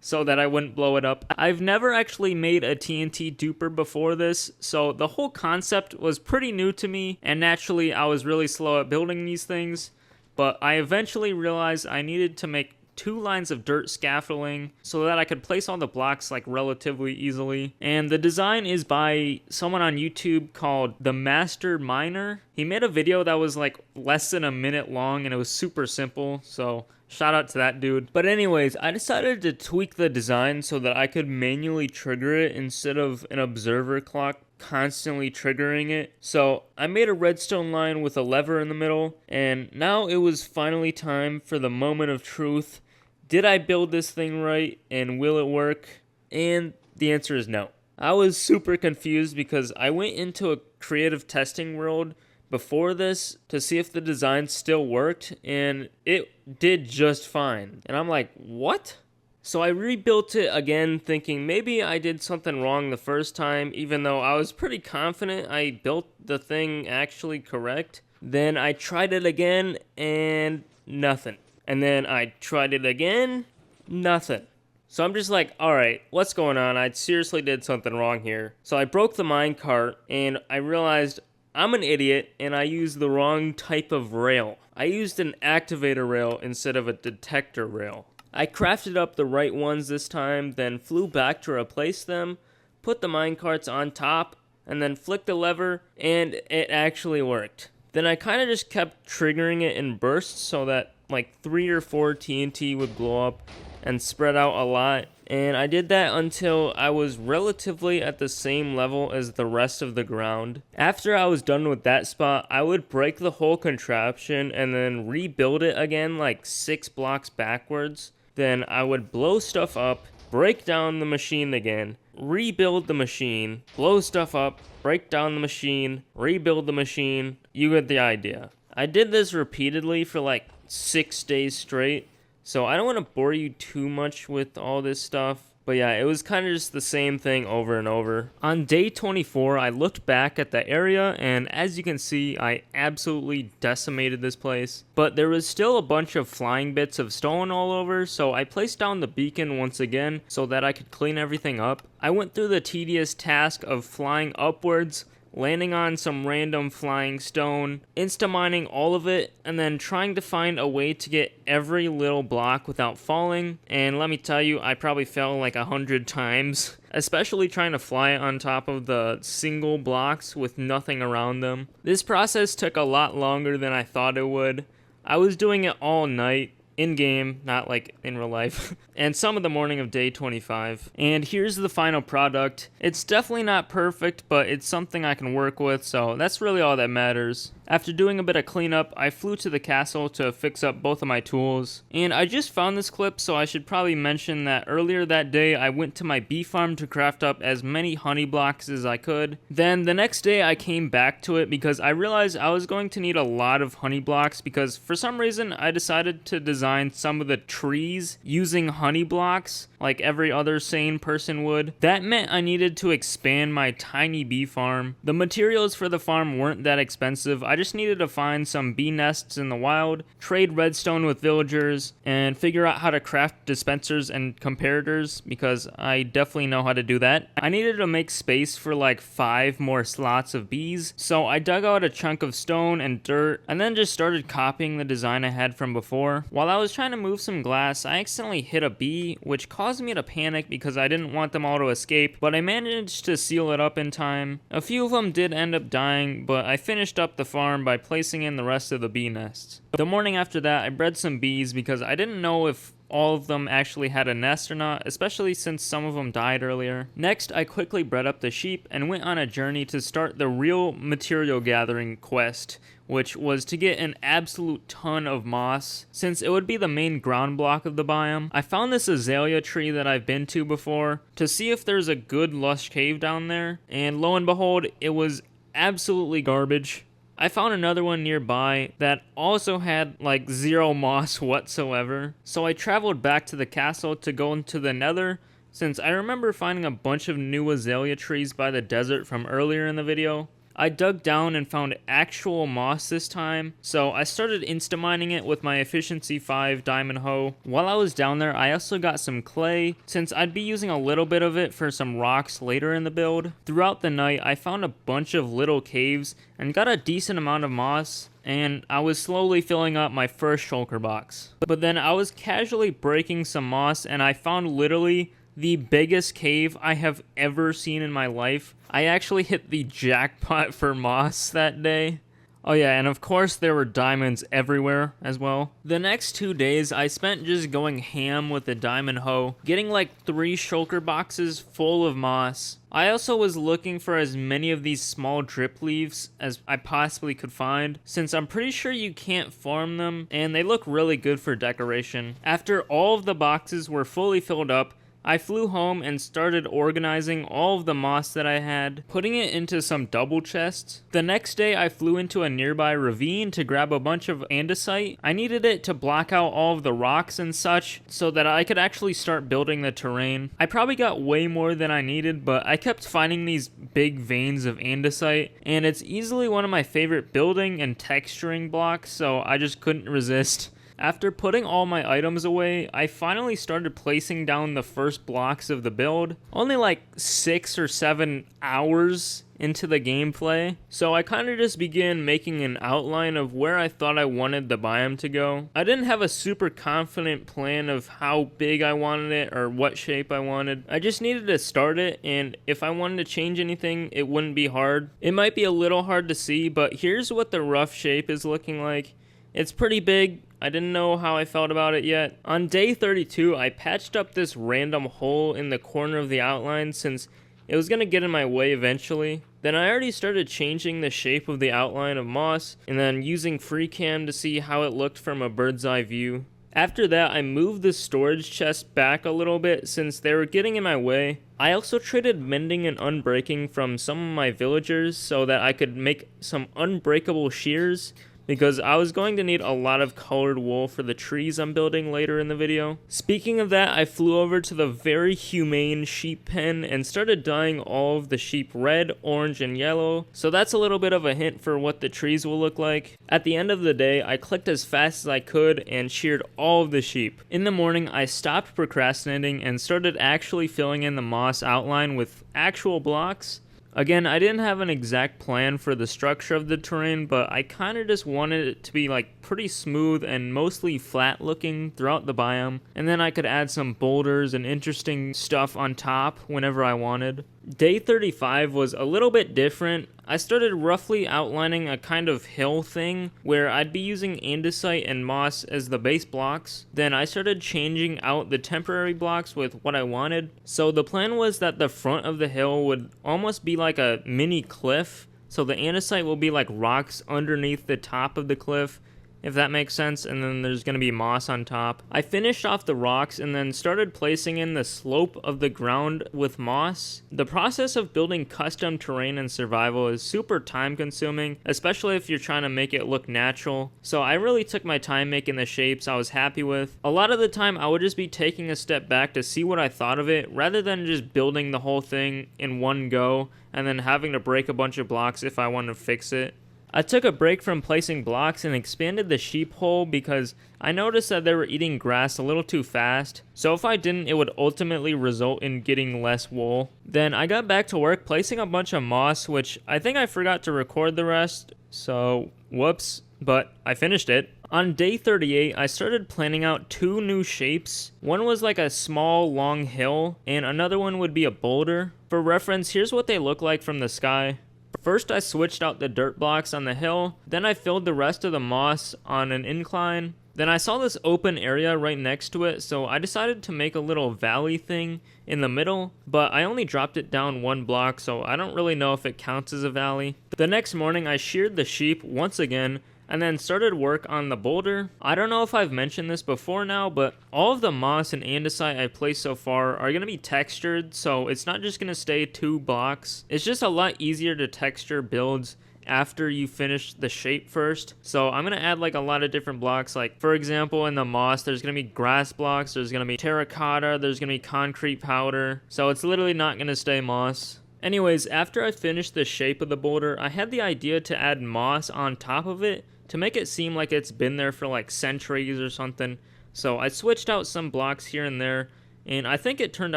so that I wouldn't blow it up. I've never actually made a TNT duper before this, so the whole concept was pretty new to me, and naturally I was really slow at building these things, but I eventually realized I needed to make 2 lines of dirt scaffolding so that I could place all the blocks like relatively easily. And the design is by someone on YouTube called The Master Miner. He made a video that was like less than a minute long and it was super simple, so shout out to that dude. But anyways, I decided to tweak the design so that I could manually trigger it instead of an observer clock constantly triggering it. So I made a redstone line with a lever in the middle, and now it was finally time for the moment of truth. Did I build this thing right, and will it work? And the answer is no. I was super confused because I went into a creative testing world before this to see if the design still worked, and it did just fine. And I'm like, what? So I rebuilt it again thinking maybe I did something wrong the first time, even though I was pretty confident I built the thing actually correct. Then I tried it again and nothing. And then I tried it again, nothing. So I'm just like, alright, what's going on? I seriously did something wrong here. So I broke the minecart and I realized I'm an idiot and I used the wrong type of rail. I used an activator rail instead of a detector rail. I crafted up the right ones this time, then flew back to replace them, put the minecarts on top, and then flicked the lever, and it actually worked. Then I kind of just kept triggering it in bursts so that like 3 or 4 TNT would blow up and spread out a lot. And I did that until I was relatively at the same level as the rest of the ground. After I was done with that spot, I would break the whole contraption and then rebuild it again like 6 blocks backwards. Then I would blow stuff up, break down the machine again, rebuild the machine, blow stuff up, break down the machine, rebuild the machine. You get the idea. I did this repeatedly for like 6 days straight. So I don't want to bore you too much with all this stuff. But yeah, it was kind of just the same thing over and over. On day 24, I looked back at the area, and as you can see, I absolutely decimated this place. But there was still a bunch of flying bits of stone all over, so I placed down the beacon once again so that I could clean everything up. I went through the tedious task of flying upwards, landing on some random flying stone, insta-mining all of it, and then trying to find a way to get every little block without falling. And let me tell you, I probably fell like 100 times, especially trying to fly on top of the single blocks with nothing around them. This process took a lot longer than I thought it would. I was doing it all night, in-game, not like in real life, and some of the morning of day 25. And here's the final product. It's definitely not perfect, but it's something I can work with, so that's really all that matters. After doing a bit of cleanup, I flew to the castle to fix up both of my tools. And I just found this clip, so I should probably mention that earlier that day, I went to my bee farm to craft up as many honey blocks as I could. Then the next day, I came back to it because I realized I was going to need a lot of honey blocks because for some reason, I decided to design some of the trees using honey blocks like every other sane person would. That meant I needed to expand my tiny bee farm. The materials for the farm weren't that expensive. I just needed to find some bee nests in the wild, trade redstone with villagers, and figure out how to craft dispensers and comparators because I definitely know how to do that. I needed to make space for like 5 more slots of bees, so I dug out a chunk of stone and dirt and then just started copying the design I had from before. While I was trying to move some glass, I accidentally hit a bee, which caused me to panic because I didn't want them all to escape, but I managed to seal it up in time. A few of them did end up dying, but I finished up the farm by placing in the rest of the bee nests. The morning after that, I bred some bees because I didn't know if all of them actually had a nest or not, especially since some of them died earlier. Next, I quickly bred up the sheep and went on a journey to start the real material gathering quest, which was to get an absolute ton of moss, since it would be the main ground block of the biome. I found this azalea tree that I've been to before to see if there's a good lush cave down there, and lo and behold, it was absolutely garbage. I found another one nearby that also had like 0 moss whatsoever, so I traveled back to the castle to go into the nether, since I remember finding a bunch of new azalea trees by the desert from earlier in the video. I dug down and found actual moss this time, so I started insta-mining it with my efficiency 5 diamond hoe. While I was down there, I also got some clay, since I'd be using a little bit of it for some rocks later in the build. Throughout the night, I found a bunch of little caves and got a decent amount of moss, and I was slowly filling up my first shulker box. But then I was casually breaking some moss, and I found literally the biggest cave I have ever seen in my life. I actually hit the jackpot for moss that day. Oh yeah, and of course there were diamonds everywhere as well. The next 2 days I spent just going ham with the diamond hoe, getting like 3 shulker boxes full of moss. I also was looking for as many of these small drip leaves as I possibly could find, since I'm pretty sure you can't farm them and they look really good for decoration. After all of the boxes were fully filled up, I flew home and started organizing all of the moss that I had, putting it into some double chests. The next day I flew into a nearby ravine to grab a bunch of andesite. I needed it to block out all of the rocks and such so that I could actually start building the terrain. I probably got way more than I needed, but I kept finding these big veins of andesite, and it's easily one of my favorite building and texturing blocks, so I just couldn't resist. After putting all my items away, I finally started placing down the first blocks of the build, only like 6 or 7 hours into the gameplay. So I kind of just began making an outline of where I thought I wanted the biome to go. I didn't have a super confident plan of how big I wanted it or what shape I wanted. I just needed to start it, and if I wanted to change anything, it wouldn't be hard. It might be a little hard to see, but here's what the rough shape is looking like. It's pretty big. I didn't know how I felt about it yet. On day 32, I patched up this random hole in the corner of the outline since it was going to get in my way eventually. Then I already started changing the shape of the outline of moss and then using FreeCam to see how it looked from a bird's eye view. After that, I moved the storage chest back a little bit since they were getting in my way. I also traded mending and unbreaking from some of my villagers so that I could make some unbreakable shears, because I was going to need a lot of colored wool for the trees I'm building later in the video. Speaking of that, I flew over to the very humane sheep pen and started dyeing all of the sheep red, orange, and yellow, so that's a little bit of a hint for what the trees will look like. At the end of the day, I clicked as fast as I could and sheared all of the sheep. In the morning, I stopped procrastinating and started actually filling in the moss outline with actual blocks. Again, I didn't have an exact plan for the structure of the terrain, but I kind of just wanted it to be like pretty smooth and mostly flat looking throughout the biome, and then I could add some boulders and interesting stuff on top whenever I wanted. Day 35 was a little bit different. I started roughly outlining a kind of hill thing where I'd be using andesite and moss as the base blocks. Then I started changing out the temporary blocks with what I wanted. So the plan was that the front of the hill would almost be like a mini cliff. So the andesite will be like rocks underneath the top of the cliff, if that makes sense, and then there's going to be moss on top. I finished off the rocks and then started placing in the slope of the ground with moss. The process of building custom terrain in survival is super time consuming, especially if you're trying to make it look natural. So I really took my time making the shapes I was happy with. A lot of the time I would just be taking a step back to see what I thought of it, rather than just building the whole thing in one go and then having to break a bunch of blocks if I wanted to fix it. I took a break from placing blocks and expanded the sheep hole because I noticed that they were eating grass a little too fast, so if I didn't, it would ultimately result in getting less wool. Then I got back to work placing a bunch of moss, which I think I forgot to record the rest, so whoops, but I finished it. On day 38, I started planning out two new shapes. One was like a small, long hill, and another one would be a boulder. For reference, here's what they look like from the sky. First, I switched out the dirt blocks on the hill, then I filled the rest of the moss on an incline. Then I saw this open area right next to it, so I decided to make a little valley thing in the middle, but I only dropped it down one block, so I don't really know if it counts as a valley. The next morning, I sheared the sheep once again, and then started work on the boulder. I don't know if I've mentioned this before now, but all of the moss and andesite I've placed so far are going to be textured, so it's not just going to stay 2 blocks. It's just a lot easier to texture builds after you finish the shape first. So I'm going to add like a lot of different blocks. Like for example, in the moss, there's going to be grass blocks, there's going to be terracotta, there's going to be concrete powder. So it's literally not going to stay moss. Anyways, after I finished the shape of the boulder, I had the idea to add moss on top of it to make it seem like it's been there for like centuries or something. So I switched out some blocks here and there, and I think it turned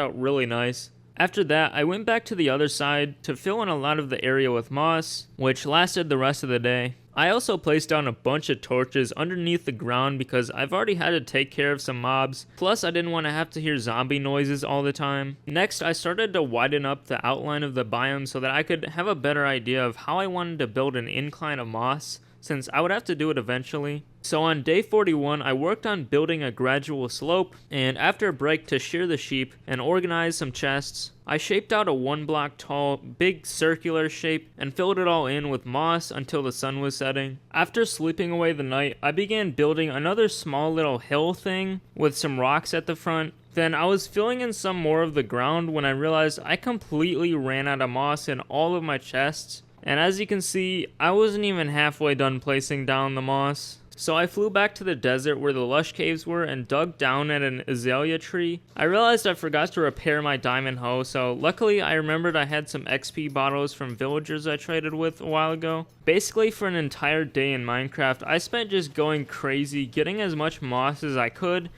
out really nice. After that, I went back to the other side to fill in a lot of the area with moss, which lasted the rest of the day. I also placed down a bunch of torches underneath the ground because I've already had to take care of some mobs, plus I didn't want to have to hear zombie noises all the time. Next, I started to widen up the outline of the biome so that I could have a better idea of how I wanted to build an incline of moss, since I would have to do it eventually. So on day 41, I worked on building a gradual slope, and after a break to shear the sheep and organize some chests, I shaped out a 1 block tall, big circular shape and filled it all in with moss until the sun was setting. After sleeping away the night, I began building another small little hill thing with some rocks at the front. Then I was filling in some more of the ground when I realized I completely ran out of moss in all of my chests. And as you can see, I wasn't even halfway done placing down the moss. So I flew back to the desert where the lush caves were and dug down at an azalea tree. I realized I forgot to repair my diamond hoe, so luckily I remembered I had some XP bottles from villagers I traded with a while ago. Basically for an entire day in Minecraft, I spent just going crazy, getting as much moss as I could,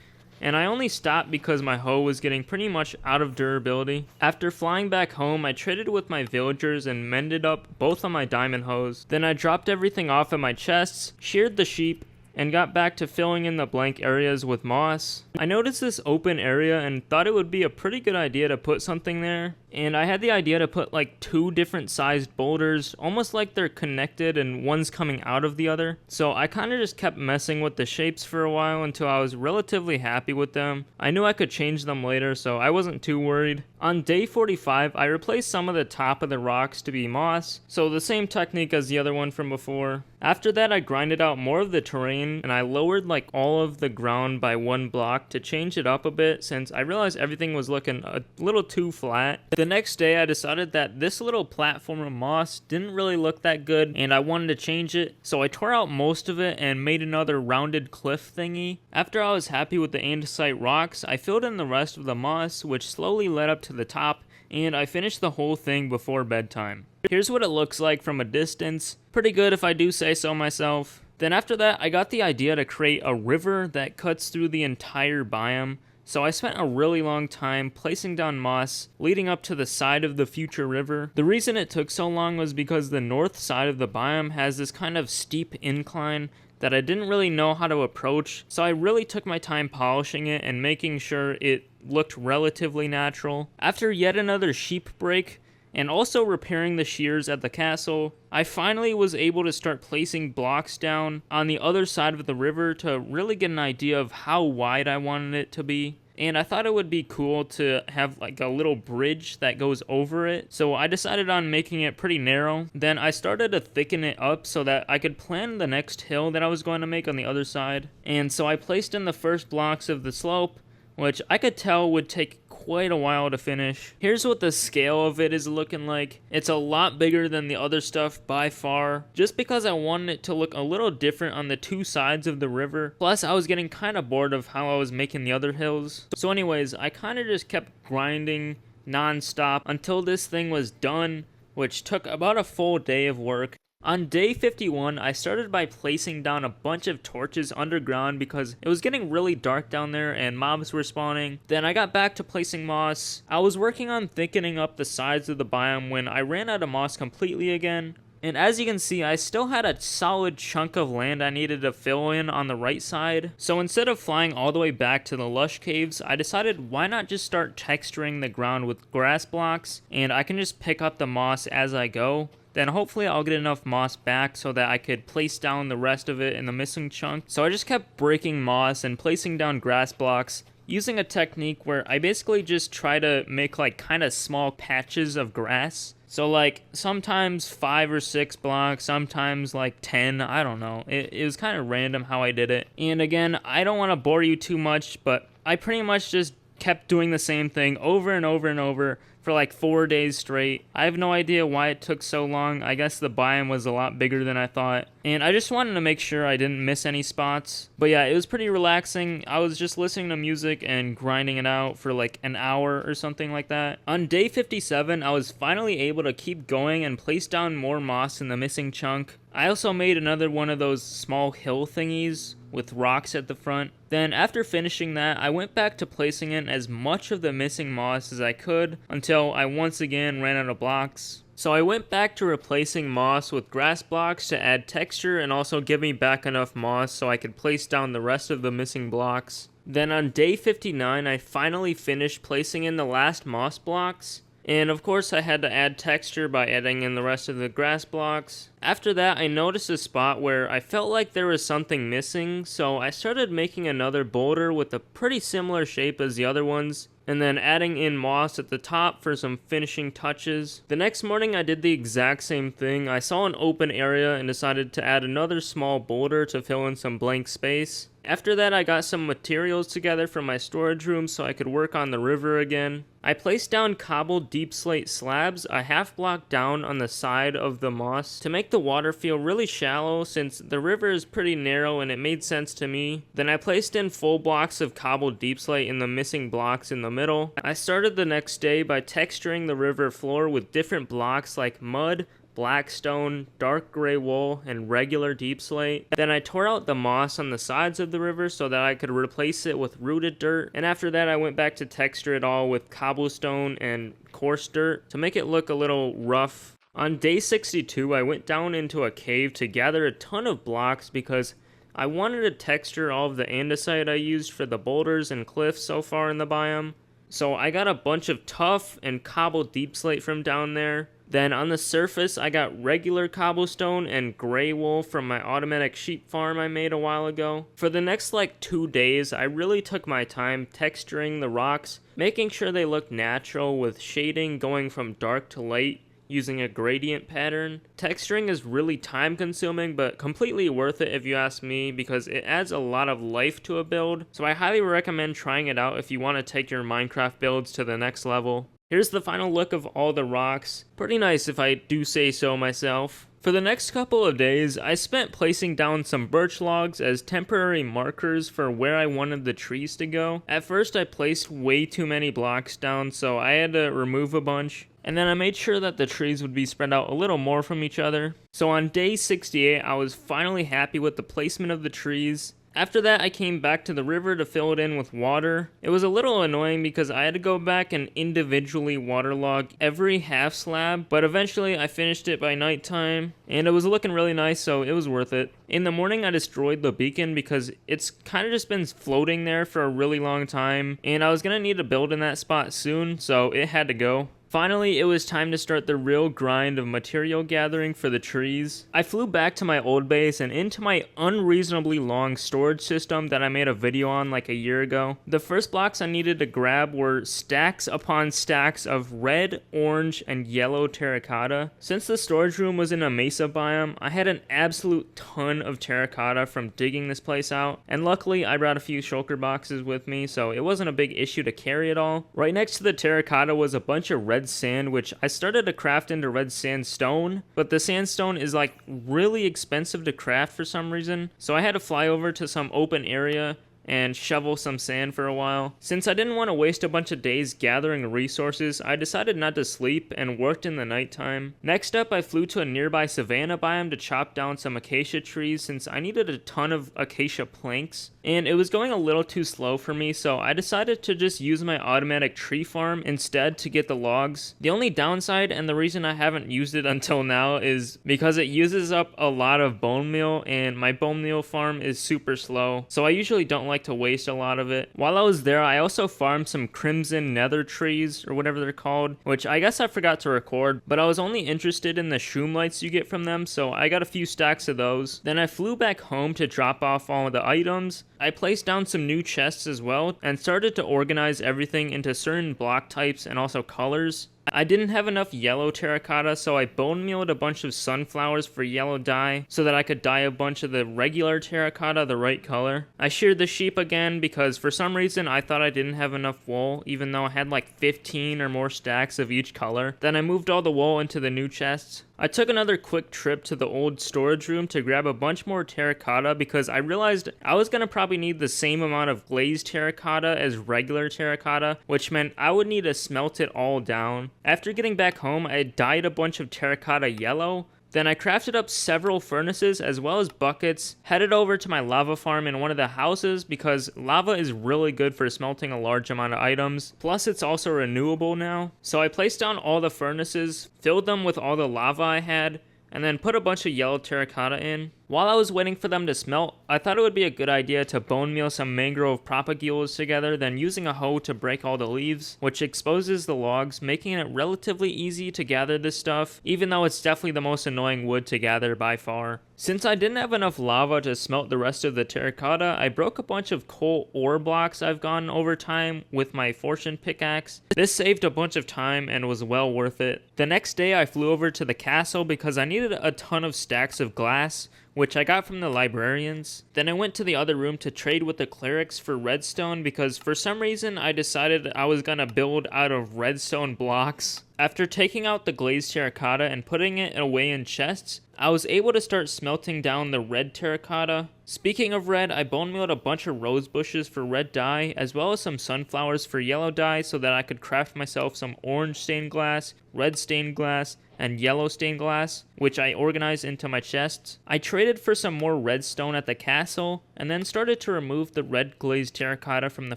and I only stopped because my hoe was getting pretty much out of durability. After flying back home, I traded with my villagers and mended up both of my diamond hoes. Then I dropped everything off at my chests, sheared the sheep, and got back to filling in the blank areas with moss. I noticed this open area and thought it would be a pretty good idea to put something there. And I had the idea to put like 2 different sized boulders, almost like they're connected and one's coming out of the other. So I kind of just kept messing with the shapes for a while until I was relatively happy with them. I knew I could change them later, so I wasn't too worried. On day 45, I replaced some of the top of the rocks to be moss, so the same technique as the other one from before. After that, I grinded out more of the terrain and I lowered like all of the ground by 1 block to change it up a bit, since I realized everything was looking a little too flat. The next day, I decided that this little platform of moss didn't really look that good and I wanted to change it, so I tore out most of it and made another rounded cliff thingy. After I was happy with the andesite rocks, I filled in the rest of the moss, which slowly led up to the top, and I finished the whole thing before bedtime. Here's what it looks like from a distance. Pretty good if I do say so myself. Then after that, I got the idea to create a river that cuts through the entire biome. So I spent a really long time placing down moss leading up to the side of the future river. The reason it took so long was because the north side of the biome has this kind of steep incline that I didn't really know how to approach, so I really took my time polishing it and making sure it looked relatively natural. After yet another sheep break, and also repairing the shears at the castle, I finally was able to start placing blocks down on the other side of the river to really get an idea of how wide I wanted it to be. And I thought it would be cool to have like a little bridge that goes over it, so I decided on making it pretty narrow. Then I started to thicken it up so that I could plan the next hill that I was going to make on the other side. And so I placed in the first blocks of the slope, which I could tell would take quite a while to finish. Here's what the scale of it is looking like. It's a lot bigger than the other stuff by far, just because I wanted it to look a little different on the 2 sides of the river. Plus, I was getting kind of bored of how I was making the other hills. So anyways, I kind of just kept grinding non-stop until this thing was done, which took about a full day of work. On day 51, I started by placing down a bunch of torches underground because it was getting really dark down there and mobs were spawning. Then I got back to placing moss. I was working on thickening up the sides of the biome when I ran out of moss completely again. And as you can see, I still had a solid chunk of land I needed to fill in on the right side. So instead of flying all the way back to the lush caves, I decided why not just start texturing the ground with grass blocks, and I can just pick up the moss as I go. Then hopefully I'll get enough moss back so that I could place down the rest of it in the missing chunk. So I just kept breaking moss and placing down grass blocks, using a technique where I basically just try to make like kind of small patches of grass. So like sometimes 5 or 6 blocks, sometimes like 10, I don't know. It was kind of random how I did it. And again, I don't want to bore you too much, but I pretty much just kept doing the same thing over and over and over for like 4 days straight. I have no idea why it took so long. I guess the biome was a lot bigger than I thought. And I just wanted to make sure I didn't miss any spots. But yeah, it was pretty relaxing. I was just listening to music and grinding it out for like an hour or something like that. On day 57, I was finally able to keep going and place down more moss in the missing chunk. I also made another one of those small hill thingies with rocks at the front. Then after finishing that, I went back to placing in as much of the missing moss as I could until I once again ran out of blocks. So I went back to replacing moss with grass blocks to add texture and also give me back enough moss so I could place down the rest of the missing blocks. Then on day 59, I finally finished placing in the last moss blocks. And of course I had to add texture by adding in the rest of the grass blocks. After that, I noticed a spot where I felt like there was something missing, so I started making another boulder with a pretty similar shape as the other ones, and then adding in moss at the top for some finishing touches. The next morning I did the exact same thing. I saw an open area and decided to add another small boulder to fill in some blank space. After that, I got some materials together from my storage room so I could work on the river again. I placed down cobbled deep slate slabs a half block down on the side of the moss to make the water feel really shallow since the river is pretty narrow and it made sense to me. Then I placed in full blocks of cobbled deep slate in the missing blocks in the middle. I started the next day by texturing the river floor with different blocks like mud, black stone, dark gray wool, and regular deep slate. Then I tore out the moss on the sides of the river so that I could replace it with rooted dirt. And after that, I went back to texture it all with cobblestone and coarse dirt to make it look a little rough. On day 62, I went down into a cave to gather a ton of blocks because I wanted to texture all of the andesite I used for the boulders and cliffs so far in the biome. So I got a bunch of tuff and cobble deep slate from down there. Then on the surface, I got regular cobblestone and gray wool from my automatic sheep farm I made a while ago. For the next 2 days, I really took my time texturing the rocks, making sure they looked natural with shading going from dark to light using a gradient pattern. Texturing is really time consuming, but completely worth it if you ask me, because it adds a lot of life to a build. So I highly recommend trying it out if you want to take your Minecraft builds to the next level. Here's the final look of all the rocks. Pretty nice if I do say so myself. For the next couple of days, I spent placing down some birch logs as temporary markers for where I wanted the trees to go. At first I placed way too many blocks down, so I had to remove a bunch. And then I made sure that the trees would be spread out a little more from each other. So on day 68, I was finally happy with the placement of the trees. After that, I came back to the river to fill it in with water. It was a little annoying because I had to go back and individually waterlog every half slab, but eventually I finished it by nighttime, and it was looking really nice, so it was worth it. In the morning, I destroyed the beacon because it's kind of just been floating there for a really long time, and I was going to need to build in that spot soon, so it had to go. Finally, it was time to start the real grind of material gathering for the trees. I flew back to my old base and into my unreasonably long storage system that I made a video on a year ago. The first blocks I needed to grab were stacks upon stacks of red, orange, and yellow terracotta. Since the storage room was in a mesa biome, I had an absolute ton of terracotta from digging this place out, and luckily I brought a few shulker boxes with me, so it wasn't a big issue to carry it all. Right next to the terracotta was a bunch of red sand, which I started to craft into red sandstone, but the sandstone is really expensive to craft for some reason, so I had to fly over to some open area and shovel some sand for a while. Since I didn't want to waste a bunch of days gathering resources, I decided not to sleep and worked in the nighttime. Next up, I flew to a nearby savanna biome to chop down some acacia trees since I needed a ton of acacia planks, and it was going a little too slow for me, so I decided to just use my automatic tree farm instead to get the logs. The only downside, and the reason I haven't used it until now, is because it uses up a lot of bone meal, and my bone meal farm is super slow, so I usually don't like to waste a lot of it. While I was there, I also farmed some crimson nether trees, or whatever they're called, which I guess I forgot to record, but I was only interested in the shroom lights you get from them, so I got a few stacks of those. Then I flew back home to drop off all of the items. I placed down some new chests as well, and started to organize everything into certain block types and also colors. I didn't have enough yellow terracotta, so I bone mealed a bunch of sunflowers for yellow dye so that I could dye a bunch of the regular terracotta the right color. I sheared the sheep again because for some reason I thought I didn't have enough wool, even though I had 15 or more stacks of each color. Then I moved all the wool into the new chests. I took another quick trip to the old storage room to grab a bunch more terracotta because I realized I was going to probably need the same amount of glazed terracotta as regular terracotta, which meant I would need to smelt it all down. After getting back home, I dyed a bunch of terracotta yellow. Then I crafted up several furnaces as well as buckets, headed over to my lava farm in one of the houses because lava is really good for smelting a large amount of items, plus it's also renewable now. So I placed down all the furnaces, filled them with all the lava I had, and then put a bunch of yellow terracotta in. While I was waiting for them to smelt, I thought it would be a good idea to bone meal some mangrove propagules together, then using a hoe to break all the leaves, which exposes the logs, making it relatively easy to gather this stuff, even though it's definitely the most annoying wood to gather by far. Since I didn't have enough lava to smelt the rest of the terracotta, I broke a bunch of coal ore blocks I've gotten over time with my fortune pickaxe. This saved a bunch of time and was well worth it. The next day I flew over to the castle because I needed a ton of stacks of glass, which I got from the librarians. Then I went to the other room to trade with the clerics for redstone because for some reason I decided I was gonna build out of redstone blocks. After taking out the glazed terracotta and putting it away in chests, I was able to start smelting down the red terracotta. Speaking of red, I bone mealed a bunch of rose bushes for red dye, as well as some sunflowers for yellow dye so that I could craft myself some orange stained glass, red stained glass, and yellow stained glass, which I organized into my chests. I traded for some more redstone at the castle, and then started to remove the red glazed terracotta from the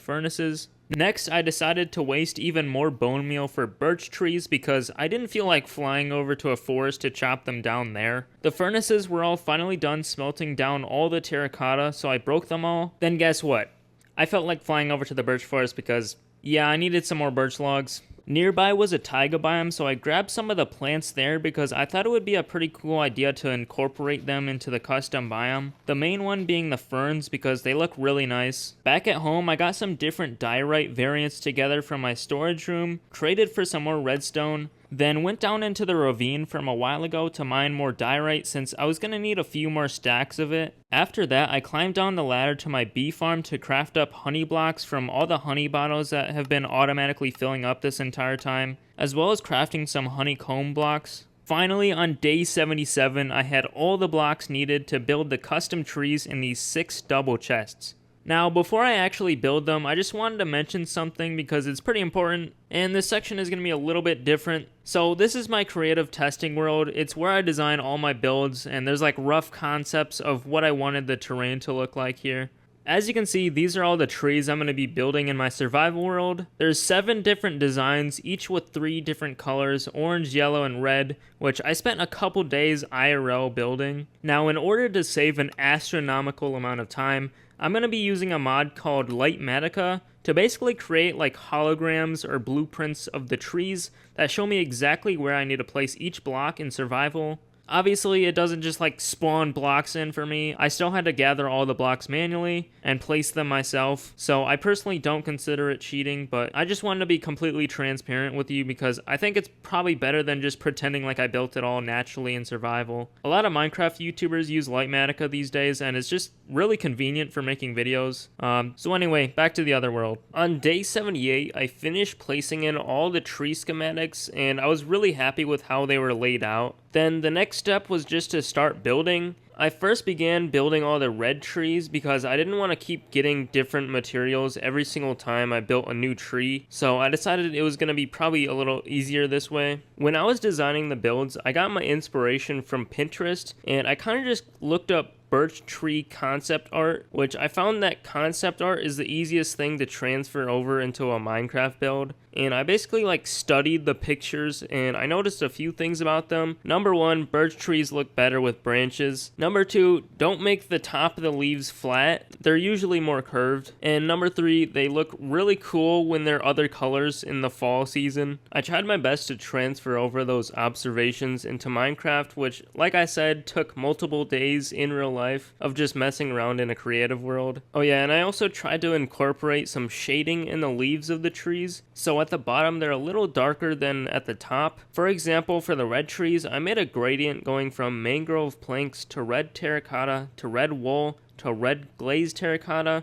furnaces. Next, I decided to waste even more bone meal for birch trees because I didn't feel like flying over to a forest to chop them down there. The furnaces were all finally done smelting down all the terracotta, so I broke them all. Then guess what? I felt like flying over to the birch forest because, yeah, I needed some more birch logs. Nearby was a taiga biome, so I grabbed some of the plants there because I thought it would be a pretty cool idea to incorporate them into the custom biome. The main one being the ferns because they look really nice. Back at home, I got some different diorite variants together from my storage room, traded for some more redstone, then went down into the ravine from a while ago to mine more diorite since I was going to need a few more stacks of it. After that, I climbed down the ladder to my bee farm to craft up honey blocks from all the honey bottles that have been automatically filling up this entire time, as well as crafting some honeycomb blocks. Finally, on day 77, I had all the blocks needed to build the custom trees in these 6 double chests. Now, before I actually build them, I just wanted to mention something because it's pretty important, and this section is going to be a little bit different. So this is my creative testing world. It's where I design all my builds, and there's like rough concepts of what I wanted the terrain to look like here. As you can see, these are all the trees I'm going to be building in my survival world. There's 7 different designs, each with 3 different colors, orange, yellow, and red, which I spent a couple days IRL building. Now, in order to save an astronomical amount of time, I'm going to be using a mod called Lightmatica to basically create like holograms or blueprints of the trees that show me exactly where I need to place each block in survival. Obviously, it doesn't just like spawn blocks in for me. I still had to gather all the blocks manually and place them myself. So I personally don't consider it cheating, but I just wanted to be completely transparent with you because I think it's probably better than just pretending like I built it all naturally in survival. A lot of Minecraft YouTubers use Lightmatica these days, and it's just really convenient for making videos. So anyway, back to the other world. On day 78, I finished placing in all the tree schematics, and I was really happy with how they were laid out. Then the next step was just to start building. I first began building all the red trees because I didn't want to keep getting different materials every single time I built a new tree, so I decided it was going to be probably a little easier this way. When I was designing the builds, I got my inspiration from Pinterest, and I kind of just looked up birch tree concept art, which I found that concept art is the easiest thing to transfer over into a Minecraft build. And I basically like studied the pictures and I noticed a few things about them. Number 1, birch trees look better with branches. Number 2, don't make the top of the leaves flat. They're usually more curved. And number 3, they look really cool when they're other colors in the fall season. I tried my best to transfer over those observations into Minecraft, which, like I said, took multiple days in real life of just messing around in a creative world. Oh yeah, and I also tried to incorporate some shading in the leaves of the trees, so at the bottom they're a little darker than at the top. For example, for the red trees, I made a gradient going from mangrove planks to red terracotta to red wool to red glazed terracotta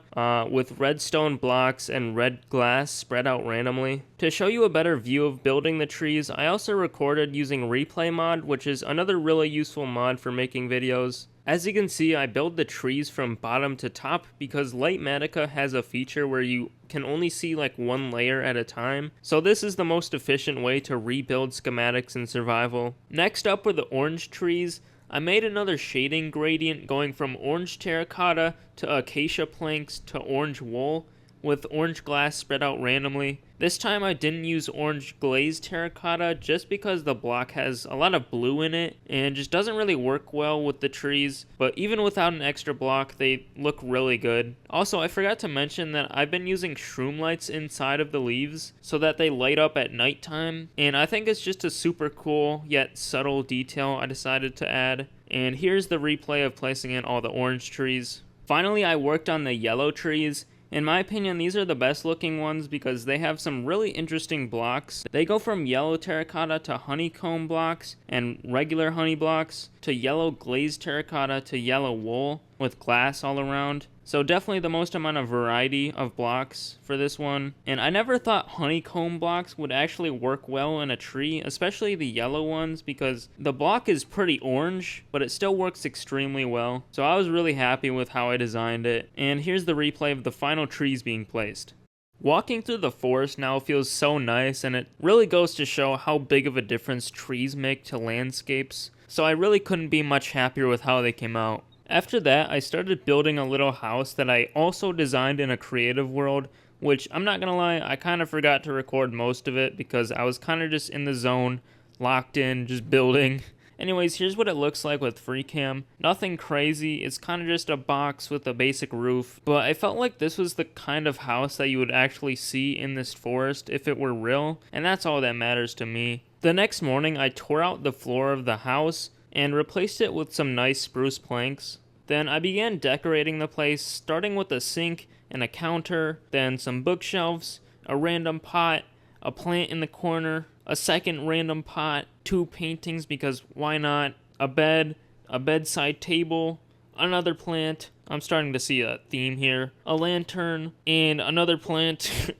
with redstone blocks and red glass spread out randomly. To show you a better view of building the trees, I also recorded using Replay mod, which is another really useful mod for making videos. As you can see, I build the trees from bottom to top because Lightmatica has a feature where you can only see like one layer at a time, so this is the most efficient way to rebuild schematics in survival. Next up were the orange trees. I made another shading gradient going from orange terracotta to acacia planks to orange wool with orange glass spread out randomly. This time I didn't use orange glazed terracotta just because the block has a lot of blue in it and just doesn't really work well with the trees, but even without an extra block they look really good. Also, I forgot to mention that I've been using shroom lights inside of the leaves so that they light up at nighttime, and I think it's just a super cool yet subtle detail I decided to add. And here's the replay of placing in all the orange trees. Finally, I worked on the yellow trees. In my opinion, these are the best looking ones because they have some really interesting blocks. They go from yellow terracotta to honeycomb blocks and regular honey blocks to yellow glazed terracotta to yellow wool with glass all around. So definitely the most amount of variety of blocks for this one. And I never thought honeycomb blocks would actually work well in a tree, especially the yellow ones, because the block is pretty orange, but it still works extremely well. So I was really happy with how I designed it. And here's the replay of the final trees being placed. Walking through the forest now feels so nice, and it really goes to show how big of a difference trees make to landscapes. So I really couldn't be much happier with how they came out. After that, I started building a little house that I also designed in a creative world which I'm not gonna lie, I kind of forgot to record most of it because I was kind of just in the zone, locked in, just building. Anyways, here's what it looks like with FreeCam. Nothing crazy, it's kind of just a box with a basic roof, but I felt like this was the kind of house that you would actually see in this forest if it were real, and that's all that matters to me. The next morning, I tore out the floor of the house and replaced it with some nice spruce planks. Then I began decorating the place, starting with a sink and a counter, then some bookshelves, a random pot, a plant in the corner, a second random pot, 2 paintings because why not, a bed, a bedside table, another plant, I'm starting to see a theme here, a lantern, and another plant.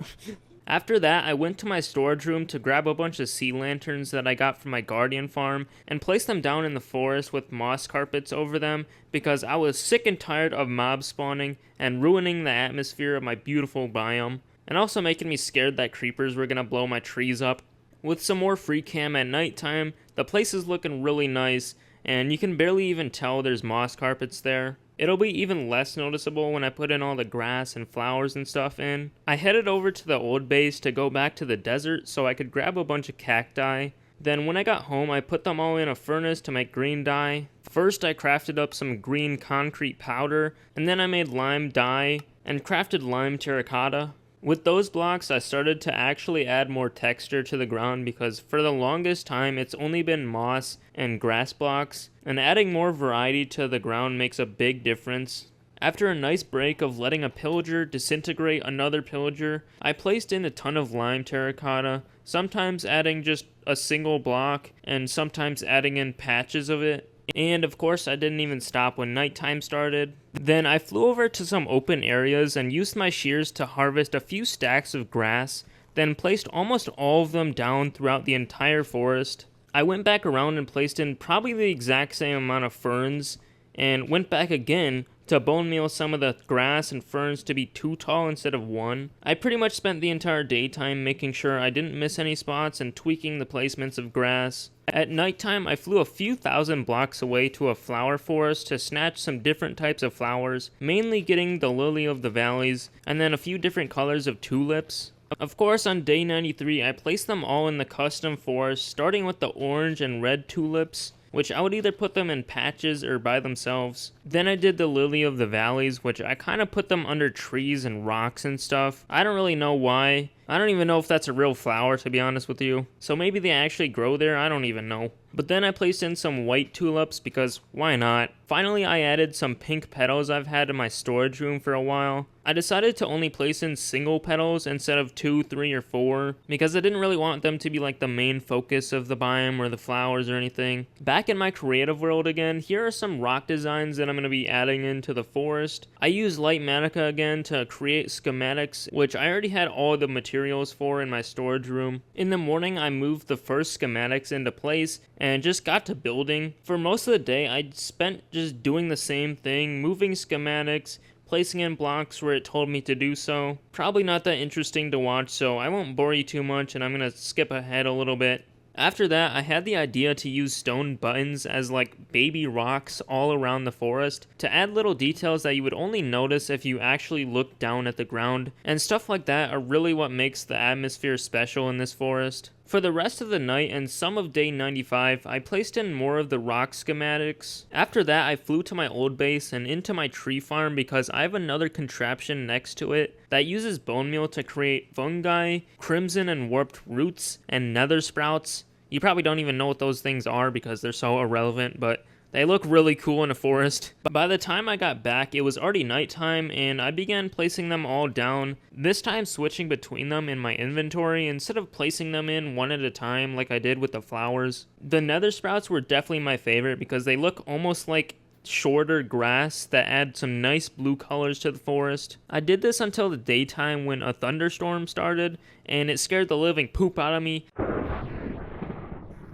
After that, I went to my storage room to grab a bunch of sea lanterns that I got from my guardian farm and place them down in the forest with moss carpets over them because I was sick and tired of mob spawning and ruining the atmosphere of my beautiful biome, and also making me scared that creepers were gonna blow my trees up. With some more free cam at nighttime, the place is looking really nice, and you can barely even tell there's moss carpets there. It'll be even less noticeable when I put in all the grass and flowers and stuff in. I headed over to the old base to go back to the desert so I could grab a bunch of cacti. Then when I got home, I put them all in a furnace to make green dye. First I crafted up some green concrete powder, and then I made lime dye and crafted lime terracotta. With those blocks, I started to actually add more texture to the ground because for the longest time it's only been moss and grass blocks, and adding more variety to the ground makes a big difference. After a nice break of letting a pillager disintegrate another pillager, I placed in a ton of lime terracotta, sometimes adding just a single block and sometimes adding in patches of it. And of course I didn't even stop when nighttime started. Then I flew over to some open areas and used my shears to harvest a few stacks of grass, then placed almost all of them down throughout the entire forest. I went back around and placed in probably the exact same amount of ferns, and went back again to bone meal some of the grass and ferns to be 2 tall instead of 1. I pretty much spent the entire daytime making sure I didn't miss any spots and tweaking the placements of grass. At nighttime, I flew a few thousand blocks away to a flower forest to snatch some different types of flowers, mainly getting the lily of the valleys, and then a few different colors of tulips. Of course, on day 93, I placed them all in the custom forest, starting with the orange and red tulips, which I would either put them in patches or by themselves. Then I did the lily of the valleys, which I kind of put them under trees and rocks and stuff. I don't really know why. I don't even know if that's a real flower, to be honest with you. So maybe they actually grow there, I don't even know. But then I placed in some white tulips because why not? Finally, I added some pink petals I've had in my storage room for a while. I decided to only place in single petals instead of 2, 3, or 4 because I didn't really want them to be like the main focus of the biome or the flowers or anything. Back in my creative world again, here are some rock designs that I'm going to be adding into the forest. I used light manica again to create schematics, which I already had all the materials for in my storage room. In the morning, I moved the first schematics into place and just got to building. For most of the day, I spent just doing the same thing, moving schematics, placing in blocks where it told me to do so. Probably not that interesting to watch, so I won't bore you too much and I'm going to skip ahead a little bit. After that, I had the idea to use stone buttons as like baby rocks all around the forest to add little details that you would only notice if you actually looked down at the ground, and stuff like that are really what makes the atmosphere special in this forest. For the rest of the night and some of day 95, I placed in more of the rock schematics. After that, I flew to my old base and into my tree farm because I have another contraption next to it that uses bone meal to create fungi, crimson and warped roots, and nether sprouts. You probably don't even know what those things are because they're so irrelevant, but they look really cool in a forest. But by the time I got back, it was already nighttime and I began placing them all down, this time switching between them in my inventory instead of placing them in one at a time like I did with the flowers. The nether sprouts were definitely my favorite because they look almost like shorter grass that add some nice blue colors to the forest. I did this until the daytime when a thunderstorm started and it scared the living poop out of me.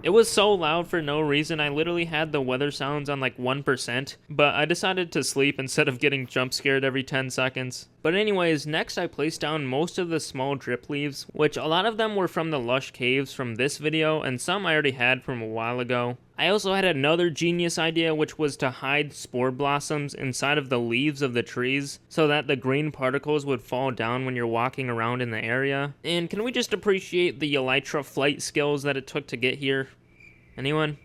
It was so loud for no reason, I literally had the weather sounds on like 1%, but I decided to sleep instead of getting jump scared every 10 seconds. But anyways, next I placed down most of the small drip leaves, which a lot of them were from the lush caves from this video, and some I already had from a while ago. I also had another genius idea, which was to hide spore blossoms inside of the leaves of the trees so that the green particles would fall down when you're walking around in the area. And can we just appreciate the elytra flight skills that it took to get here? Anyone?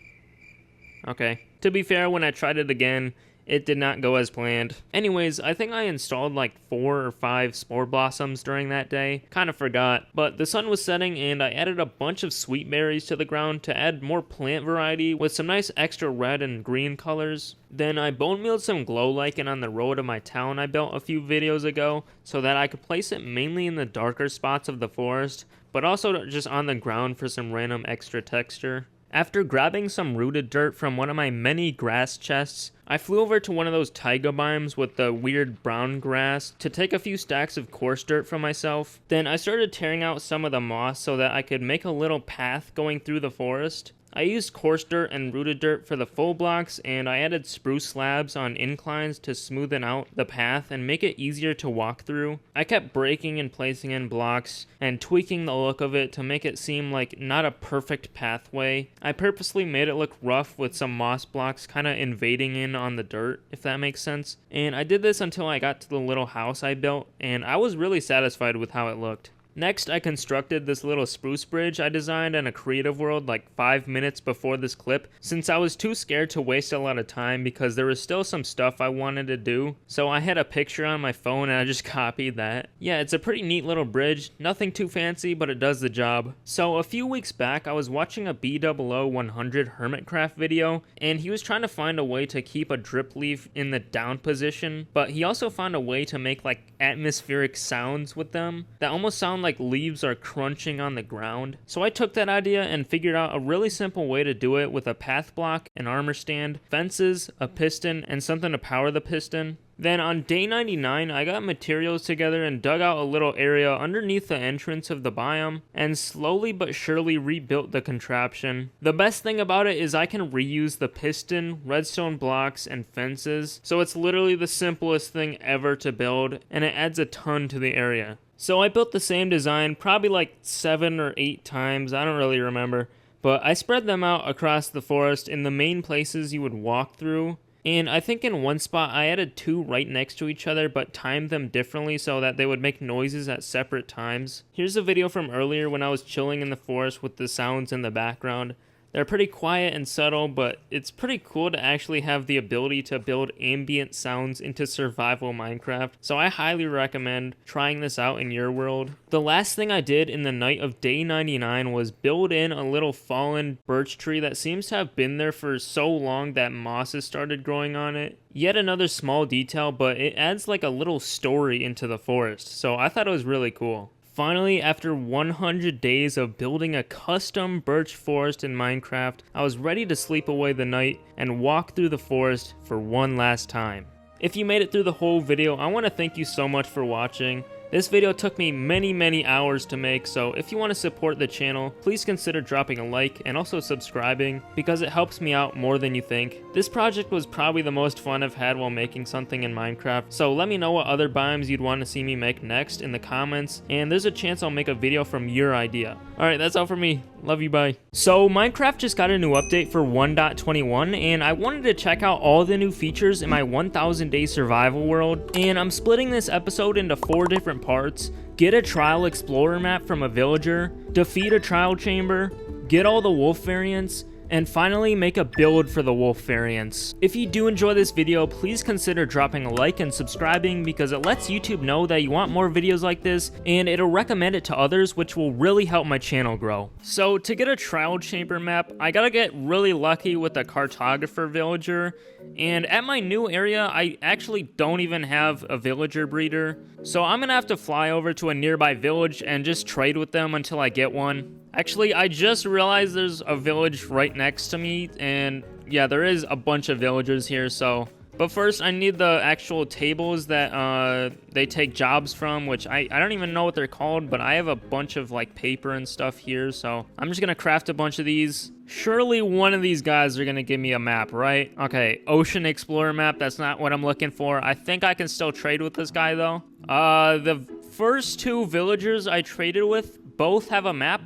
Okay. To be fair, when I tried it again, it did not go as planned. Anyways, I think I installed like 4 or 5 spore blossoms during that day. Kind of forgot, but the sun was setting and I added a bunch of sweet berries to the ground to add more plant variety with some nice extra red and green colors. Then I bone mealed some glow lichen on the road of my town I built a few videos ago so that I could place it mainly in the darker spots of the forest, but also just on the ground for some random extra texture. After grabbing some rooted dirt from one of my many grass chests, I flew over to one of those taiga biomes with the weird brown grass to take a few stacks of coarse dirt for myself. Then I started tearing out some of the moss so that I could make a little path going through the forest. I used coarse dirt and rooted dirt for the full blocks, and I added spruce slabs on inclines to smoothen out the path and make it easier to walk through. I kept breaking and placing in blocks and tweaking the look of it to make it seem like not a perfect pathway. I purposely made it look rough with some moss blocks kind of invading in on the dirt, if that makes sense. And I did this until I got to the little house I built, and I was really satisfied with how it looked. Next, I constructed this little spruce bridge I designed in a creative world like 5 minutes before this clip, since I was too scared to waste a lot of time because there was still some stuff I wanted to do. So I had a picture on my phone and I just copied that. Yeah, it's a pretty neat little bridge, nothing too fancy, but it does the job. So a few weeks back, I was watching a B00-100 Hermitcraft video, and he was trying to find a way to keep a drip leaf in the down position, but he also found a way to make like atmospheric sounds with them that almost sound like leaves are crunching on the ground. So I took that idea and figured out a really simple way to do it with a path block, an armor stand, fences, a piston, and something to power the piston. Then on day 99, I got materials together and dug out a little area underneath the entrance of the biome and slowly but surely rebuilt the contraption. The best thing about it is I can reuse the piston, redstone blocks, and fences, so it's literally the simplest thing ever to build, and it adds a ton to the area. So I built the same design probably like 7 or 8 times, I don't really remember, but I spread them out across the forest in the main places you would walk through. And I think in one spot I added 2 right next to each other but timed them differently so that they would make noises at separate times. Here's a video from earlier when I was chilling in the forest with the sounds in the background. They're pretty quiet and subtle, but it's pretty cool to actually have the ability to build ambient sounds into survival Minecraft, so I highly recommend trying this out in your world. The last thing I did in the night of day 99 was build in a little fallen birch tree that seems to have been there for so long that moss has started growing on it. Yet another small detail, but it adds like a little story into the forest, so I thought it was really cool. Finally, after 100 days of building a custom birch forest in Minecraft, I was ready to sleep away the night and walk through the forest for one last time. If you made it through the whole video, I want to thank you so much for watching. This video took me many hours to make, so if you want to support the channel, please consider dropping a like and also subscribing because it helps me out more than you think. This project was probably the most fun I've had while making something in Minecraft, so let me know what other biomes you'd want to see me make next in the comments, and there's a chance I'll make a video from your idea. Alright, that's all for me. Love you, bye. So, Minecraft just got a new update for 1.21, and I wanted to check out all the new features in my 1000 day survival world, and I'm splitting this episode into 4 different parts. Get a trial explorer map from a villager, defeat a trial chamber, get all the wolf variants, and finally make a build for the wolf variants. If you do enjoy this video, please consider dropping a like and subscribing because it lets YouTube know that you want more videos like this, and it'll recommend it to others, which will really help my channel grow. So to get a trial chamber map, I gotta get really lucky with a cartographer villager, and at my new area, I actually don't even have a villager breeder, so I'm gonna have to fly over to a nearby village and just trade with them until I get one. Actually, I just realized there's a village right next to me, and yeah, there is a bunch of villagers here, so... But first, I need the actual tables that they take jobs from, which I don't even know what they're called, but I have a bunch of, like, paper and stuff here, so I'm just gonna craft a bunch of these. Surely one of these guys are gonna give me a map, right? Okay, Ocean Explorer map, that's not what I'm looking for. I think I can still trade with this guy, though. The first two villagers I traded with both have a map.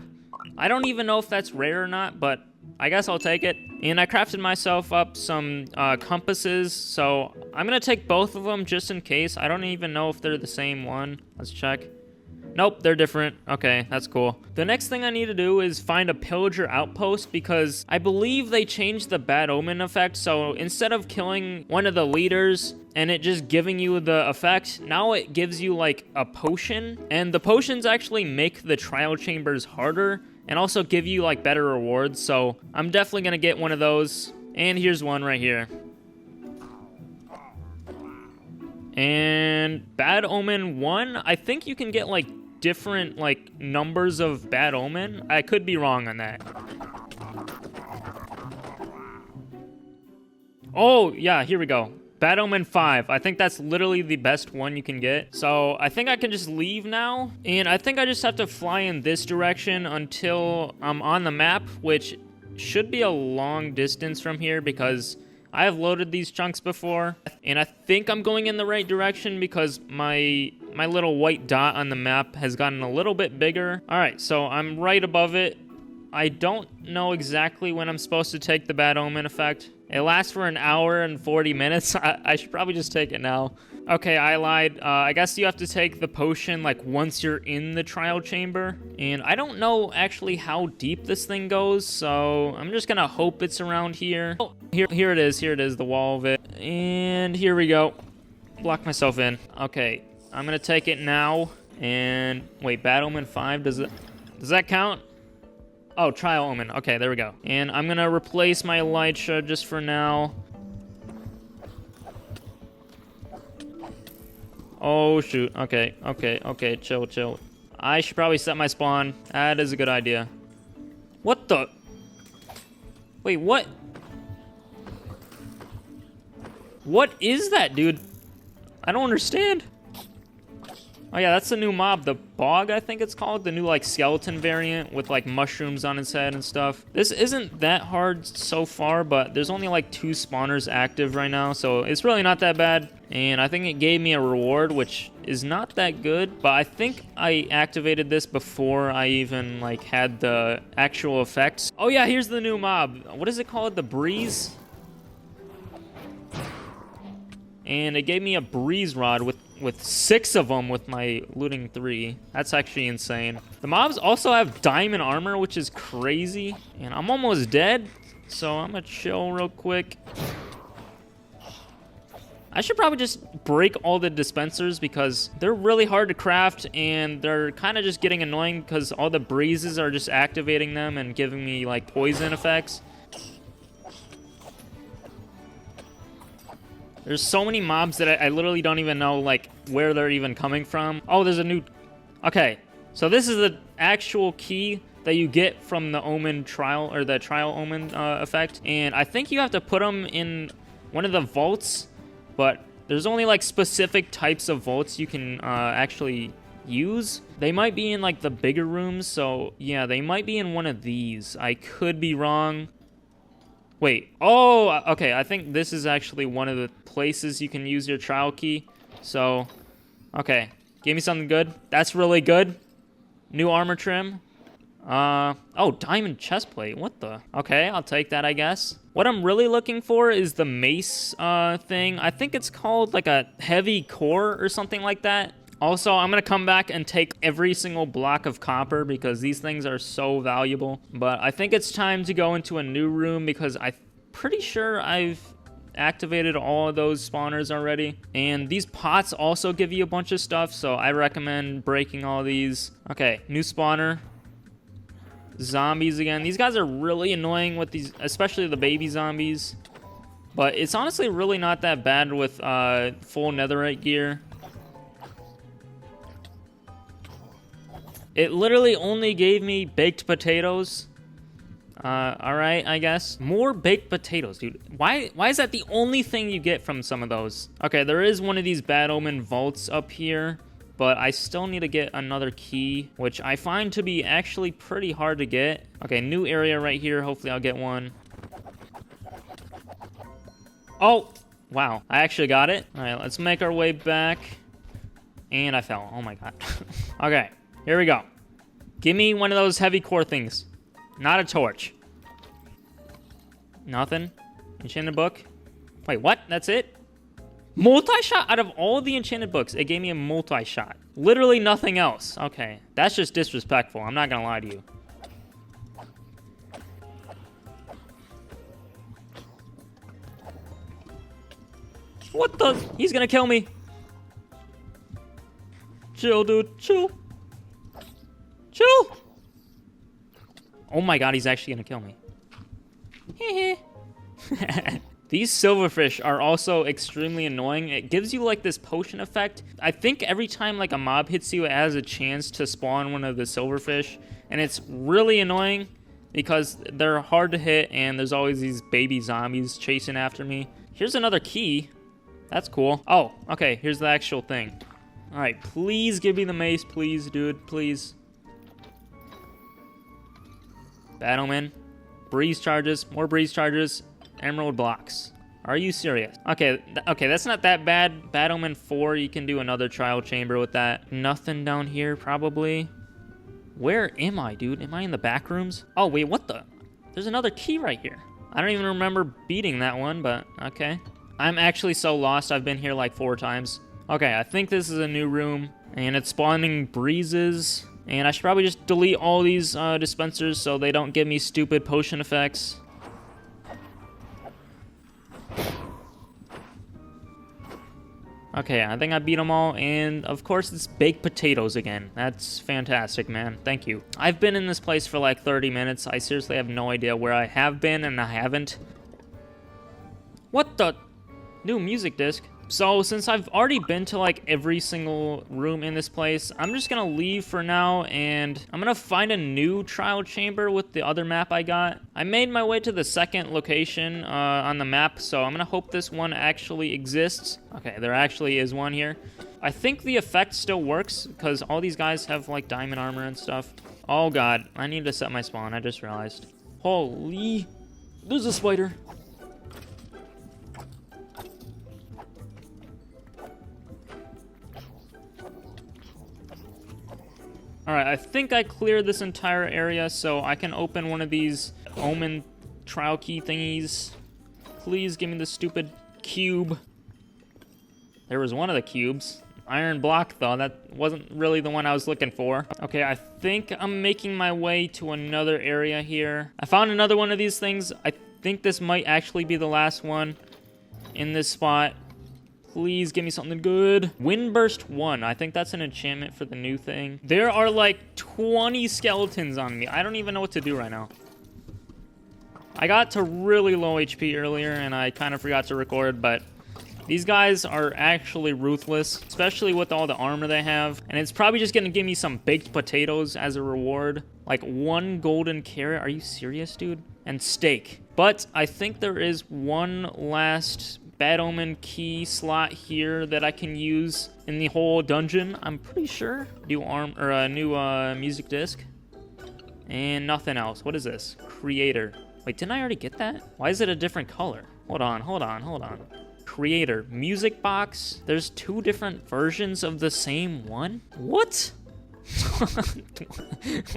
I don't even know if that's rare or not, but I guess I'll take it. And I crafted myself up some compasses, so I'm gonna take both of them just in case. I don't even know if they're the same one. Let's check. Nope, they're different. Okay, that's cool. The next thing I need to do is find a pillager outpost because I believe they changed the bad omen effect. So instead of killing one of the leaders and it just giving you the effect, now it gives you like a potion. And the potions actually make the trial chambers harder and also give you like better rewards. So I'm definitely gonna get one of those. And here's one right here. And bad omen 1, I think you can get like different like numbers of bad omen. I could be wrong on that. Oh yeah, here we go. Bad omen 5. I think that's literally the best one you can get. So I think I can just leave now. And I think I just have to fly in this direction until I'm on the map, which should be a long distance from here because I have loaded these chunks before. And I think I'm going in the right direction because my little white dot on the map has gotten a little bit bigger. All right, so I'm right above it. I don't know exactly when I'm supposed to take the bad omen effect. It lasts for an hour and 40 minutes. I should probably just take it now. Okay, I lied. I guess you have to take the potion like once you're in the trial chamber. And I don't know actually how deep this thing goes, so I'm just gonna hope it's around here. Oh, here it is. Here it is, the wall of it. And here we go. Block myself in. Okay, I'm gonna take it now. And wait, bad omen 5, does that count? Oh, trial omen. Okay, there we go. And I'm gonna replace my Elytra just for now. Oh, shoot. Okay. Chill. I should probably set my spawn. That is a good idea. What the? Wait, what? What is that, dude? I don't understand. Oh yeah, that's the new mob, the Bog, I think it's called. The new, like, skeleton variant with, like, mushrooms on its head and stuff. This isn't that hard so far, but there's only, like, 2 spawners active right now, so it's really not that bad. And I think it gave me a reward, which is not that good, but I think I activated this before I even, like, had the actual effects. Oh yeah, here's the new mob. What is it called? The Breeze? And it gave me a breeze rod with 6 of them with my looting 3. That's actually insane. The mobs also have diamond armor, which is crazy. And I'm almost dead, so I'm gonna chill real quick. I should probably just break all the dispensers because they're really hard to craft and they're kind of just getting annoying because all the breezes are just activating them and giving me like poison effects. There's so many mobs that I literally don't even know, like, where they're even coming from. Oh, there's a new... Okay, so this is the actual key that you get from the Omen trial, or the Trial Omen effect. And I think you have to put them in one of the vaults, but there's only, like, specific types of vaults you can actually use. They might be in, like, the bigger rooms, so, yeah, they might be in one of these. I could be wrong. Wait, oh, okay, I think this is actually one of the places you can use your trial key. So, okay, give me something good. That's really good. New armor trim. Oh, diamond chestplate, what the? Okay, I'll take that, I guess. What I'm really looking for is the mace thing. I think it's called like a heavy core or something like that. Also, I'm gonna come back and take every single block of copper because these things are so valuable. But I think it's time to go into a new room because I'm pretty sure I've activated all of those spawners already. And these pots also give you a bunch of stuff, so I recommend breaking all these. Okay, new spawner. Zombies again. These guys are really annoying with these, especially the baby zombies. But it's honestly really not that bad with full netherite gear. It literally only gave me baked potatoes. Alright, I guess. More baked potatoes, dude. Why is that the only thing you get from some of those? Okay, there is one of these bad omen vaults up here, but I still need to get another key, which I find to be actually pretty hard to get. Okay, new area right here. Hopefully I'll get one. Oh, wow. I actually got it. Alright, let's make our way back. And I fell. Oh my god. Okay, here we go. Give me one of those heavy core things. Not a torch. Nothing. Enchanted book. Wait, what? That's it? Multi-shot? Out of all the enchanted books, it gave me a multi-shot. Literally nothing else. Okay, that's just disrespectful. I'm not gonna lie to you. What the? He's gonna kill me. Chill, dude. Chill. Chill. Oh my god, he's actually gonna kill me. These silverfish are also extremely annoying. It gives you like this potion effect. I think every time like a mob hits you, it has a chance to spawn one of the silverfish. And it's really annoying because they're hard to hit and there's always these baby zombies chasing after me. Here's another key. That's cool. Oh, okay, here's the actual thing. All right, please give me the mace, please, dude, please. Battleman. Breeze charges, more breeze charges. Emerald blocks. Are you serious? Okay, that's not that bad. Battleman 4, you can do another trial chamber with that. Nothing down here, probably. Where am I, dude? Am I in the back rooms? Oh, wait, what the? There's another key right here. I don't even remember beating that one, but okay. I'm actually so lost. I've been here like 4 times. Okay, I think this is a new room, and it's spawning breezes. And I should probably just delete all these dispensers so they don't give me stupid potion effects. Okay, I think I beat them all, and of course it's baked potatoes again. That's fantastic, man. Thank you. I've been in this place for like 30 minutes. I seriously have no idea where I have been and I haven't. What the? New music disc. So, since I've already been to like every single room in this place, I'm just gonna leave for now, and I'm gonna find a new trial chamber with the other map I got. I made my way to the second location on the map, so I'm gonna hope this one actually exists. Okay, there actually is one here. I think the effect still works, because all these guys have like diamond armor and stuff. Oh god, I need to set my spawn, I just realized. Holy, there's a spider. Alright, I think I cleared this entire area, so I can open one of these omen trial key thingies. Please give me the stupid cube. There was one of the cubes. Iron block, though. That wasn't really the one I was looking for. Okay, I think I'm making my way to another area here. I found another one of these things. I think this might actually be the last one in this spot. Please give me something good. Windburst 1. I think that's an enchantment for the new thing. There are like 20 skeletons on me. I don't even know what to do right now. I got to really low HP earlier and I kind of forgot to record, but these guys are actually ruthless, especially with all the armor they have. And it's probably just going to give me some baked potatoes as a reward. Like 1 golden carrot. Are you serious, dude? And steak. But I think there is one last Bad Omen key slot here that I can use in the whole dungeon, I'm pretty sure. New music disc. And nothing else. What is this? Creator. Wait, didn't I already get that? Why is it a different color? Hold on. Creator. Music box. There's 2 different versions of the same one? What?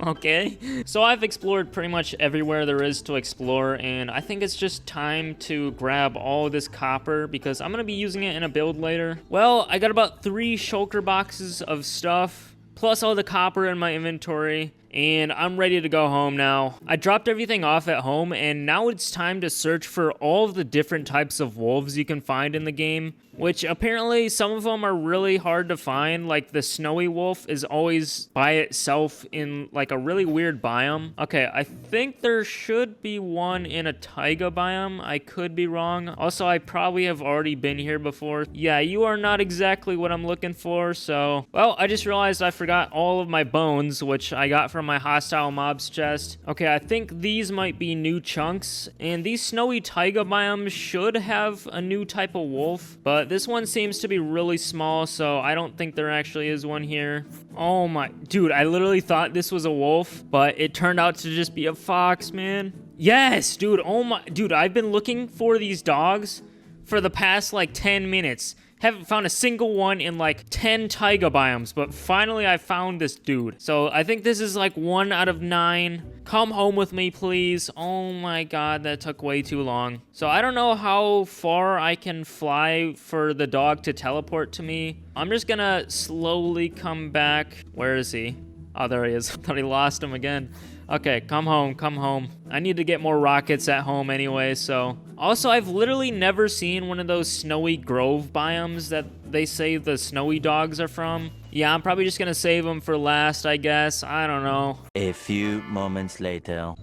Okay, so I've explored pretty much everywhere there is to explore, and I think it's just time to grab all this copper because I'm gonna be using it in a build later. Well, I got about 3 shulker boxes of stuff plus all the copper in my inventory, and I'm ready to go home now. I dropped everything off at home, and now it's time to search for all of the different types of wolves you can find in the game, which apparently some of them are really hard to find. Like the snowy wolf is always by itself in like a really weird biome. Okay, I think there should be one in a taiga biome. I could be wrong. Also, I probably have already been here before. Yeah, you are not exactly what I'm looking for, so... Well, I just realized I forgot all of my bones, which I got from my hostile mobs chest. Okay, I think these might be new chunks, and these snowy taiga biomes should have a new type of wolf, but this one seems to be really small, so I don't think there actually is one here. Oh my, dude, I literally thought this was a wolf, but it turned out to just be a fox, man. Yes, dude, oh my, dude, I've been looking for these dogs for the past like 10 minutes. Haven't found a single one in like 10 taiga biomes, but finally I found this dude. So I think this is like 1 out of 9. Come home with me, please. Oh my god, that took way too long. So I don't know how far I can fly for the dog to teleport to me. I'm just gonna slowly come back. Where is he? Oh, there he is. I thought he lost him again. Okay, come home, come home. I need to get more rockets at home anyway, so. Also, I've literally never seen one of those snowy grove biomes that they say the snowy dogs are from. Yeah, I'm probably just gonna save them for last, I guess. I don't know. A few moments later.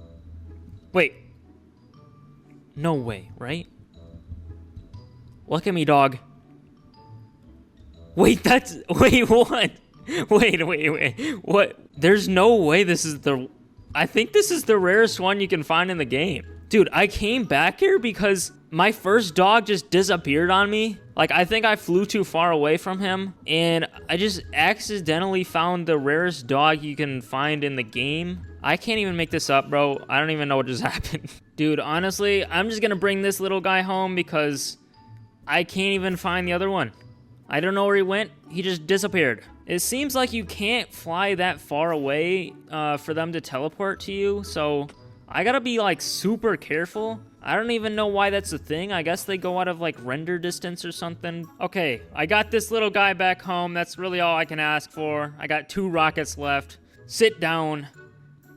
Wait. No way, right? Look at me, dog. Wait, wait, what? Wait. What? There's no way this is I think this is the rarest one you can find in the game. Dude, I came back here because my first dog just disappeared on me. Like, I think I flew too far away from him, and I just accidentally found the rarest dog you can find in the game. I can't even make this up, bro. I don't even know what just happened. Dude, honestly, I'm just gonna bring this little guy home because I can't even find the other one. I don't know where he went. He just disappeared. It seems like you can't fly that far away for them to teleport to you, so I gotta be like super careful. I don't even know why that's a thing. I guess they go out of like render distance or something. Okay, I got this little guy back home. That's really all I can ask for. I got 2 rockets left. Sit down.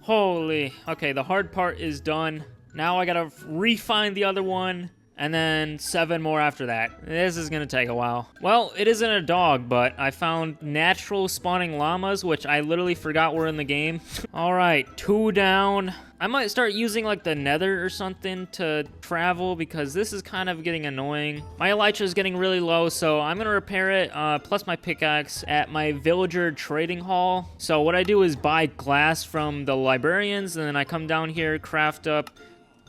Holy. Okay, the hard part is done. Now I gotta re-find the other one. And then 7 more after that. This is gonna take a while. Well, it isn't a dog, but I found natural spawning llamas, which I literally forgot were in the game. All right, 2 down. I might start using like the nether or something to travel because this is kind of getting annoying. My elytra is getting really low, so I'm gonna repair it, plus my pickaxe at my villager trading hall. So what I do is buy glass from the librarians, and then I come down here, craft up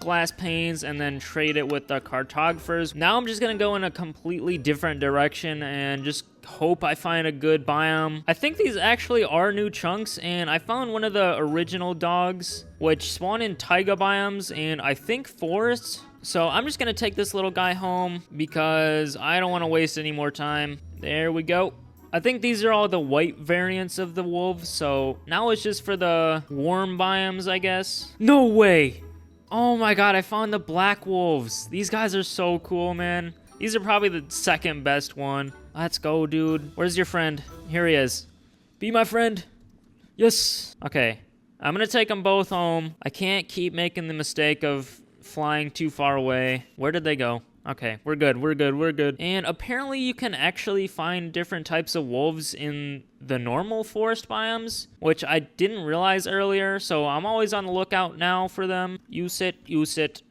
glass panes, and then trade it with the cartographers. Now I'm just gonna go in a completely different direction and just hope I find a good biome. I think these actually are new chunks, and I found one of the original dogs which spawn in taiga biomes and I think forests. So I'm just gonna take this little guy home because I don't want to waste any more time. There we go. I think these are all the white variants of the wolves, so now it's just for the warm biomes, I guess. No way! Oh my god, I found the black wolves. These guys are so cool, man. These are probably the second best one. Let's go, dude. Where's your friend? Here he is. Be my friend. Yes. Okay. I'm gonna take them both home. I can't keep making the mistake of flying too far away. Where did they go? Okay, we're good. And apparently you can actually find different types of wolves in the normal forest biomes, which I didn't realize earlier, so I'm always on the lookout now for them. Use it.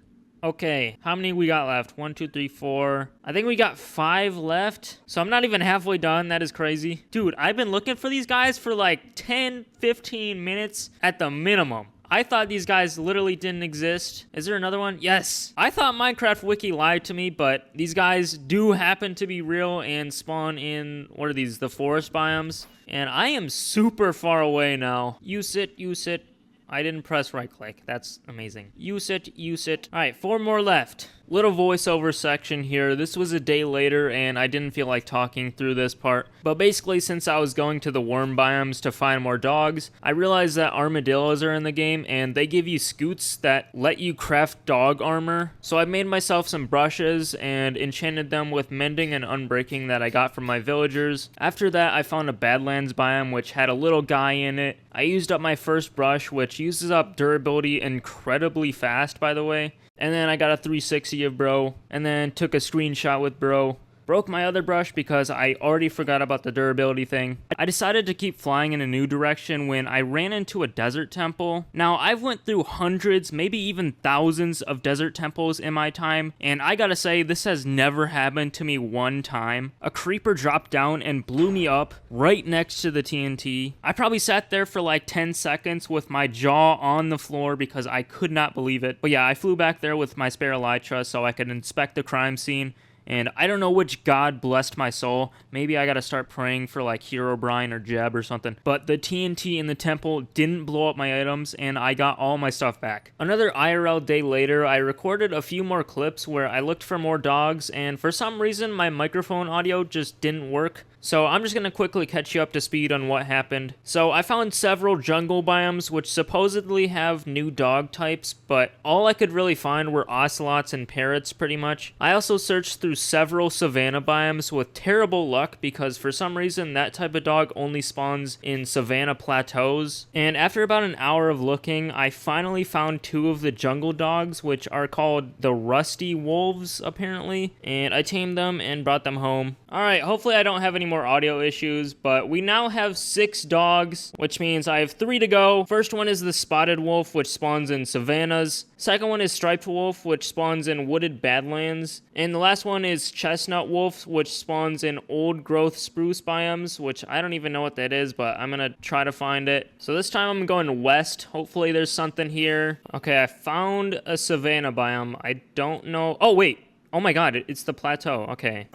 Okay, how many we got left? 1, 2, 3, 4. I think we got 5 left, so I'm not even halfway done. That is crazy. Dude, I've been looking for these guys for like 10, 15 minutes at the minimum. I thought these guys literally didn't exist. Is there another one? Yes. I thought Minecraft Wiki lied to me, but these guys do happen to be real and spawn in, what are these, the forest biomes? And I am super far away now. Use it. I didn't press right click. That's amazing. Use it. All right, 4 more left. Little voiceover section here. This was a day later and I didn't feel like talking through this part. But basically, since I was going to the worm biomes to find more dogs, I realized that armadillos are in the game and they give you scoots that let you craft dog armor. So I made myself some brushes and enchanted them with mending and unbreaking that I got from my villagers. After that, I found a Badlands biome which had a little guy in it. I used up my first brush, which uses up durability incredibly fast, by the way. And then I got a 360 of bro, and then took a screenshot with bro. Broke my other brush because I already forgot about the durability thing. I decided to keep flying in a new direction when I ran into a desert temple. Now, I've went through hundreds, maybe even thousands of desert temples in my time, and I gotta say, this has never happened to me one time. A creeper dropped down and blew me up right next to the TNT. I probably sat there for like 10 seconds with my jaw on the floor because I could not believe it. But yeah, I flew back there with my spare elytra so I could inspect the crime scene. And I don't know which god blessed my soul. Maybe I gotta start praying for like Herobrine or Jeb or something. But the TNT in the temple didn't blow up my items, and I got all my stuff back. Another IRL day later, I recorded a few more clips where I looked for more dogs, and for some reason my microphone audio just didn't work. So I'm just going to quickly catch you up to speed on what happened. So I found several jungle biomes which supposedly have new dog types, but all I could really find were ocelots and parrots pretty much. I also searched through several savanna biomes with terrible luck because for some reason that type of dog only spawns in savanna plateaus. And after about an hour of looking, I finally found 2 of the jungle dogs, which are called the Rusty Wolves apparently, and I tamed them and brought them home. Alright, hopefully I don't have any more audio issues, but we now have 6 dogs, which means I have 3 to go. First one is the Spotted Wolf, which spawns in savannas. Second one is Striped Wolf, which spawns in wooded badlands. And the last one is Chestnut Wolf, which spawns in old growth spruce biomes, which I don't even know what that is, but I'm gonna try to find it. So this time I'm going west. Hopefully there's something here. Okay, I found a savanna biome. I don't know. Oh, wait. Oh my god, it's the plateau. Okay.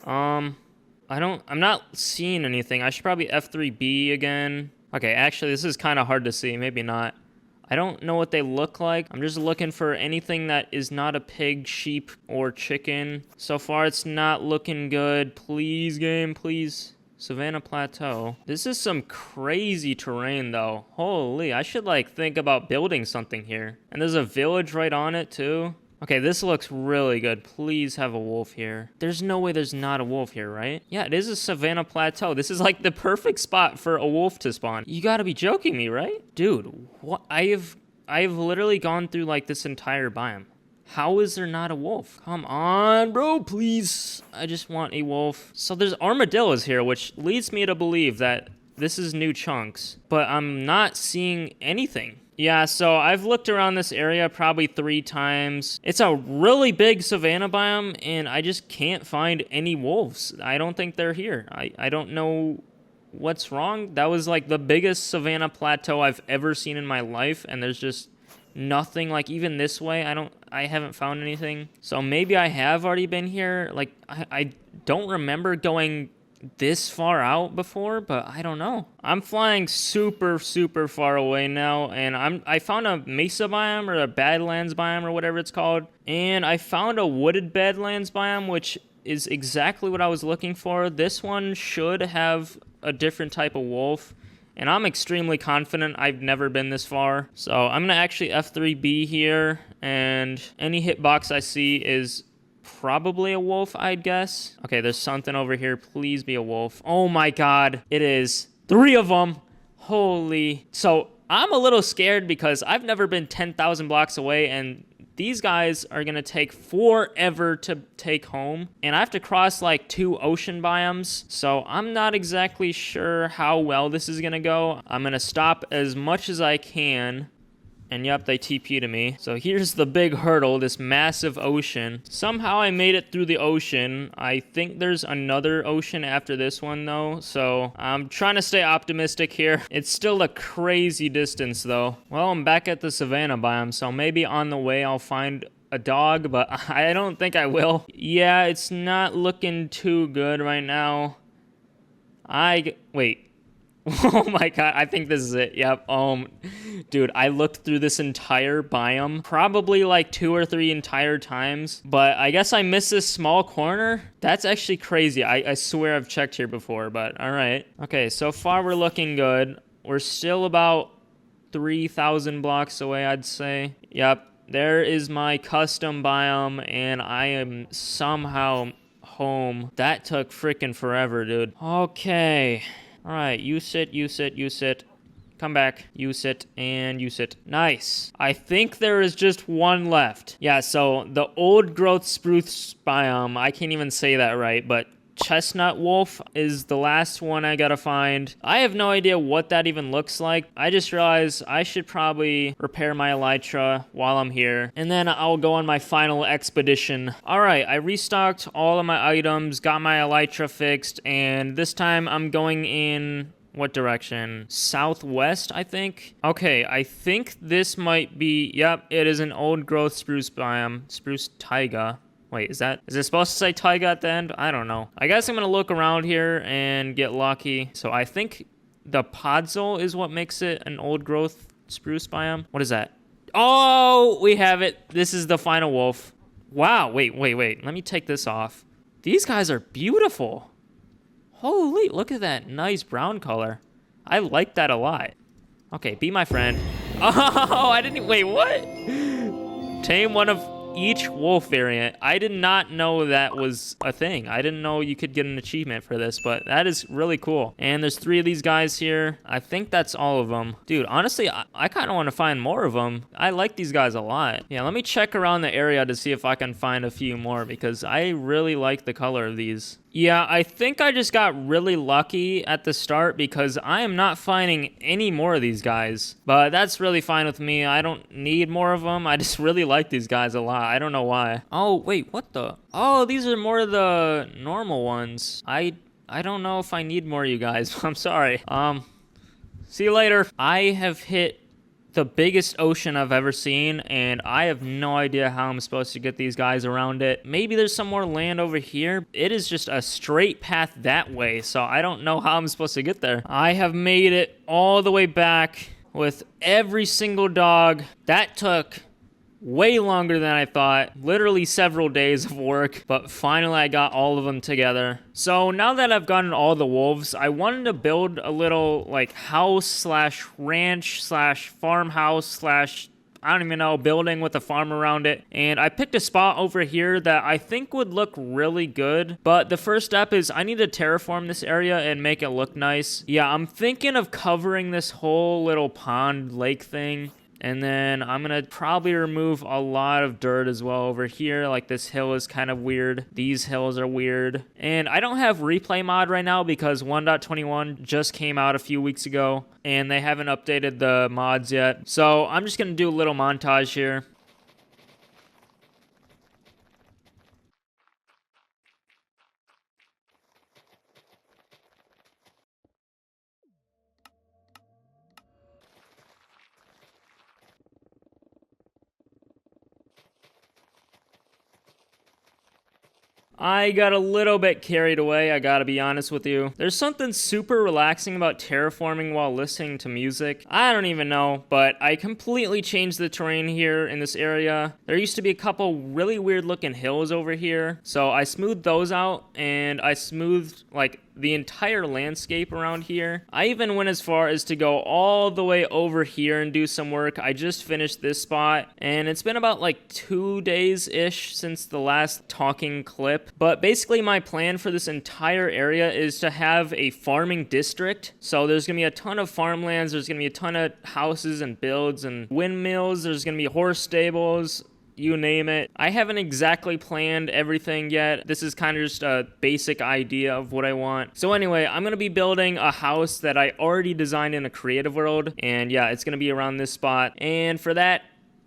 I'm not seeing anything. I should probably F3B again. Okay, actually, this is kind of hard to see. Maybe not. I don't know what they look like. I'm just looking for anything that is not a pig, sheep, or chicken. So far, it's not looking good. Please, game, please. Savannah Plateau. This is some crazy terrain, though. Holy, I should, like, think about building something here. And there's a village right on it, too. Okay, this looks really good. Please have a wolf here. There's no way there's not a wolf here, right? Yeah, it is a savanna plateau. This is like the perfect spot for a wolf to spawn. You gotta be joking me, right? Dude, what? I've literally gone through like this entire biome. How is there not a wolf? Come on, bro, please. I just want a wolf. So there's armadillos here, which leads me to believe that this is new chunks, but I'm not seeing anything. Yeah, so I've looked around this area probably 3 times. It's a really big savanna biome, and I just can't find any wolves. I don't think they're here. I don't know what's wrong. That was like the biggest savanna plateau I've ever seen in my life, and there's just nothing. Like even this way, I haven't found anything. So maybe I have already been here. Like I don't remember going this far out before, but I don't know. I'm flying super far away now, and I found a mesa biome or a badlands biome or whatever it's called, and I found a wooded badlands biome, which is exactly what I was looking for. This one should have a different type of wolf, and I'm extremely confident. I've never been this far, so I'm gonna actually F3B here, and any hitbox I see is probably a wolf, I'd guess. Okay, there's something over here. Please be a wolf. Oh my god, it is. 3 of them. Holy. So I'm a little scared because I've never been 10,000 blocks away, and these guys are gonna take forever to take home, and I have to cross like 2 ocean biomes, so I'm not exactly sure how well this is gonna go. I'm gonna stop as much as I can. And yep, they TP to me. So here's the big hurdle, this massive ocean. Somehow I made it through the ocean. I think there's another ocean after this one though. So I'm trying to stay optimistic here. It's still a crazy distance though. Well, I'm back at the savanna biome. So maybe on the way I'll find a dog, but I don't think I will. Yeah, it's not looking too good right now. Wait. Oh my god, I think this is it. Yep. Dude, I looked through this entire biome probably like 2 or 3 entire times, but I guess I missed this small corner. That's actually crazy. I swear I've checked here before, but all right. Okay, so far we're looking good. We're still about 3,000 blocks away, I'd say. Yep, there is my custom biome, and I am somehow home. That took freaking forever, dude. Okay. All right, you sit. Come back, you sit, and you sit. Nice. I think there is just one left. Yeah, so the old growth spruce biome, I can't even say that right, but Chestnut Wolf is the last one I gotta find. I have no idea what that even looks like. I just realized I should probably repair my elytra while I'm here, and then I'll go on my final expedition. Alright, I restocked all of my items, got my elytra fixed, and this time I'm going in... what direction? Southwest, I think? Okay, I think this might be... Yep, it is an old growth spruce biome. Spruce taiga. Wait, is it supposed to say taiga at the end? I don't know. I guess I'm gonna look around here and get lucky. So I think the podzol is what makes it an old growth spruce biome. What is that? Oh, we have it. This is the final wolf. Wow, wait. Let me take this off. These guys are beautiful. Holy, look at that nice brown color. I like that a lot. Okay, be my friend. Oh, I didn't, wait, what? Tame one of each wolf variant. I did not know that was a thing. I didn't know you could get an achievement for this, but that is really cool. And there's 3 of these guys here. I think that's all of them. Dude, honestly, I kind of want to find more of them. I like these guys a lot. Yeah, let me check around the area to see if I can find a few more because I really like the color of these. Yeah, I think I just got really lucky at the start because I am not finding any more of these guys. But that's really fine with me. I don't need more of them. I just really like these guys a lot. I don't know why. Oh, wait, what the? Oh, these are more of the normal ones. I don't know if I need more of you guys. I'm sorry. See you later. I have hit the biggest ocean I've ever seen, and I have no idea how I'm supposed to get these guys around it. Maybe there's some more land over here. It is just a straight path that way, so I don't know how I'm supposed to get there. I have made it all the way back with every single dog. That took way longer than I thought, literally several days of work, but finally I got all of them together. So now that I've gotten all the wolves, I wanted to build a little like house slash ranch slash farmhouse slash I don't even know, building with a farm around it. And I picked a spot over here that I think would look really good. But the first step is I need to terraform this area and make it look nice. Yeah, I'm thinking of covering this whole little pond lake thing. And then I'm going to probably remove a lot of dirt as well over here. Like this hill is kind of weird. These hills are weird. And I don't have replay mod right now because 1.21 just came out a few weeks ago. And they haven't updated the mods yet. So I'm just going to do a little montage here. I got a little bit carried away, I gotta be honest with you. There's something super relaxing about terraforming while listening to music. I don't even know, but I completely changed the terrain here in this area. There used to be a couple really weird looking hills over here, so I smoothed those out, and I smoothed like the entire landscape around here. I even went as far as to go all the way over here and do some work. I just finished this spot, and it's been about like 2 days-ish since the last talking clip. But basically my plan for this entire area is to have a farming district. So there's gonna be a ton of farmlands, there's gonna be a ton of houses and builds and windmills, there's gonna be horse stables, you name it. I haven't exactly planned everything yet. This is kind of just a basic idea of what I want. So anyway, I'm going to be building a house that I already designed in a creative world. And yeah, it's going to be around this spot. And for that,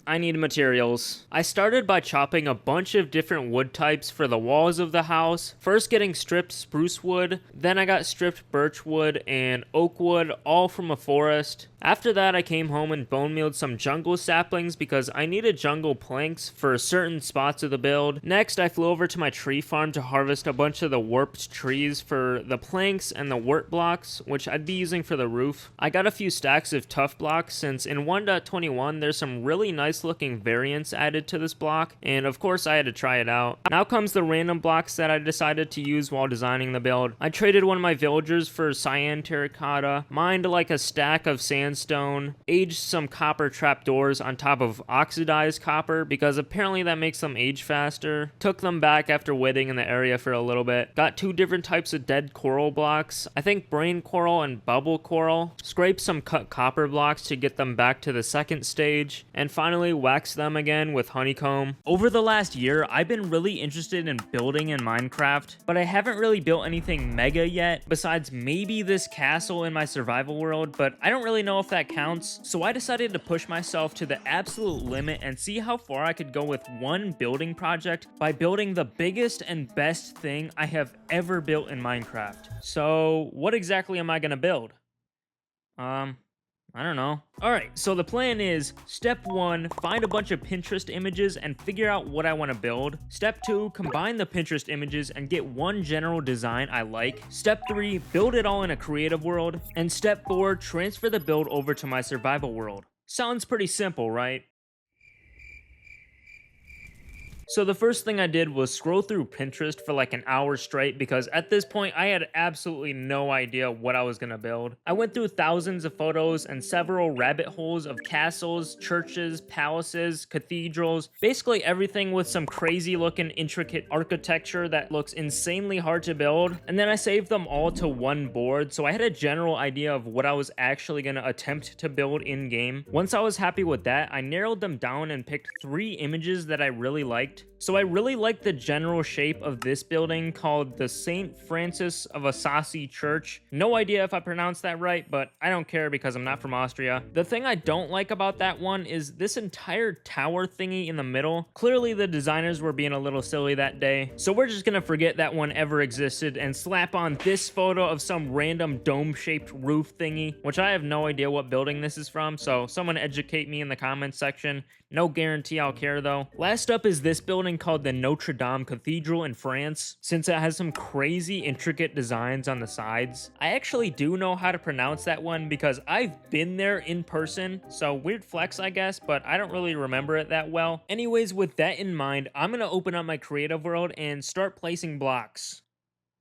I need materials. I started by chopping a bunch of different wood types for the walls of the house. First getting stripped spruce wood, then I got stripped birch wood and oak wood, all from a forest. After that, I came home and bone mealed some jungle saplings because I needed jungle planks for certain spots of the build. Next, I flew over to my tree farm to harvest a bunch of the warped trees for the planks and the wart blocks, which I'd be using for the roof. I got a few stacks of tough blocks since in 1.21 there's some really nice looking variants added to this block, and of course I had to try it out. Now comes the random blocks that I decided to use while designing the build. I traded one of my villagers for cyan terracotta, mined like a stack of sandstone, aged some copper trapdoors on top of oxidized copper because apparently that makes them age faster, took them back after waiting in the area for a little bit, got 2 different types of dead coral blocks, I think brain coral and bubble coral, scraped some cut copper blocks to get them back to the second stage, and finally waxed them again with honeycomb. Over the last year, I've been really interested in building in Minecraft, but I haven't really built anything mega yet, besides maybe this castle in my survival world, but I don't really know if that counts, so I decided to push myself to the absolute limit and see how far I could go with one building project by building the biggest and best thing I have ever built in Minecraft. So what exactly am I gonna build? I don't know. Alright, so the plan is, step 1, find a bunch of Pinterest images and figure out what I want to build. Step 2, combine the Pinterest images and get one general design I like. Step 3, build it all in a creative world. And step 4, transfer the build over to my survival world. Sounds pretty simple, right? So the first thing I did was scroll through Pinterest for like an hour straight because at this point I had absolutely no idea what I was gonna build. I went through thousands of photos and several rabbit holes of castles, churches, palaces, cathedrals, basically everything with some crazy looking intricate architecture that looks insanely hard to build. And then I saved them all to one board so I had a general idea of what I was actually gonna attempt to build in game. Once I was happy with that, I narrowed them down and picked 3 images that I really liked. So I really like the general shape of this building called the St. Francis of Assisi Church. No idea if I pronounced that right, but I don't care because I'm not from Austria. The thing I don't like about that one is this entire tower thingy in the middle. Clearly the designers were being a little silly that day. So we're just gonna forget that one ever existed and slap on this photo of some random dome-shaped roof thingy, which I have no idea what building this is from, so someone educate me in the comments section. No guarantee I'll care though. Last up is this building called the Notre Dame Cathedral in France, since it has some crazy intricate designs on the sides. I actually do know how to pronounce that one because I've been there in person, so weird flex I guess, but I don't really remember it that well. Anyways, with that in mind, I'm gonna open up my creative world and start placing blocks.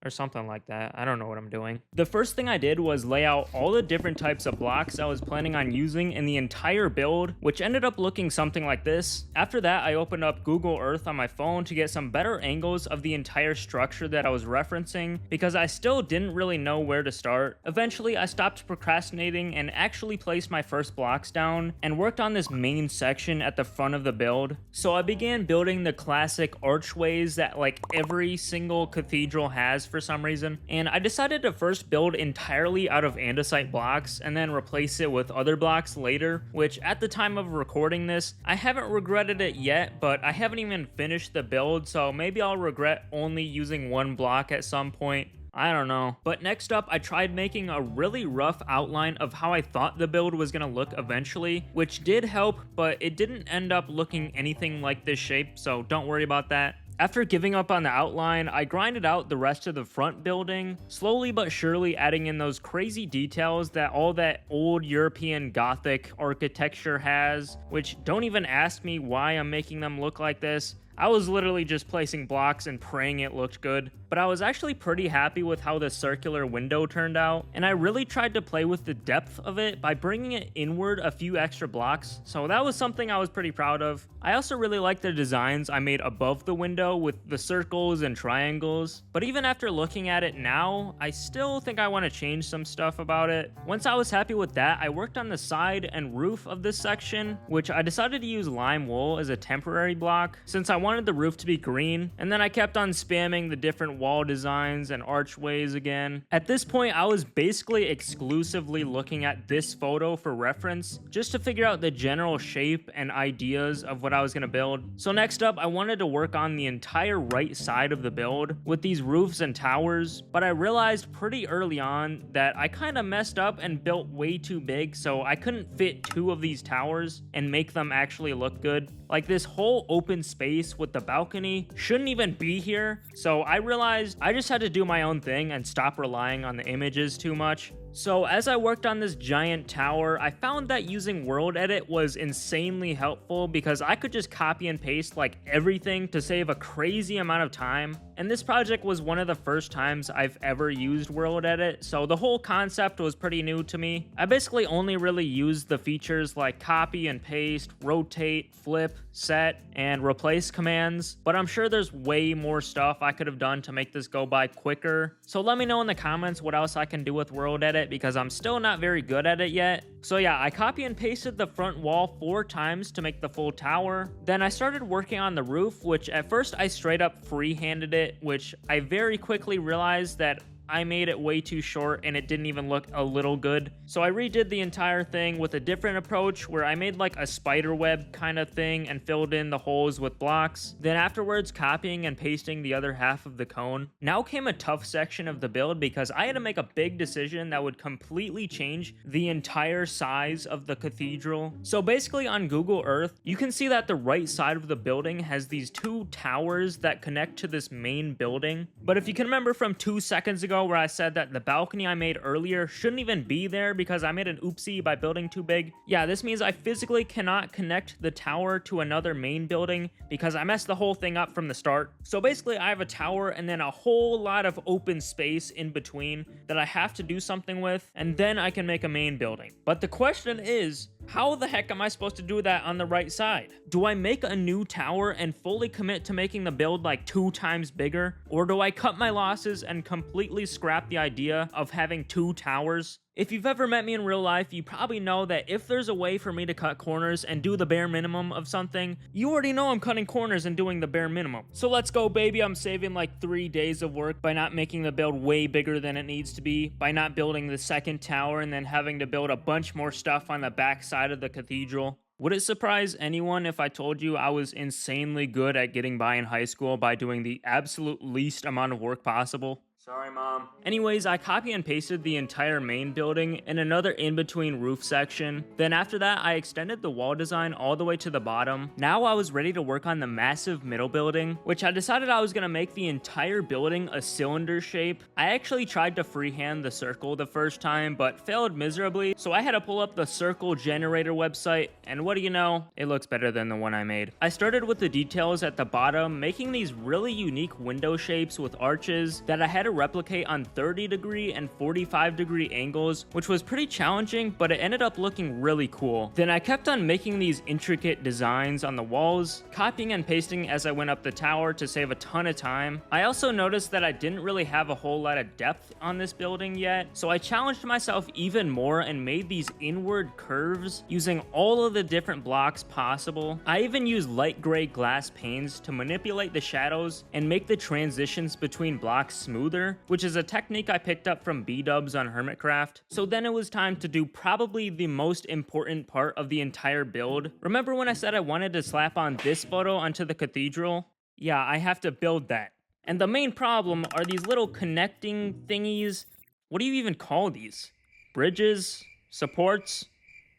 Or something like that. I don't know what I'm doing. The first thing I did was lay out all the different types of blocks I was planning on using in the entire build, which ended up looking something like this. After that, I opened up Google Earth on my phone to get some better angles of the entire structure that I was referencing, because I still didn't really know where to start. Eventually, I stopped procrastinating and actually placed my first blocks down and worked on this main section at the front of the build. So I began building the classic archways that like every single cathedral has for some reason, and I decided to first build entirely out of andesite blocks and then replace it with other blocks later, which at the time of recording this, I haven't regretted it yet, but I haven't even finished the build, so maybe I'll regret only using one block at some point. I don't know. But next up, I tried making a really rough outline of how I thought the build was gonna look eventually, which did help, but it didn't end up looking anything like this shape, so don't worry about that. After giving up on the outline, I grinded out the rest of the front building, slowly but surely adding in those crazy details that all that old European Gothic architecture has, which don't even ask me why I'm making them look like this. I was literally just placing blocks and praying it looked good, but I was actually pretty happy with how the circular window turned out, and I really tried to play with the depth of it by bringing it inward a few extra blocks, so that was something I was pretty proud of. I also really liked the designs I made above the window with the circles and triangles, but even after looking at it now, I still think I want to change some stuff about it. Once I was happy with that, I worked on the side and roof of this section, which I decided to use lime wool as a temporary block, since I wanted the roof to be green, and then I kept on spamming the different wall designs and archways again. At this point, I was basically exclusively looking at this photo for reference, just to figure out the general shape and ideas of what I was going to build. So next up, I wanted to work on the entire right side of the build with these roofs and towers, but I realized pretty early on that I kind of messed up and built way too big, so I couldn't fit 2 of these towers and make them actually look good. Like, this whole open space with the balcony shouldn't even be here, so I realized I just had to do my own thing and stop relying on the images too much. So as I worked on this giant tower, I found that using World Edit was insanely helpful because I could just copy and paste like everything to save a crazy amount of time. And this project was one of the first times I've ever used World Edit, so the whole concept was pretty new to me. I basically only really used the features like copy and paste, rotate, flip, set, and replace commands, but I'm sure there's way more stuff I could have done to make this go by quicker. So let me know in the comments what else I can do with World Edit, because I'm still not very good at it yet. So yeah, I copy and pasted the front wall 4 times to make the full tower. Then I started working on the roof, which at first I straight up freehanded it, which I very quickly realized that I made it way too short and it didn't even look a little good. So I redid the entire thing with a different approach where I made like a spider web kind of thing and filled in the holes with blocks. Then afterwards, copying and pasting the other half of the cone. Now came a tough section of the build because I had to make a big decision that would completely change the entire size of the cathedral. So basically on Google Earth, you can see that the right side of the building has these two towers that connect to this main building. But if you can remember from 2 seconds ago where I said that the balcony I made earlier shouldn't even be there because I made an oopsie by building too big, yeah, this means I physically cannot connect the tower to another main building because I messed the whole thing up from the start. So basically I have a tower and then a whole lot of open space in between that I have to do something with, and then I can make a main building. But the question is, how the heck am I supposed to do that on the right side? Do I make a new tower and fully commit to making the build like 2 times bigger? Or do I cut my losses and completely scrap the idea of having 2 towers? If you've ever met me in real life, you probably know that if there's a way for me to cut corners and do the bare minimum of something, you already know I'm cutting corners and doing the bare minimum. So let's go, baby. I'm saving like 3 days of work by not making the build way bigger than it needs to be, by not building the second tower and then having to build a bunch more stuff on the back side of the cathedral. Would it surprise anyone if I told you I was insanely good at getting by in high school by doing the absolute least amount of work possible? Sorry, Mom. Anyways, I copy and pasted the entire main building and another in-between roof section. Then after that, I extended the wall design all the way to the bottom. Now I was ready to work on the massive middle building, which I decided I was going to make the entire building a cylinder shape. I actually tried to freehand the circle the first time, but failed miserably, so I had to pull up the circle generator website, and what do you know? It looks better than the one I made. I started with the details at the bottom, making these really unique window shapes with arches that I had to replicate on 30-degree and 45-degree angles, which was pretty challenging, but it ended up looking really cool. Then I kept on making these intricate designs on the walls, copying and pasting as I went up the tower to save a ton of time. I also noticed that I didn't really have a whole lot of depth on this building yet, so I challenged myself even more and made these inward curves using all of the different blocks possible. I even used light gray glass panes to manipulate the shadows and make the transitions between blocks smoother, which is a technique I picked up from B-dubs on Hermitcraft. So then it was time to do probably the most important part of the entire build. Remember when I said I wanted to slap on this photo onto the cathedral? Yeah, I have to build that. And the main problem are these little connecting thingies. What do you even call these? Bridges? Supports?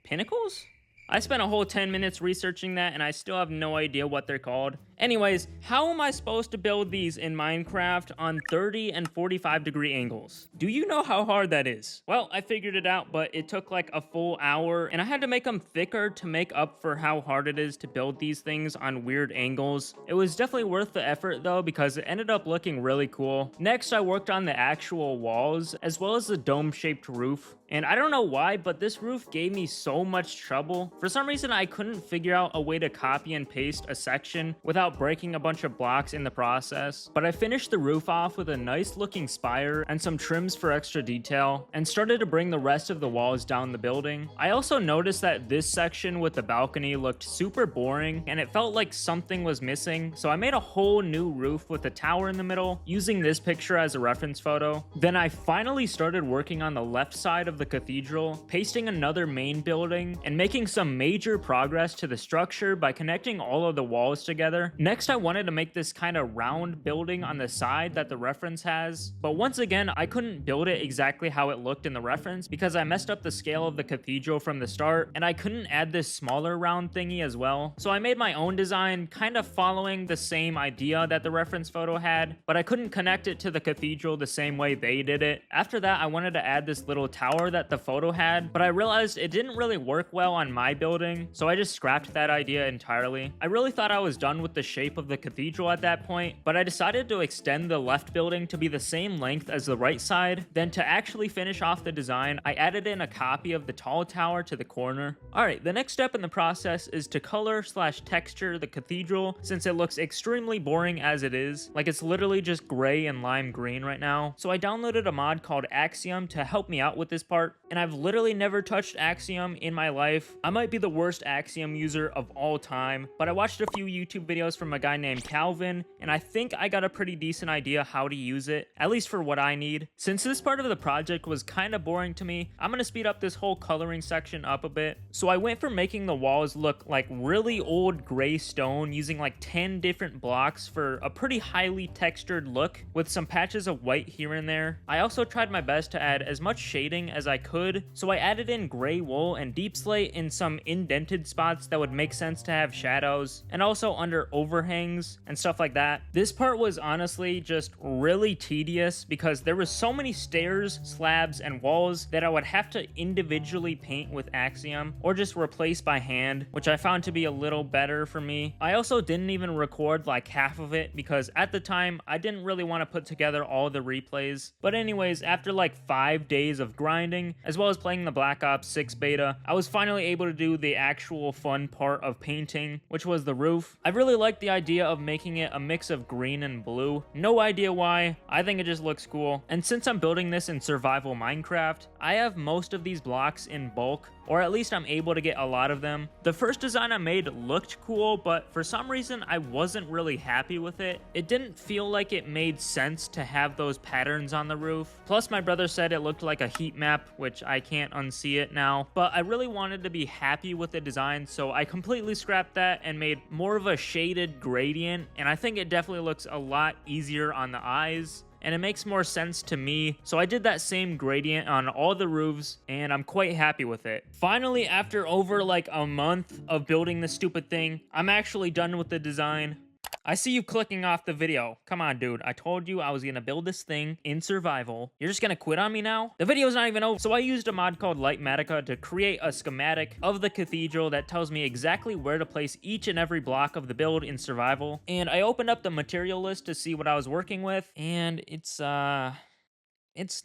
Pinnacles? I spent a whole 10 minutes researching that and I still have no idea what they're called. Anyways, how am I supposed to build these in Minecraft on 30 and 45-degree angles? Do you know how hard that is? Well, I figured it out, but it took like a full hour and I had to make them thicker to make up for how hard it is to build these things on weird angles. It was definitely worth the effort though because it ended up looking really cool. Next, I worked on the actual walls as well as the dome-shaped roof. And I don't know why, but this roof gave me so much trouble. For some reason, I couldn't figure out a way to copy and paste a section without breaking a bunch of blocks in the process. But I finished the roof off with a nice looking spire and some trims for extra detail and started to bring the rest of the walls down the building. I also noticed that this section with the balcony looked super boring and it felt like something was missing. So I made a whole new roof with a tower in the middle using this picture as a reference photo. Then I finally started working on the left side of the cathedral, pasting another main building, and making some major progress to the structure by connecting all of the walls together. Next, I wanted to make this kind of round building on the side that the reference has, but once again, I couldn't build it exactly how it looked in the reference because I messed up the scale of the cathedral from the start, and I couldn't add this smaller round thingy as well. So I made my own design, kind of following the same idea that the reference photo had, but I couldn't connect it to the cathedral the same way they did it. After that, I wanted to add this little tower that the photo had, but I realized it didn't really work well on my building, so I just scrapped that idea entirely. I really thought I was done with the shape of the cathedral at that point, but I decided to extend the left building to be the same length as the right side. Then to actually finish off the design, I added in a copy of the tall tower to the corner. Alright, the next step in the process is to color/texture the cathedral since it looks extremely boring as it is. Like it's literally just gray and lime green right now. So I downloaded a mod called Axiom to help me out with this part, and I've literally never touched Axiom in my life. I might be the worst Axiom user of all time, but I watched a few YouTube videos was from a guy named Calvin, and I think I got a pretty decent idea how to use it, at least for what I need. Since this part of the project was kind of boring to me, I'm gonna speed up this whole coloring section up a bit. So I went for making the walls look like really old gray stone using like 10 different blocks for a pretty highly textured look with some patches of white here and there. I also tried my best to add as much shading as I could, so I added in gray wool and deep slate in some indented spots that would make sense to have shadows, and also under overhangs and stuff like that. This part was honestly just really tedious because there were so many stairs, slabs, and walls that I would have to individually paint with Axiom or just replace by hand, which I found to be a little better for me. I also didn't even record like half of it because at the time I didn't really want to put together all the replays. But anyways, after like 5 days of grinding, as well as playing the Black Ops 6 beta, I was finally able to do the actual fun part of painting, which was the roof. I really liked the idea of making it a mix of green and blue. No idea why, I think it just looks cool. And since I'm building this in survival Minecraft, I have most of these blocks in bulk, or at least I'm able to get a lot of them. The first design I made looked cool, but for some reason I wasn't really happy with it. It didn't feel like it made sense to have those patterns on the roof. Plus my brother said it looked like a heat map, which I can't unsee it now. But I really wanted to be happy with the design, so I completely scrapped that and made more of a shaded gradient, and I think it definitely looks a lot easier on the eyes, and it makes more sense to me. So I did that same gradient on all the roofs, and I'm quite happy with it. Finally, after over like a month of building this stupid thing, I'm actually done with the design. I see you clicking off the video. Come on, dude. I told you I was gonna build this thing in survival. You're just gonna quit on me now? The video's not even over. So I used a mod called Lightmatica to create a schematic of the cathedral that tells me exactly where to place each and every block of the build in survival. And I opened up the material list to see what I was working with, and it's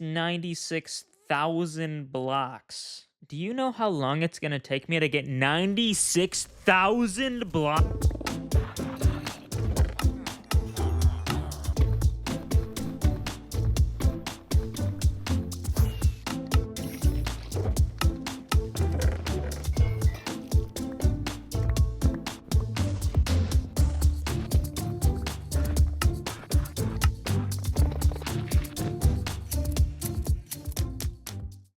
96,000 blocks. Do you know how long it's gonna take me to get 96,000 blocks?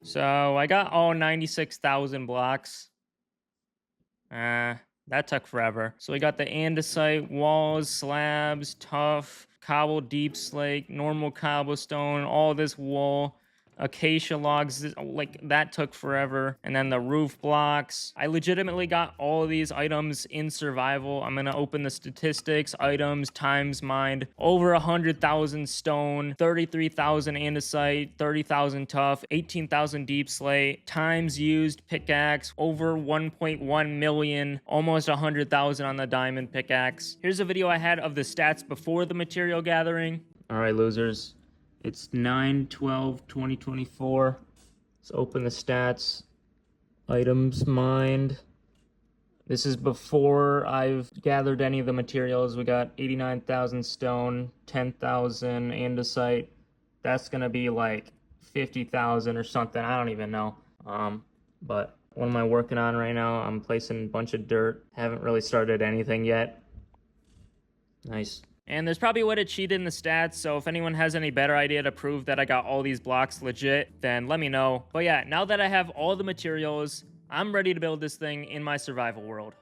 So I got all 96,000 blocks. That took forever. So we got the andesite, walls, slabs, tough, cobble deep slate, normal cobblestone, all this wool, acacia logs, like that took forever. And then the roof blocks. I legitimately got all of these items in survival. I'm gonna open the statistics, items, times mined, over 100,000 stone, 33,000 andesite, 30,000 tough, 18,000 deep slate, times used pickaxe, over 1.1 million, almost 100,000 on the diamond pickaxe. Here's a video I had of the stats before the material gathering. All right, losers. It's 9/12/2024. Let's open the stats. Items mined. This is before I've gathered any of the materials. We got 89,000 stone, 10,000 andesite. That's gonna be like 50,000 or something. I don't even know. But what am I working on right now? I'm placing a bunch of dirt. Haven't really started anything yet. Nice. And there's probably a way to cheat in the stats, so if anyone has any better idea to prove that I got all these blocks legit, then let me know. But yeah, now that I have all the materials, I'm ready to build this thing in my survival world.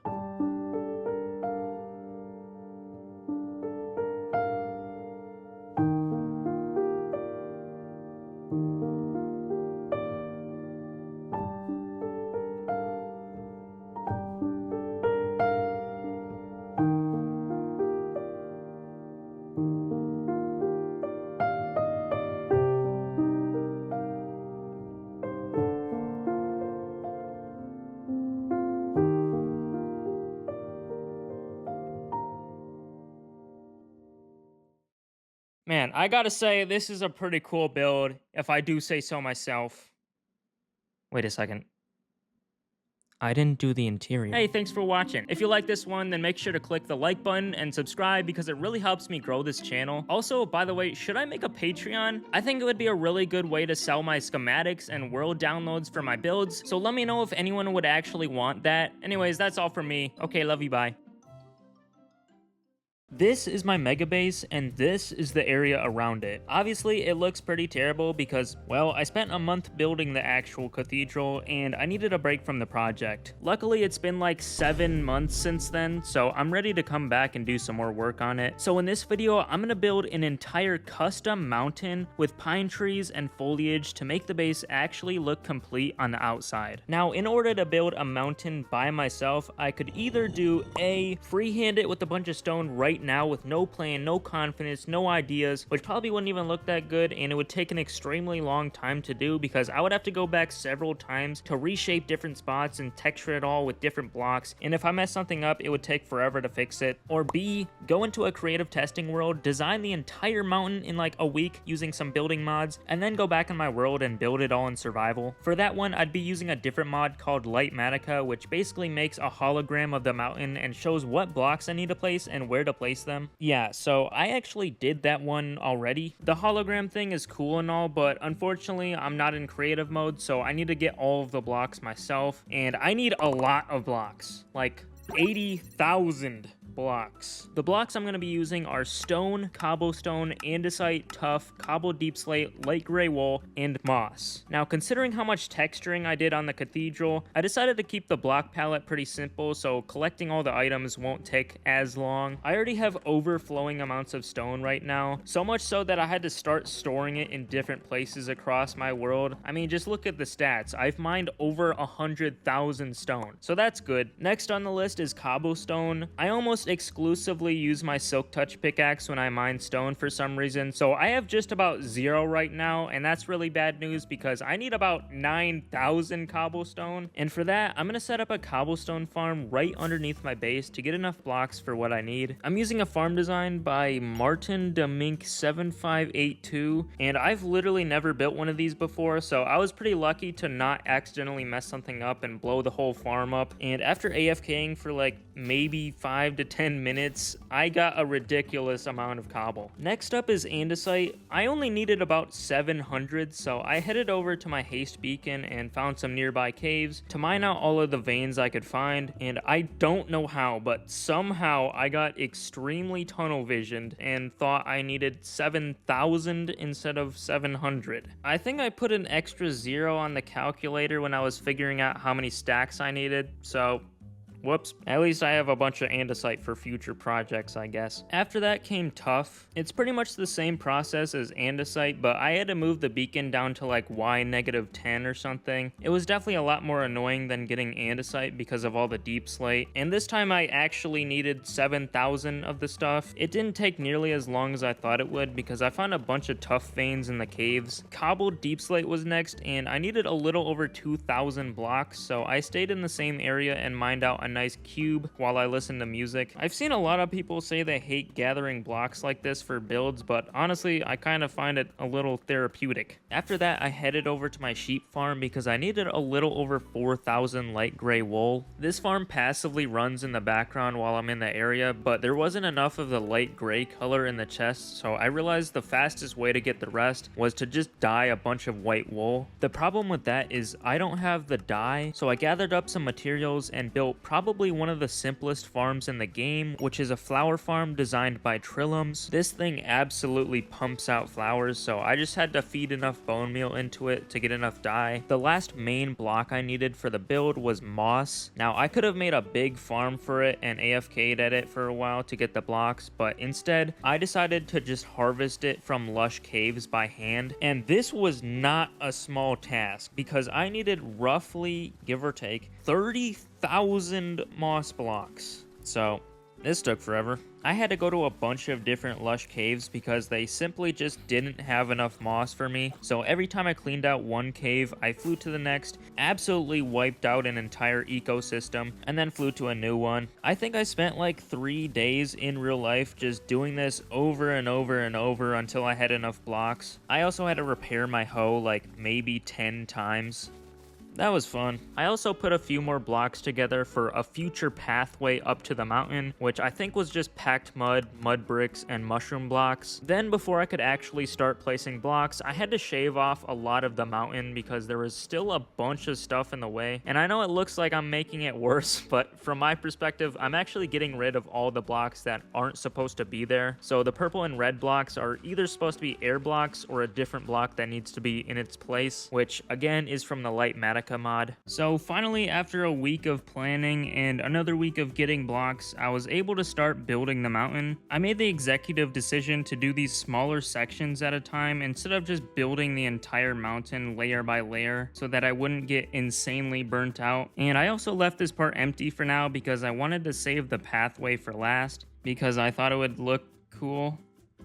Man, I gotta say, this is a pretty cool build, if I do say so myself. Wait a second. I didn't do the interior. Hey, thanks for watching. If you like this one, then make sure to click the like button and subscribe because it really helps me grow this channel. Also, by the way, should I make a Patreon? I think it would be a really good way to sell my schematics and world downloads for my builds, so let me know if anyone would actually want that. Anyways, that's all from me. Okay, love you, bye. This is my mega base, and this is the area around it. Obviously, it looks pretty terrible because, well, I spent a month building the actual cathedral, and I needed a break from the project. Luckily, it's been like 7 months since then, so I'm ready to come back and do some more work on it. So in this video, I'm gonna build an entire custom mountain with pine trees and foliage to make the base actually look complete on the outside. Now, in order to build a mountain by myself, I could either do A, freehand it with a bunch of stone right now with no plan, no confidence, no ideas, which probably wouldn't even look that good, and it would take an extremely long time to do because I would have to go back several times to reshape different spots and texture it all with different blocks, and if I mess something up, it would take forever to fix it. Or B, go into a creative testing world, design the entire mountain in like a week using some building mods, and then go back in my world and build it all in survival. For that one, I'd be using a different mod called Lightmatica, which basically makes a hologram of the mountain and shows what blocks I need to place and where to place them. Yeah, so I actually did that one already. The hologram thing is cool and all, but unfortunately I'm not in creative mode, so I need to get all of the blocks myself, and I need a lot of blocks, like 80,000 blocks. The blocks I'm going to be using are stone, cobblestone, andesite, tuff, cobble deep slate, light gray wool, and moss. Now, considering how much texturing I did on the cathedral, I decided to keep the block palette pretty simple, so collecting all the items won't take as long. I already have overflowing amounts of stone right now, so much so that I had to start storing it in different places across my world. I mean, just look at the stats. I've mined over 100,000 stone, so that's good. Next on the list is cobblestone. I almost exclusively use my silk touch pickaxe when I mine stone for some reason, so I have just about 0 right now, and that's really bad news because I need about 9,000 cobblestone, and for that I'm gonna set up a cobblestone farm right underneath my base to get enough blocks for what I need. I'm using a farm design by Martin Demink 7582, and I've literally never built one of these before, so I was pretty lucky to not accidentally mess something up and blow the whole farm up. And after AFKing for like maybe 5 to 10 minutes, I got a ridiculous amount of cobble. Next up is andesite. I only needed about 700, so I headed over to my haste beacon and found some nearby caves to mine out all of the veins I could find, and I don't know how, but somehow I got extremely tunnel visioned and thought I needed 7,000 instead of 700. I think I put an extra 0 on the calculator when I was figuring out how many stacks I needed, so whoops. At least I have a bunch of andesite for future projects, I guess. After that came tuff. It's pretty much the same process as andesite, but I had to move the beacon down to like Y-10 or something. It was definitely a lot more annoying than getting andesite because of all the deep slate, and this time I actually needed 7,000 of the stuff. It didn't take nearly as long as I thought it would because I found a bunch of tuff veins in the caves. Cobbled deep slate was next, and I needed a little over 2,000 blocks, so I stayed in the same area and mined out a nice cube while I listened to music. I've seen a lot of people say they hate gathering blocks like this for builds, but honestly, I kind of find it a little therapeutic. After that, I headed over to my sheep farm because I needed a little over 4,000 light gray wool. This farm passively runs in the background while I'm in the area, but there wasn't enough of the light gray color in the chest, so I realized the fastest way to get the rest was to just dye a bunch of white wool. The problem with that is I don't have the dye, so I gathered up some materials and built probably one of the simplest farms in the game, which is a flower farm designed by Trillums. This thing absolutely pumps out flowers, so I just had to feed enough bone meal into it to get enough dye. The last main block I needed for the build was moss. Now, I could have made a big farm for it and AFK'd at it for a while to get the blocks, but instead, I decided to just harvest it from lush caves by hand, and this was not a small task because I needed roughly, give or take, 30,000 moss blocks. So this took forever. I had to go to a bunch of different lush caves because they simply just didn't have enough moss for me. So every time I cleaned out one cave, I flew to the next, absolutely wiped out an entire ecosystem, and then flew to a new one. I think I spent like 3 days in real life just doing this over and over and over until I had enough blocks. I also had to repair my hoe like maybe 10 times. that was fun. I also put a few more blocks together for a future pathway up to the mountain, which I think was just packed mud, mud bricks, and mushroom blocks. Then before I could actually start placing blocks, I had to shave off a lot of the mountain because there was still a bunch of stuff in the way. And I know it looks like I'm making it worse, but from my perspective, I'm actually getting rid of all the blocks that aren't supposed to be there. So the purple and red blocks are either supposed to be air blocks or a different block that needs to be in its place, which again is from the Light Matica mod. So finally, after a week of planning and another week of getting blocks, I was able to start building the mountain. I made the executive decision to do these smaller sections at a time instead of just building the entire mountain layer by layer so that I wouldn't get insanely burnt out. And I also left this part empty for now because I wanted to save the pathway for last because I thought it would look cool.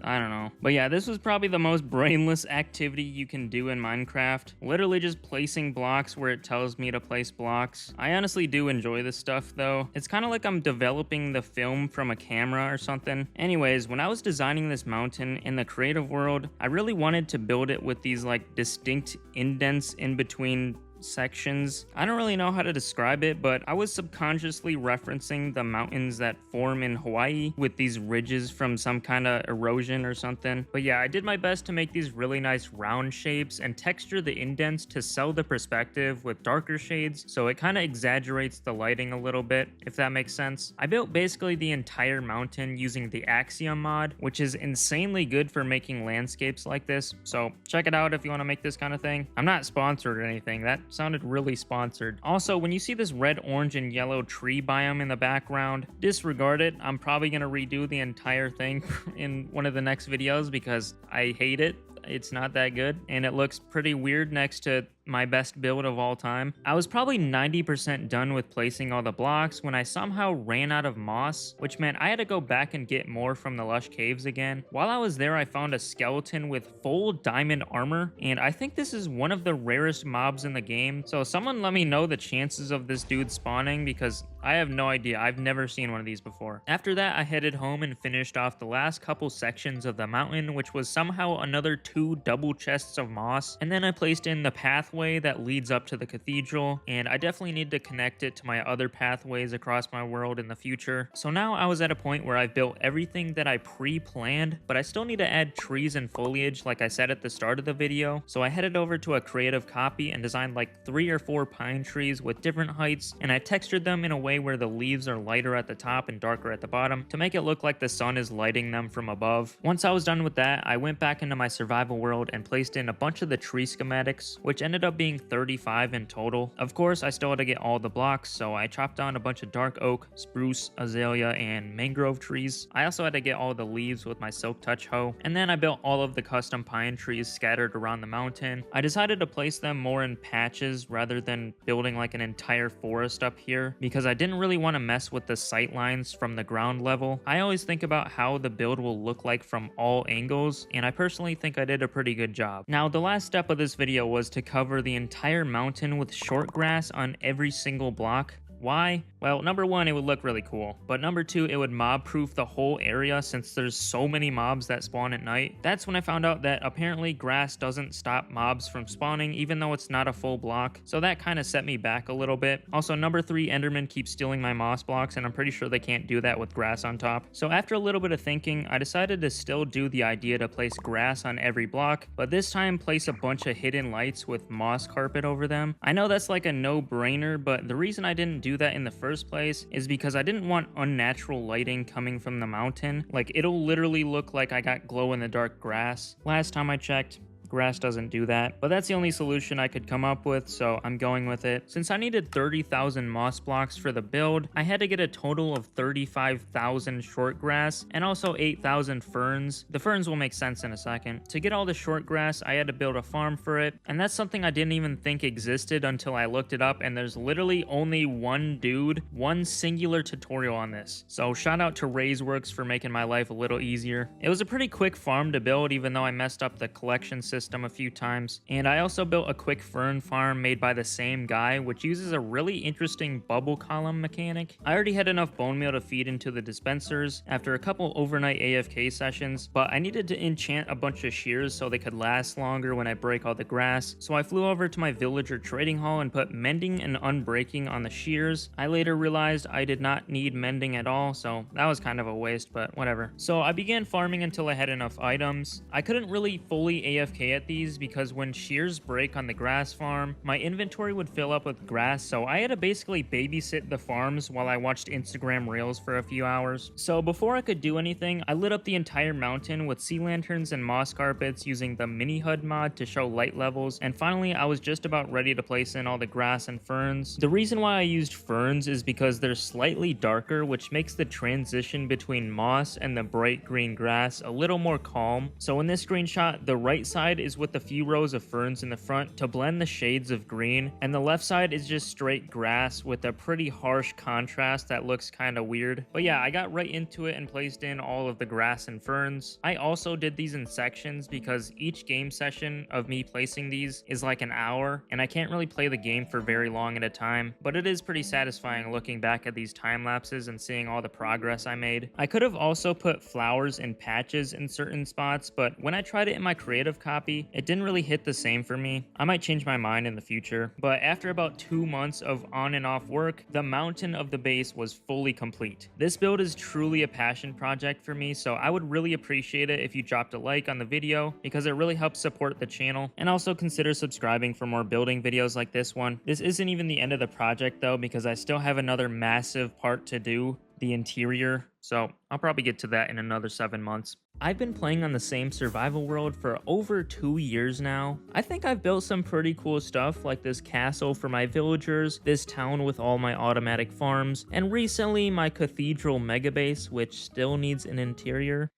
I don't know. But yeah, this was probably the most brainless activity you can do in Minecraft. Literally just placing blocks where it tells me to place blocks. I honestly do enjoy this stuff though. It's kind of like I'm developing the film from a camera or something. Anyways, when I was designing this mountain in the creative world, I really wanted to build it with these like distinct indents in between sections. I don't really know how to describe it, but I was subconsciously referencing the mountains that form in Hawaii with these ridges from some kind of erosion or something. But yeah, I did my best to make these really nice round shapes and texture the indents to sell the perspective with darker shades, so it kind of exaggerates the lighting a little bit, if that makes sense. I built basically the entire mountain using the Axiom mod, which is insanely good for making landscapes like this, so check it out if you want to make this kind of thing. I'm not sponsored or anything. That sounded really sponsored. Also, when you see this red, orange, and yellow tree biome in the background, disregard it. I'm probably going to redo the entire thing in one of the next videos because I hate it. It's not that good, and it looks pretty weird next to my best build of all time. I was probably 90% done with placing all the blocks when I somehow ran out of moss, which meant I had to go back and get more from the lush caves again. While I was there, I found a skeleton with full diamond armor, and I think this is one of the rarest mobs in the game, so someone let me know the chances of this dude spawning because I have no idea. I've never seen one of these before. After that, I headed home and finished off the last couple sections of the mountain, which was somehow another 2 double chests of moss, and then I placed in the pathway that leads up to the cathedral, and I definitely need to connect it to my other pathways across my world in the future. So now I was at a point where I've built everything that I pre-planned, but I still need to add trees and foliage like I said at the start of the video. So I headed over to a creative copy and designed like 3 or 4 pine trees with different heights, and I textured them in a way where the leaves are lighter at the top and darker at the bottom to make it look like the sun is lighting them from above. Once I was done with that, I went back into my survival world and placed in a bunch of the tree schematics, which ended up being 35 in total. Of course, I still had to get all the blocks, so I chopped down a bunch of dark oak, spruce, azalea, and mangrove trees. I also had to get all the leaves with my silk touch hoe, and then I built all of the custom pine trees scattered around the mountain. I decided to place them more in patches rather than building like an entire forest up here because I didn't really want to mess with the sight lines from the ground level. I always think about how the build will look like from all angles, and I personally think I did a pretty good job. Now, the last step of this video was to cover the entire mountain with short grass on every single block. Why? Well, number one, it would look really cool, but number two, it would mob proof the whole area since there's so many mobs that spawn at night. That's when I found out that apparently grass doesn't stop mobs from spawning even though it's not a full block, so that kind of set me back a little bit. Also, number three, Enderman keeps stealing my moss blocks, and I'm pretty sure they can't do that with grass on top. So after a little bit of thinking, I decided to still do the idea to place grass on every block, but this time place a bunch of hidden lights with moss carpet over them. I know that's like a no-brainer, but the reason I didn't do that in the first place is because I didn't want unnatural lighting coming from the mountain. Like, it'll literally look like I got glow-in-the-dark grass. Last time I checked, grass doesn't do that, but that's the only solution I could come up with, so I'm going with it. Since I needed 30,000 moss blocks for the build, I had to get a total of 35,000 short grass and also 8,000 ferns. The ferns will make sense in a second. To get all the short grass, I had to build a farm for it, and that's something I didn't even think existed until I looked it up, and there's literally only one dude, one singular tutorial on this. So shout out to Raiseworks for making my life a little easier. It was a pretty quick farm to build, even though I messed up the collection system system a few times. And I also built a quick fern farm made by the same guy, which uses a really interesting bubble column mechanic. I already had enough bone meal to feed into the dispensers after a couple overnight AFK sessions, but I needed to enchant a bunch of shears so they could last longer when I break all the grass. So I flew over to my villager trading hall and put mending and unbreaking on the shears. I later realized I did not need mending at all, so that was kind of a waste, but whatever. So I began farming until I had enough items. I couldn't really fully AFK at these because when shears break on the grass farm, my inventory would fill up with grass, so I had to basically babysit the farms while I watched Instagram Reels for a few hours. So before I could do anything, I lit up the entire mountain with sea lanterns and moss carpets using the mini HUD mod to show light levels, and finally I was just about ready to place in all the grass and ferns. The reason why I used ferns is because they're slightly darker, which makes the transition between moss and the bright green grass a little more calm. So in this screenshot, the right side is with a few rows of ferns in the front to blend the shades of green, and the left side is just straight grass with a pretty harsh contrast that looks kind of weird. But yeah, I got right into it and placed in all of the grass and ferns. I also did these in sections because each game session of me placing these is like an hour, and I can't really play the game for very long at a time, but it is pretty satisfying looking back at these time lapses and seeing all the progress I made. I could have also put flowers and patches in certain spots, but when I tried it in my creative copy, it didn't really hit the same for me. I might change my mind in the future, but after about 2 months of on and off work, the mountain of the base was fully complete. This build is truly a passion project for me, so I would really appreciate it if you dropped a like on the video because it really helps support the channel, and also consider subscribing for more building videos like this one. This isn't even the end of the project though, because I still have another massive part to do, the interior, so I'll probably get to that in another 7 months. I've been playing on the same survival world for over 2 years now. I think I've built some pretty cool stuff like this castle for my villagers, this town with all my automatic farms, and recently my cathedral megabase, which still needs an interior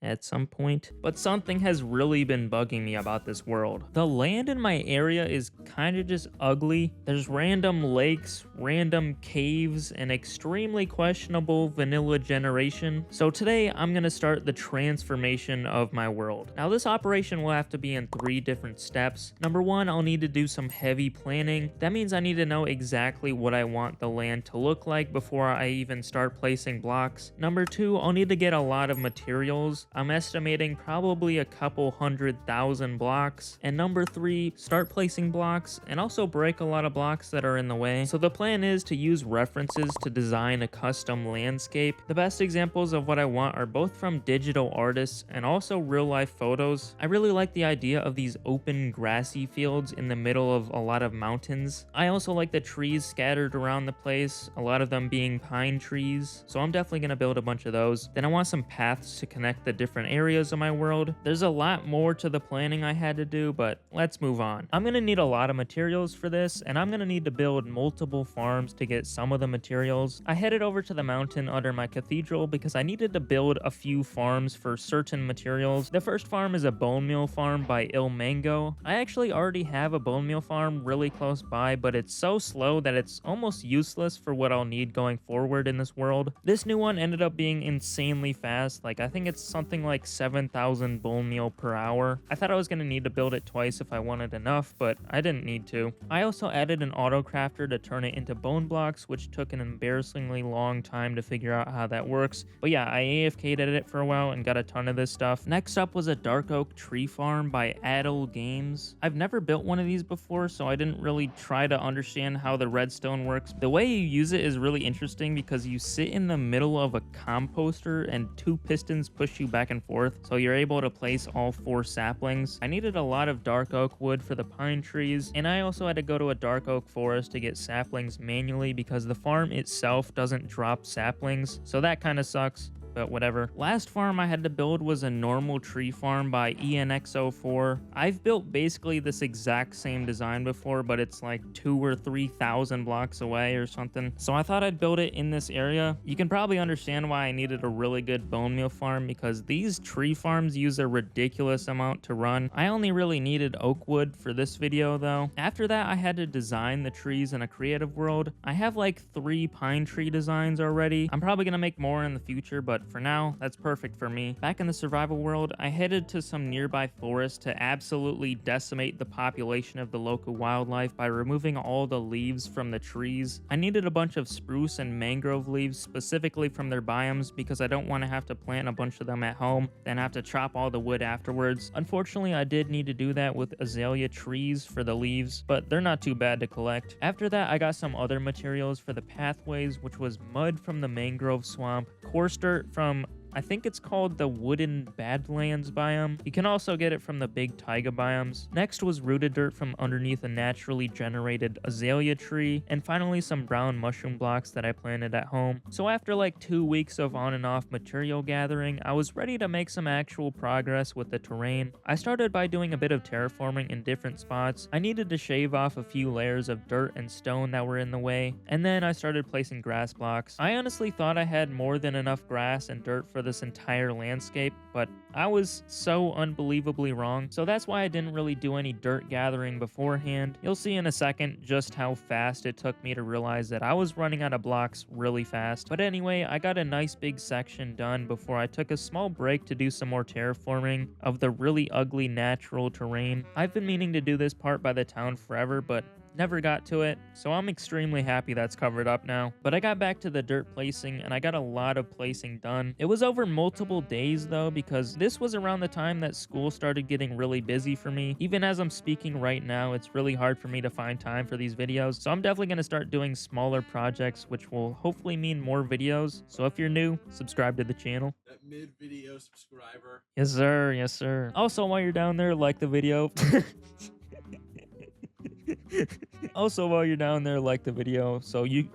at some point. But something has really been bugging me about this world. The land in my area is kind of just ugly. There's random lakes, random caves, and extremely questionable vanilla generation. So today I'm gonna start the transformation of my world. Now this operation will have to be in 3 different steps. Number 1, I'll need to do some heavy planning. That means I need to know exactly what I want the land to look like before I even start placing blocks. Number 2, I'll need to get a lot of materials. I'm estimating probably a couple 100,000 blocks. And number 3, start placing blocks and also break a lot of blocks that are in the way. So the plan is to use references to design a custom landscape. The best examples of what I want are both from digital artists and also real life photos. I really like the idea of these open grassy fields in the middle of a lot of mountains. I also like the trees scattered around the place, a lot of them being pine trees. So I'm definitely gonna build a bunch of those. Then I want some paths to connect the different areas of my world. There's a lot more to the planning I had to do, but let's move on. I'm gonna need a lot of materials for this, and I'm gonna need to build multiple farms to get some of the materials. I headed over to the mountain under my cathedral because I needed to build a few farms for certain materials. The first farm is a bone meal farm by Il Mango. I actually already have a bone meal farm really close by, but it's so slow that it's almost useless for what I'll need going forward in this world. This new one ended up being insanely fast. Like, I think it's something like 7,000 bone meal per hour. I thought I was going to need to build it twice if I wanted enough, but I didn't need to. I also added an auto crafter to turn it into bone blocks, which took an embarrassingly long time to figure out how that works. But yeah, I AFK'd at it for a while and got a ton of this stuff. Next up was a dark oak tree farm by Adel Games. I've never built one of these before, so I didn't really try to understand how the redstone works. The way you use it is really interesting because you sit in the middle of a composter and 2 pistons push you back and forth, so you're able to place all 4 saplings. I needed a lot of dark oak wood for the pine trees, and I also had to go to a dark oak forest to get saplings manually because the farm itself doesn't drop saplings, so that kind of sucks. But whatever. Last farm I had to build was a normal tree farm by ENX04. I've built basically this exact same design before, but it's like 2,000 or 3,000 blocks away or something. So I thought I'd build it in this area. You can probably understand why I needed a really good bone meal farm because these tree farms use a ridiculous amount to run. I only really needed oak wood for this video though. After that, I had to design the trees in a creative world. I have like 3 pine tree designs already. I'm probably gonna make more in the future, but but for now, that's perfect for me. Back in the survival world, I headed to some nearby forest to absolutely decimate the population of the local wildlife by removing all the leaves from the trees. I needed a bunch of spruce and mangrove leaves specifically from their biomes because I don't want to have to plant a bunch of them at home, then have to chop all the wood afterwards. Unfortunately, I did need to do that with azalea trees for the leaves, but they're not too bad to collect. After that, I got some other materials for the pathways, which was mud from the mangrove swamp, coarse dirt from I think it's called the Wooden Badlands biome. You can also get it from the big taiga biomes. Next was rooted dirt from underneath a naturally generated azalea tree, and finally some brown mushroom blocks that I planted at home. So after like 2 weeks of on and off material gathering, I was ready to make some actual progress with the terrain. I started by doing a bit of terraforming in different spots. I needed to shave off a few layers of dirt and stone that were in the way, and then I started placing grass blocks. I honestly thought I had more than enough grass and dirt for this entire landscape, but I was so unbelievably wrong. So that's why I didn't really do any dirt gathering beforehand. You'll see in a second just how fast it took me to realize that I was running out of blocks really fast. But anyway, I got a nice big section done before I took a small break to do some more terraforming of the really ugly natural terrain. I've been meaning to do this part by the town forever, but never got to it, so I'm extremely happy that's covered up now. But I got back to the dirt placing, and I got a lot of placing done. It was over multiple days though, because this was around the time that school started getting really busy for me. Even as I'm speaking right now, it's really hard for me to find time for these videos, so I'm definitely going to start doing smaller projects, which will hopefully mean more videos. So if you're new, subscribe to the channel. That mid-video subscriber. Yes sir, yes sir. Also, while you're down there, like the video. Also, while you're down there, like the video so you...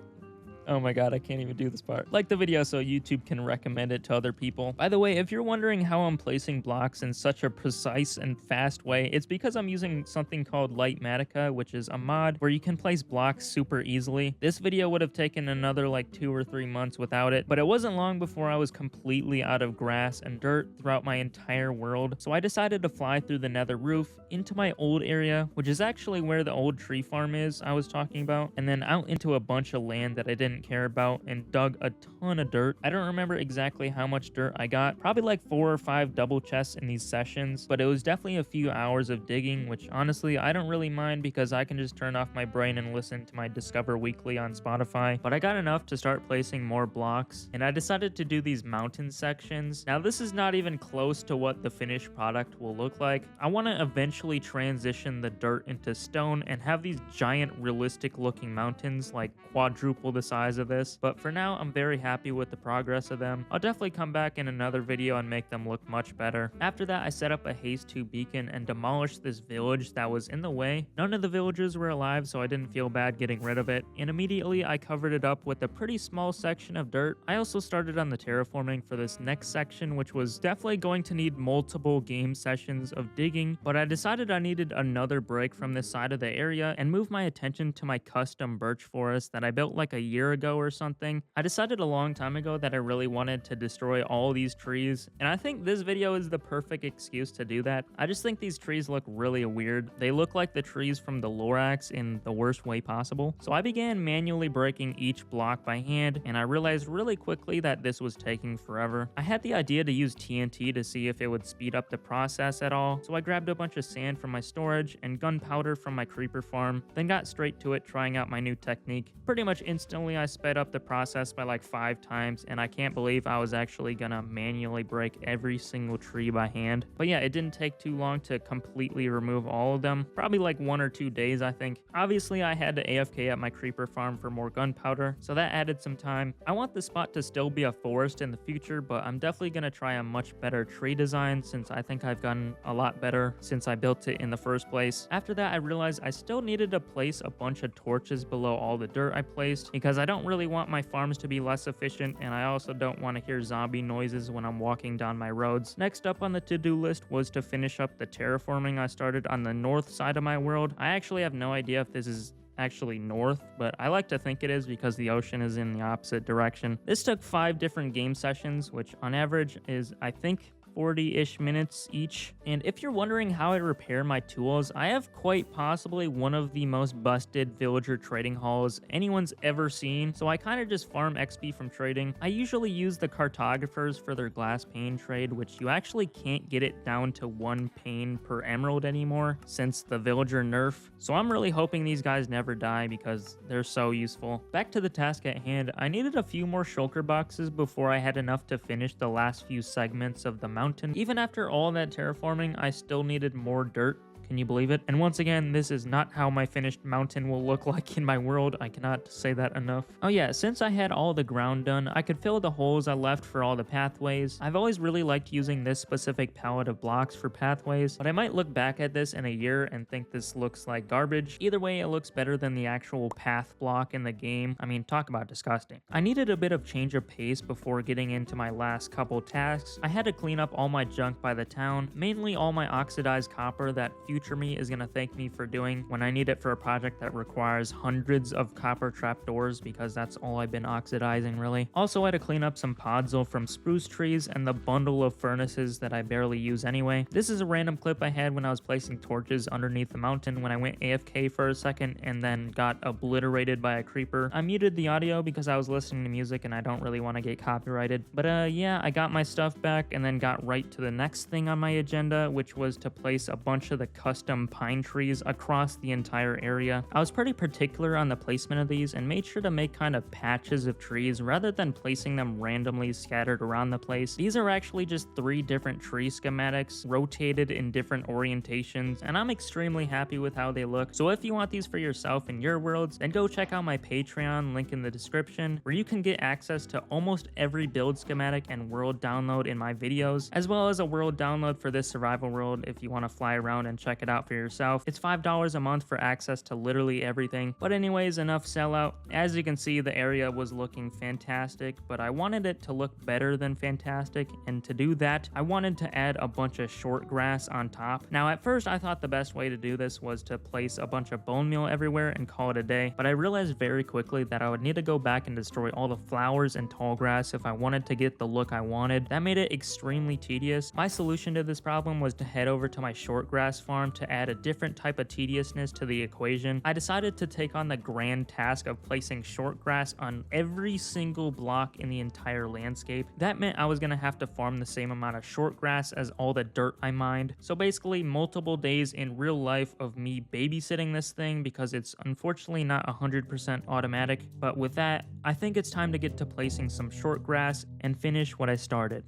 Oh my god, I can't even do this part. Like the video so YouTube can recommend it to other people. By the way, if you're wondering how I'm placing blocks in such a precise and fast way, it's because I'm using something called Lightmatica, which is a mod where you can place blocks super easily. This video would have taken another like 2 or 3 months without it, but it wasn't long before I was completely out of grass and dirt throughout my entire world. So I decided to fly through the nether roof into my old area, which is actually where the old tree farm is I was talking about, and then out into a bunch of land that I didn't care about and dug a ton of dirt. I don't remember exactly how much dirt I got, probably like 4 or 5 double chests in these sessions, but it was definitely a few hours of digging, which honestly I don't really mind because I can just turn off my brain and listen to my Discover Weekly on Spotify. But I got enough to start placing more blocks, and I decided to do these mountain sections. Now this is not even close to what the finished product will look like. I want to eventually transition the dirt into stone and have these giant realistic looking mountains, like quadruple the size of this, but for now I'm very happy with the progress of them. I'll definitely come back in another video and make them look much better. After that, I set up a haze 2 beacon and demolished this village that was in the way. None of the villagers were alive, so I didn't feel bad getting rid of it, and immediately I covered it up with a pretty small section of dirt. I also started on the terraforming for this next section, which was definitely going to need multiple game sessions of digging, but I decided I needed another break from this side of the area and move my attention to my custom birch forest that I built like a year ago or something. I decided a long time ago that I really wanted to destroy all these trees, and I think this video is the perfect excuse to do that. I just think these trees look really weird. They look like the trees from the Lorax in the worst way possible. So I began manually breaking each block by hand, and I realized really quickly that this was taking forever. I had the idea to use TNT to see if it would speed up the process at all, so I grabbed a bunch of sand from my storage and gunpowder from my creeper farm, then got straight to it trying out my new technique. Pretty much instantly I sped up the process by like 5 times, and I can't believe I was actually gonna manually break every single tree by hand. But yeah, it didn't take too long to completely remove all of them, probably like 1 or 2 days I think. Obviously I had to AFK at my creeper farm for more gunpowder, so that added some time. I want the spot to still be a forest in the future, but I'm definitely gonna try a much better tree design since I think I've gotten a lot better since I built it in the first place. After that I realized I still needed to place a bunch of torches below all the dirt I placed because I don't really want my farms to be less efficient, and I also don't want to hear zombie noises when I'm walking down my roads. Next up on the to-do list was to finish up the terraforming I started on the north side of my world. I actually have no idea if this is actually north, but I like to think it is because the ocean is in the opposite direction. This took 5 different game sessions, which on average is, I think, 40-ish minutes each. And if you're wondering how I repair my tools, I have quite possibly one of the most busted villager trading halls anyone's ever seen, so I kind of just farm XP from trading. I usually use the cartographers for their glass pane trade, which you actually can't get it down to 1 pane per emerald anymore since the villager nerf, so I'm really hoping these guys never die because they're so useful. Back to the task at hand, I needed a few more shulker boxes before I had enough to finish the last few segments of the mountain. Even after all that terraforming, I still needed more dirt. Can you believe it? And once again, this is not how my finished mountain will look like in my world. I cannot say that enough. Oh yeah, since I had all the ground done, I could fill the holes I left for all the pathways. I've always really liked using this specific palette of blocks for pathways, but I might look back at this in a year and think this looks like garbage. Either way, it looks better than the actual path block in the game. I mean, talk about disgusting. I needed a bit of change of pace before getting into my last couple tasks. I had to clean up all my junk by the town, mainly all my oxidized copper that future me is going to thank me for doing when I need it for a project that requires hundreds of copper trapdoors, because that's all I've been oxidizing really. Also, I had to clean up some podzol from spruce trees and the bundle of furnaces that I barely use anyway. This is a random clip I had when I was placing torches underneath the mountain when I went AFK for a second and then got obliterated by a creeper. I muted the audio because I was listening to music and I don't really want to get copyrighted. But yeah, I got my stuff back and then got right to the next thing on my agenda, which was to place a bunch of the custom pine trees across the entire area. I was pretty particular on the placement of these and made sure to make kind of patches of trees rather than placing them randomly scattered around the place. These are actually just 3 different tree schematics rotated in different orientations, and I'm extremely happy with how they look. So if you want these for yourself in your worlds, then go check out my Patreon, link in the description, where you can get access to almost every build schematic and world download in my videos, as well as a world download for this survival world if you want to fly around and check it out for yourself. It's $5 a month for access to literally everything. But anyways, enough sellout. As you can see, the area was looking fantastic, but I wanted it to look better than fantastic, and to do that, I wanted to add a bunch of short grass on top. Now, at first, I thought the best way to do this was to place a bunch of bone meal everywhere and call it a day, but I realized very quickly that I would need to go back and destroy all the flowers and tall grass if I wanted to get the look I wanted. That made it extremely tedious. My solution to this problem was to head over to my short grass farm to add a different type of tediousness to the equation. I decided to take on the grand task of placing short grass on every single block in the entire landscape. That meant I was going to have to farm the same amount of short grass as all the dirt I mined. So basically multiple days in real life of me babysitting this thing, because it's unfortunately not 100% automatic. But with that, I think it's time to get to placing some short grass and finish what I started.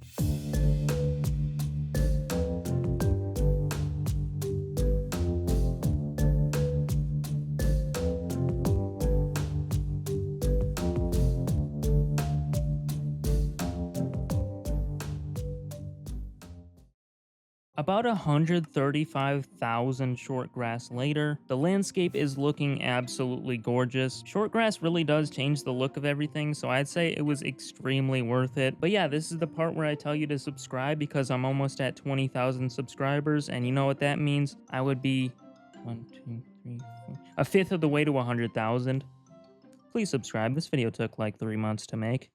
About 135,000 short grass later, the landscape is looking absolutely gorgeous. Short grass really does change the look of everything, so I'd say it was extremely worth it. But yeah, this is the part where I tell you to subscribe, because I'm almost at 20,000 subscribers, and you know what that means? I would be 1, 2, 3, 4, a fifth of the way to 100,000. Please subscribe. This video took like 3 months to make.